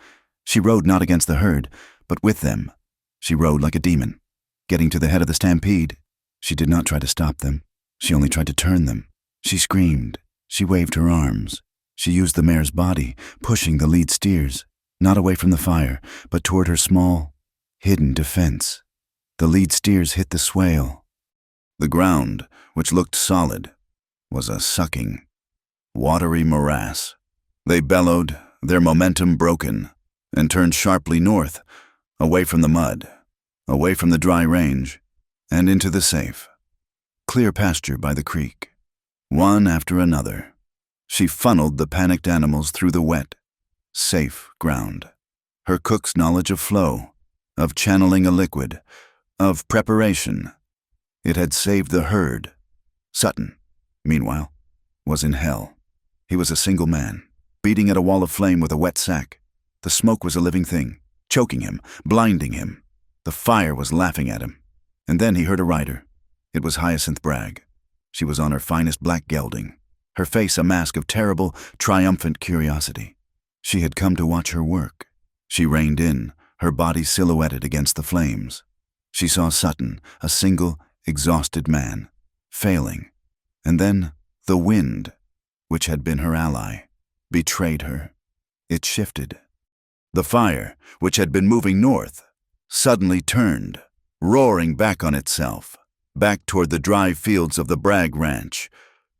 she rode not against the herd, but with them. She rode like a demon. Getting to the head of the stampede, she did not try to stop them. She only tried to turn them. She screamed. She waved her arms. She used the mare's body, pushing the lead steers, not away from the fire, but toward her small, hidden defense. The lead steers hit the swale. The ground, which looked solid, was a sucking, watery morass. They bellowed, their momentum broken, and turned sharply north, away from the mud, away from the dry range, and into the safe, clear pasture by the creek. One after another, she funneled the panicked animals through the wet, safe ground. Her cook's knowledge of flow, of channeling a liquid, of preparation, it had saved the herd. Sutton, meanwhile, was in hell. He was a single man, beating at a wall of flame with a wet sack. The smoke was a living thing, choking him, blinding him. The fire was laughing at him. And then he heard a rider. It was Hyacinth Bragg. She was on her finest black gelding, her face a mask of terrible, triumphant curiosity. She had come to watch her work. She reined in, her body silhouetted against the flames. She saw Sutton, a single, exhausted man, failing. And then the wind, which had been her ally, betrayed her. It shifted. The fire, which had been moving north, suddenly turned, roaring back on itself, back toward the dry fields of the Bragg Ranch.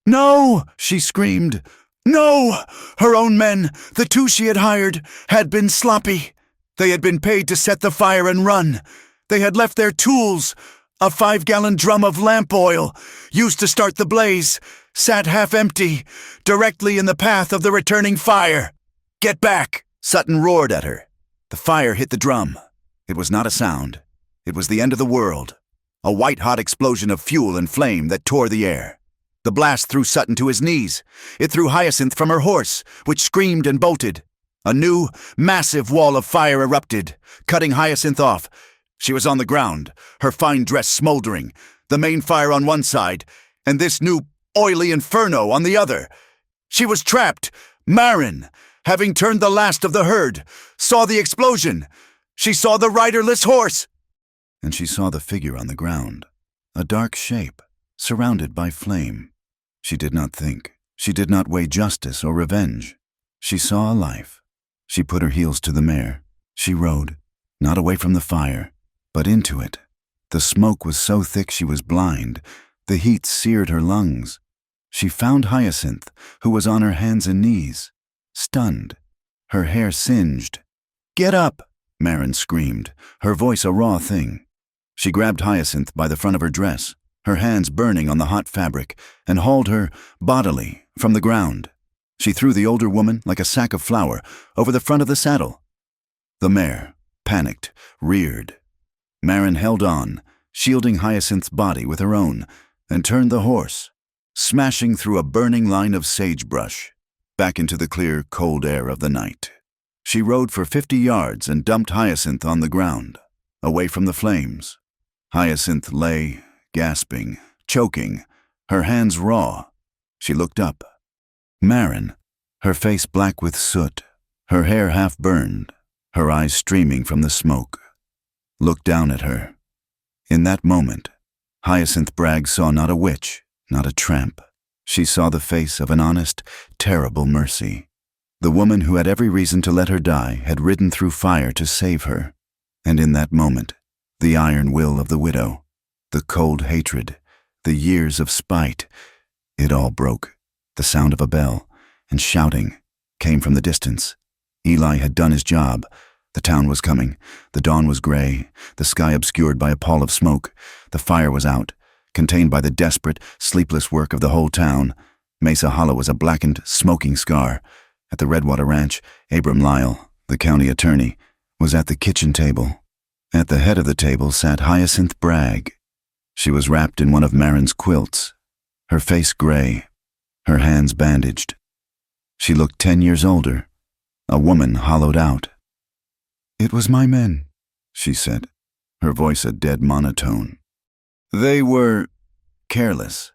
"No!" she screamed. "No!" Her own men, the two she had hired, had been sloppy. They had been paid to set the fire and run. They had left their tools, a 5-gallon drum of lamp oil, used to start the blaze, sat half empty, directly in the path of the returning fire. "Get back!" Sutton roared at her. The fire hit the drum. It was not a sound. It was the end of the world. A white-hot explosion of fuel and flame that tore the air. The blast threw Sutton to his knees. It threw Hyacinth from her horse, which screamed and bolted. A new, massive wall of fire erupted, cutting Hyacinth off. She was on the ground, her fine dress smoldering, the main fire on one side, and this new oily inferno on the other. She was trapped. Marin, having turned the last of the herd, saw the explosion. She saw the riderless horse. And she saw the figure on the ground, a dark shape, surrounded by flame. She did not think. She did not weigh justice or revenge. She saw a life. She put her heels to the mare. She rode, not away from the fire, but into it. The smoke was so thick she was blind. The heat seared her lungs. She found Hyacinth, who was on her hands and knees, stunned, her hair singed. "Get up!" Marin screamed, her voice a raw thing. She grabbed Hyacinth by the front of her dress, her hands burning on the hot fabric, and hauled her, bodily, from the ground. She threw the older woman, like a sack of flour, over the front of the saddle. The mare, panicked, reared. Marin held on, shielding Hyacinth's body with her own, and turned the horse, smashing through a burning line of sagebrush, back into the clear, cold air of the night. She rode for 50 yards and dumped Hyacinth on the ground, away from the flames. Hyacinth lay, gasping, choking, her hands raw. She looked up. Marin, her face black with soot, her hair half burned, her eyes streaming from the smoke, looked down at her. In that moment, Hyacinth Bragg saw not a witch, not a tramp. She saw the face of an honest, terrible mercy. The woman who had every reason to let her die had ridden through fire to save her. And in that moment, the iron will of the widow, the cold hatred, the years of spite, it all broke. The sound of a bell and shouting came from the distance. Eli had done his job. The town was coming. The dawn was gray, the sky obscured by a pall of smoke. The fire was out, contained by the desperate, sleepless work of the whole town. Mesa Hollow was a blackened, smoking scar. At the Redwater Ranch, Abram Lyle, the county attorney, was at the kitchen table. At the head of the table sat Hyacinth Bragg. She was wrapped in one of Marin's quilts, her face gray, her hands bandaged. She looked 10 years older, a woman hollowed out. "It was my men," she said, her voice a dead monotone. "They were careless.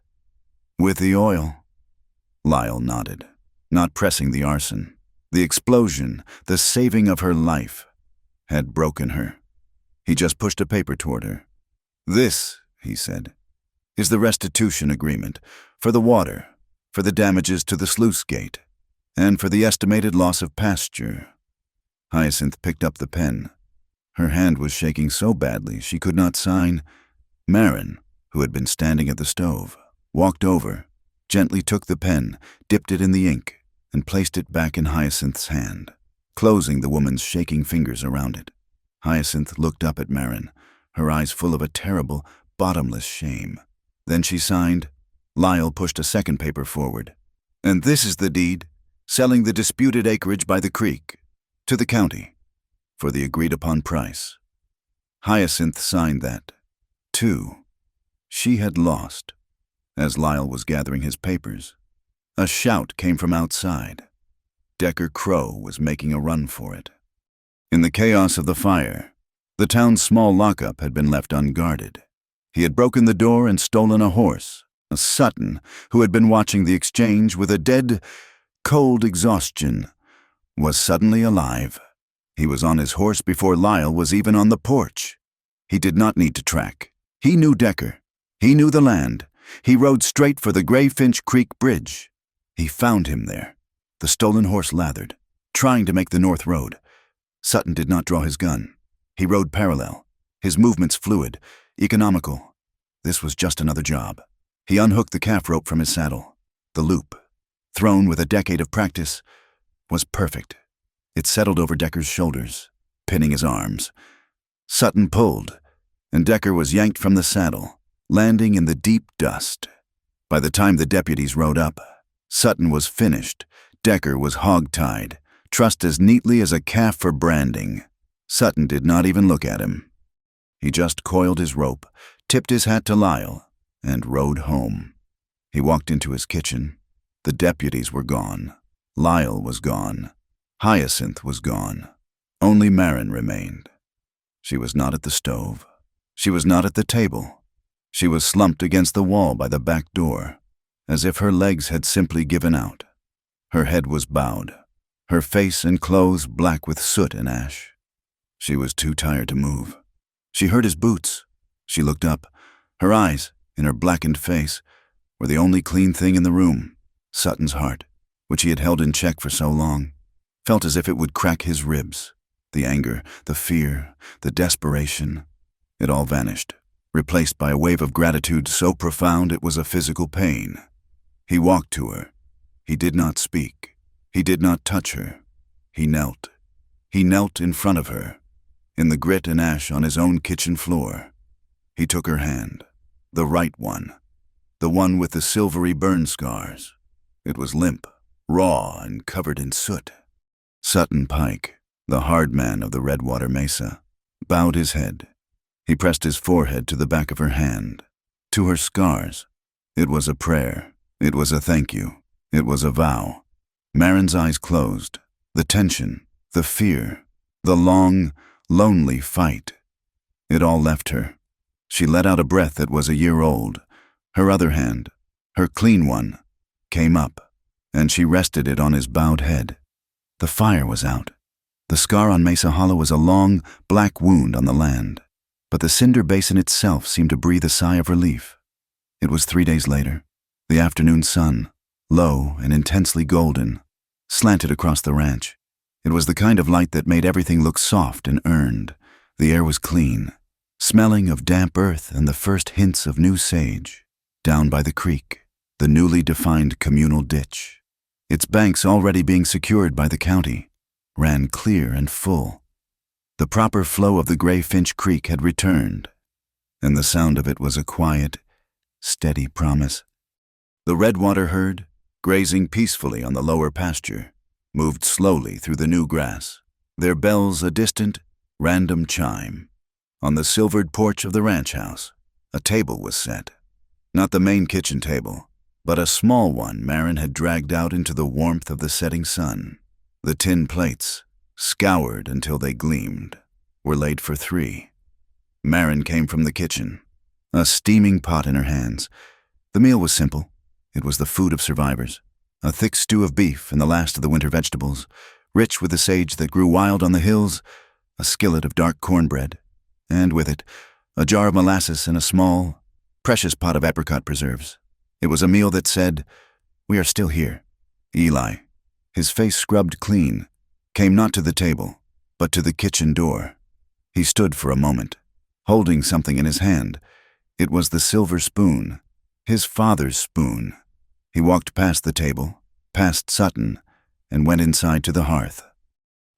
With the oil?" Lyle nodded, not pressing the arson. The explosion, the saving of her life, had broken her. He just pushed a paper toward her. "This," he said, "is the restitution agreement for the water, for the damages to the sluice gate, and for the estimated loss of pasture." Hyacinth picked up the pen. Her hand was shaking so badly she could not sign. Marin, who had been standing at the stove, walked over, gently took the pen, dipped it in the ink, and placed it back in Hyacinth's hand, closing the woman's shaking fingers around it. Hyacinth looked up at Marin, her eyes full of a terrible, bottomless shame. Then she signed. Lyle pushed a second paper forward. "And this is the deed, selling the disputed acreage by the creek, to the county, for the agreed-upon price." Hyacinth signed that, too. She had lost. As Lyle was gathering his papers, a shout came from outside. Decker Crow was making a run for it. In the chaos of the fire, the town's small lockup had been left unguarded. He had broken the door and stolen a horse. A Sutton, who had been watching the exchange with a dead, cold exhaustion, was suddenly alive. He was on his horse before Lyle was even on the porch. He did not need to track. He knew Decker. He knew the land. He rode straight for the Grayfinch Creek Bridge. He found him there, the stolen horse lathered, trying to make the north road. Sutton did not draw his gun. He rode parallel, his movements fluid, economical. This was just another job. He unhooked the calf rope from his saddle. The loop, thrown with a decade of practice, was perfect. It settled over Decker's shoulders, pinning his arms. Sutton pulled, and Decker was yanked from the saddle, landing in the deep dust. By the time the deputies rode up, Sutton was finished. Decker was hog-tied, trussed as neatly as a calf for branding. Sutton did not even look at him. He just coiled his rope, tipped his hat to Lyle, and rode home. He walked into his kitchen. The deputies were gone. Lyle was gone. Hyacinth was gone. Only Marin remained. She was not at the stove. She was not at the table. She was slumped against the wall by the back door, as if her legs had simply given out. Her head was bowed, her face and clothes black with soot and ash. She was too tired to move. She heard his boots. She looked up. Her eyes, in her blackened face, were the only clean thing in the room. Sutton's heart, which he had held in check for so long, felt as if it would crack his ribs. The anger, the fear, the desperation, it all vanished, replaced by a wave of gratitude so profound it was a physical pain. He walked to her. He did not speak. He did not touch her. He knelt. He knelt in front of her, in the grit and ash on his own kitchen floor. He took her hand, the right one, the one with the silvery burn scars. It was limp, raw, and covered in soot. Sutton Pike, the hard man of the Redwater Mesa, bowed his head. He pressed his forehead to the back of her hand, to her scars. It was a prayer. It was a thank you. It was a vow. Marin's eyes closed. The tension, the fear, the long, lonely fight. It all left her. She let out a breath that was a year old. Her other hand, her clean one, came up, and she rested it on his bowed head. The fire was out. The scar on Mesa Hollow was a long, black wound on the land, but the cinder basin itself seemed to breathe a sigh of relief. It was 3 days later. The afternoon sun, low and intensely golden, slanted across the ranch. It was the kind of light that made everything look soft and earned. The air was clean, smelling of damp earth and the first hints of new sage. Down by the creek, the newly defined communal ditch, its banks already being secured by the county, ran clear and full. The proper flow of the Gray Finch Creek had returned, and the sound of it was a quiet, steady promise. The Redwater herd, grazing peacefully on the lower pasture, moved slowly through the new grass, their bells a distant, random chime. On the silvered porch of the ranch house, a table was set. Not the main kitchen table, but a small one Marin had dragged out into the warmth of the setting sun. The tin plates, scoured until they gleamed, were laid for 3. Marin came from the kitchen, a steaming pot in her hands. The meal was simple. It was the food of survivors. A thick stew of beef and the last of the winter vegetables, rich with the sage that grew wild on the hills, a skillet of dark cornbread, and with it, a jar of molasses and a small, precious pot of apricot preserves. It was a meal that said, "We are still here." Eli, his face scrubbed clean, came not to the table, but to the kitchen door. He stood for a moment, holding something in his hand. It was the silver spoon, his father's spoon. He walked past the table, past Sutton, and went inside to the hearth.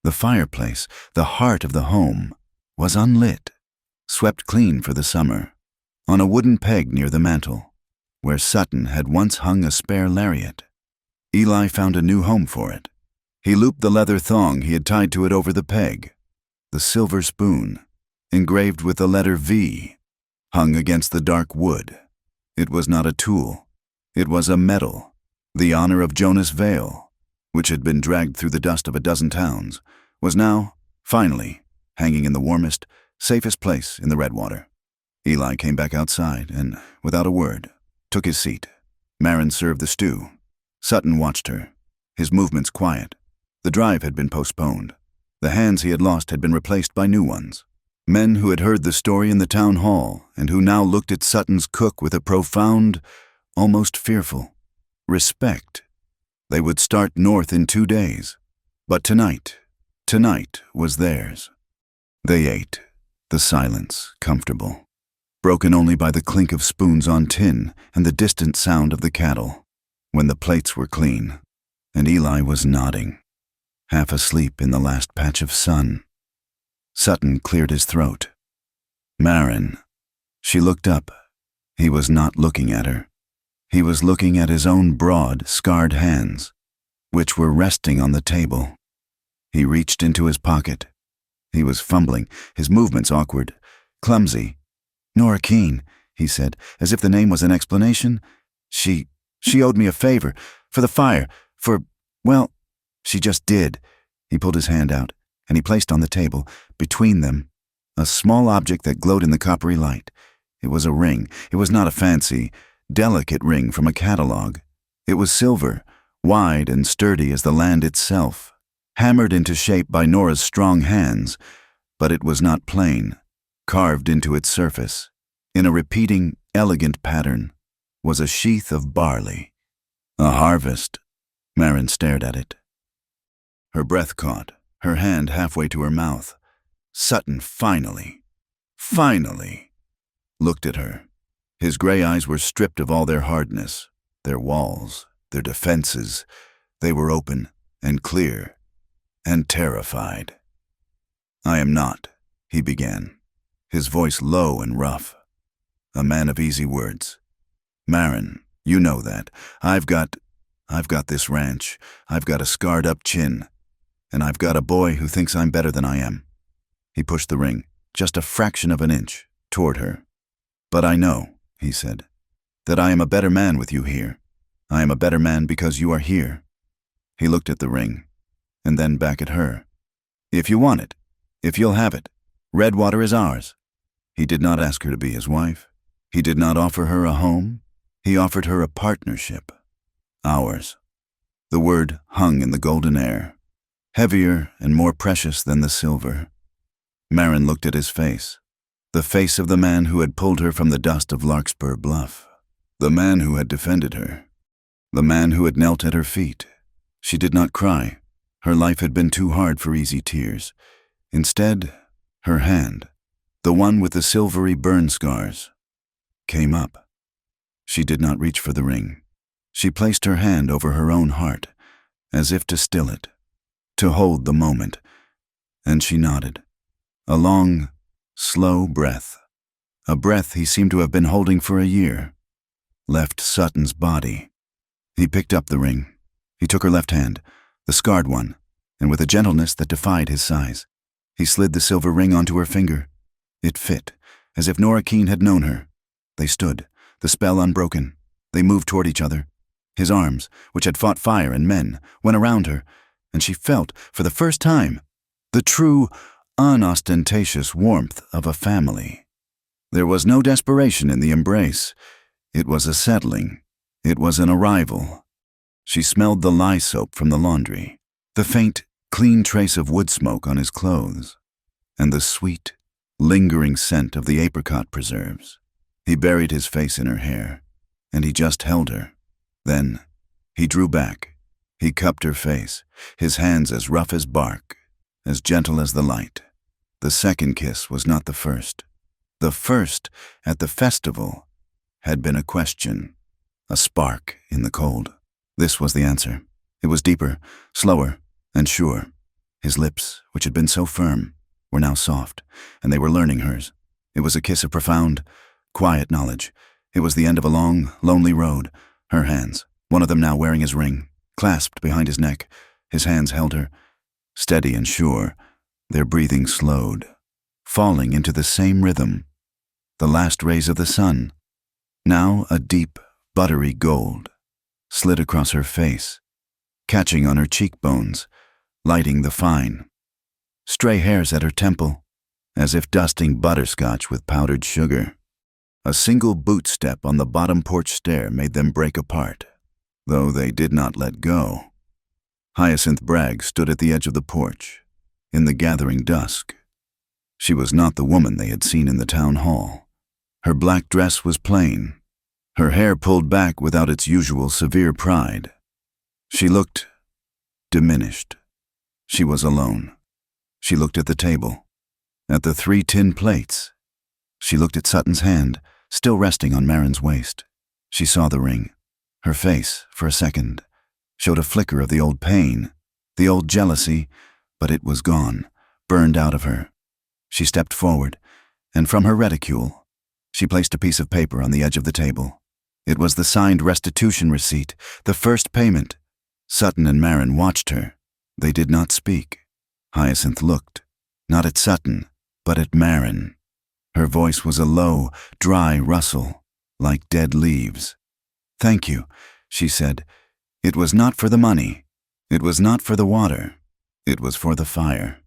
The fireplace, the heart of the home, was unlit, swept clean for the summer, on a wooden peg near the mantel, where Sutton had once hung a spare lariat. Eli found a new home for it. He looped the leather thong he had tied to it over the peg. The silver spoon, engraved with the letter V, hung against the dark wood. It was not a tool. It was a medal, the honor of Jonas Vale, which had been dragged through the dust of a dozen towns, was now, finally, hanging in the warmest, safest place in the Redwater. Eli came back outside and, without a word, took his seat. Marin served the stew. Sutton watched her, his movements quiet. The drive had been postponed. The hands he had lost had been replaced by new ones. Men who had heard the story in the town hall and who now looked at Sutton's cook with a profound, almost fearful, respect. They would start north in 2 days. But tonight, Tonight was theirs. They ate, the silence comfortable, broken only by the clink of spoons on tin and the distant sound of the kettle, when the plates were clean, and Eli was nodding, half asleep in the last patch of sun. Sutton cleared his throat. Marin. She looked up. He was not looking at her. He was looking at his own broad, scarred hands, which were resting on the table. He reached into his pocket. He was fumbling, his movements awkward, clumsy. "Nora Keene," he said, as if the name was an explanation. She owed me a favor, for the fire, well, she just did." He pulled his hand out, and he placed on the table, between them, a small object that glowed in the coppery light. It was a ring. It was not a fancy, delicate ring from a catalog. It was silver, wide and sturdy as the land itself, hammered into shape by Nora's strong hands, but it was not plain. Carved into its surface, in a repeating, elegant pattern, was a sheath of barley. A harvest. Marin stared at it. Her breath caught, her hand halfway to her mouth. Sutton finally, looked at her. His gray eyes were stripped of all their hardness, their walls, their defenses. They were open and clear and terrified. "I am not," he began, his voice low and rough. "A man of easy words. Marin, you know that. I've got this ranch. I've got a scarred-up chin. And I've got a boy who thinks I'm better than I am." He pushed the ring, just a fraction of an inch, toward her. "But I know," he said, "that I am a better man with you here. I am a better man because you are here." He looked at the ring, and then back at her. "If you want it, if you'll have it, Redwater is ours." He did not ask her to be his wife. He did not offer her a home. He offered her a partnership. Ours. The word hung in the golden air, heavier and more precious than the silver. Marin looked at his face, the face of the man who had pulled her from the dust of Larkspur Bluff, the man who had defended her, the man who had knelt at her feet. She did not cry. Her life had been too hard for easy tears. Instead, her hand, the one with the silvery burn scars, came up. She did not reach for the ring. She placed her hand over her own heart, as if to still it, to hold the moment, and she nodded. A long, slow breath, a breath he seemed to have been holding for a year, left Sutton's body. He picked up the ring. He took her left hand, the scarred one, and with a gentleness that defied his size, he slid the silver ring onto her finger. It fit, as if Nora Keene had known her. They stood, the spell unbroken. They moved toward each other. His arms, which had fought fire and men, went around her, and she felt, for the first time, the true, unostentatious warmth of a family. There was no desperation in the embrace. It was a settling. It was an arrival. She smelled the lye soap from the laundry, the faint, clean trace of wood smoke on his clothes, and the sweet, lingering scent of the apricot preserves. He buried his face in her hair, and he just held her. Then he drew back. He cupped her face, his hands as rough as bark, as gentle as the light. The second kiss was not the first. The first, at the festival, had been a question, a spark in the cold. This was the answer. It was deeper, slower, and sure. His lips, which had been so firm, were now soft, and they were learning hers. It was a kiss of profound, quiet knowledge. It was the end of a long, lonely road. Her hands, one of them now wearing his ring, clasped behind his neck. His hands held her, steady and sure. Their breathing slowed, falling into the same rhythm. The last rays of the sun, now a deep, buttery gold, slid across her face, catching on her cheekbones, lighting the fine. Stray hairs at her temple, as if dusting butterscotch with powdered sugar. A single boot step on the bottom porch stair made them break apart, though they did not let go. Hyacinth Bragg stood at the edge of the porch, in the gathering dusk. She was not the woman they had seen in the town hall. Her black dress was plain, her hair pulled back without its usual severe pride. She looked diminished. She was alone. She looked at the table, at the 3 tin plates. She looked at Sutton's hand, still resting on Marin's waist. She saw the ring. Her face, for a second, showed a flicker of the old pain, the old jealousy, but it was gone, burned out of her. She stepped forward, and from her reticule, she placed a piece of paper on the edge of the table. It was the signed restitution receipt, the first payment. Sutton and Marin watched her. They did not speak. Hyacinth looked, not at Sutton, but at Marin. Her voice was a low, dry rustle, like dead leaves. "Thank you," she said. "It was not for the money. It was not for the water. It was for the fire."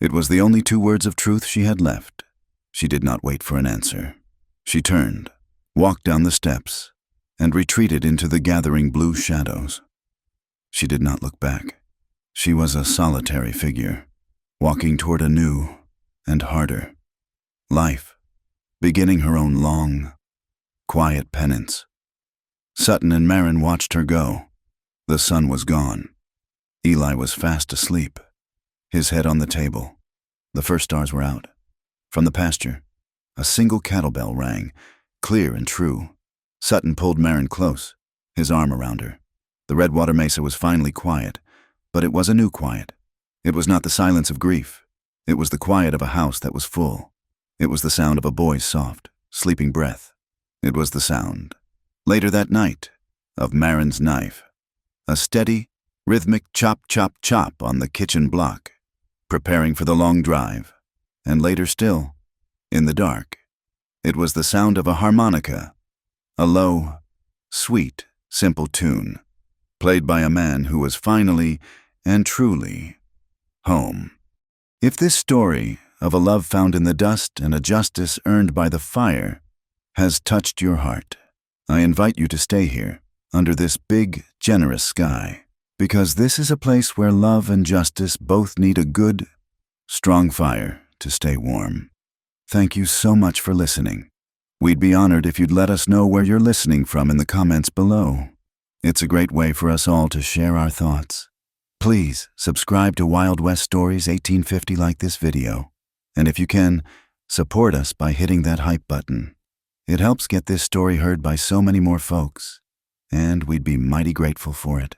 It was the only 2 words of truth she had left. She did not wait for an answer. She turned, walked down the steps, and retreated into the gathering blue shadows. She did not look back. She was a solitary figure, walking toward a new and harder life, beginning her own long, quiet penance. Sutton and Marin watched her go. The sun was gone. Eli was fast asleep, his head on the table. The first stars were out. From the pasture, a single cattle bell rang, clear and true. Sutton pulled Marin close, his arm around her. The Redwater Mesa was finally quiet, but it was a new quiet. It was not the silence of grief. It was the quiet of a house that was full. It was the sound of a boy's soft, sleeping breath. It was the sound, later that night, of Marin's knife. A steady, rhythmic chop, chop, chop on the kitchen block, preparing for the long drive. And later still, in the dark, it was the sound of a harmonica, a low, sweet, simple tune, played by a man who was finally and truly home. If this story of a love found in the dust and a justice earned by the fire has touched your heart, I invite you to stay here, under this big, generous sky, because this is a place where love and justice both need a good, strong fire to stay warm. Thank you so much for listening. We'd be honored if you'd let us know where you're listening from in the comments below. It's a great way for us all to share our thoughts. Please subscribe to Wild West Stories 1850 like this video. And if you can, support us by hitting that hype button. It helps get this story heard by so many more folks, and we'd be mighty grateful for it.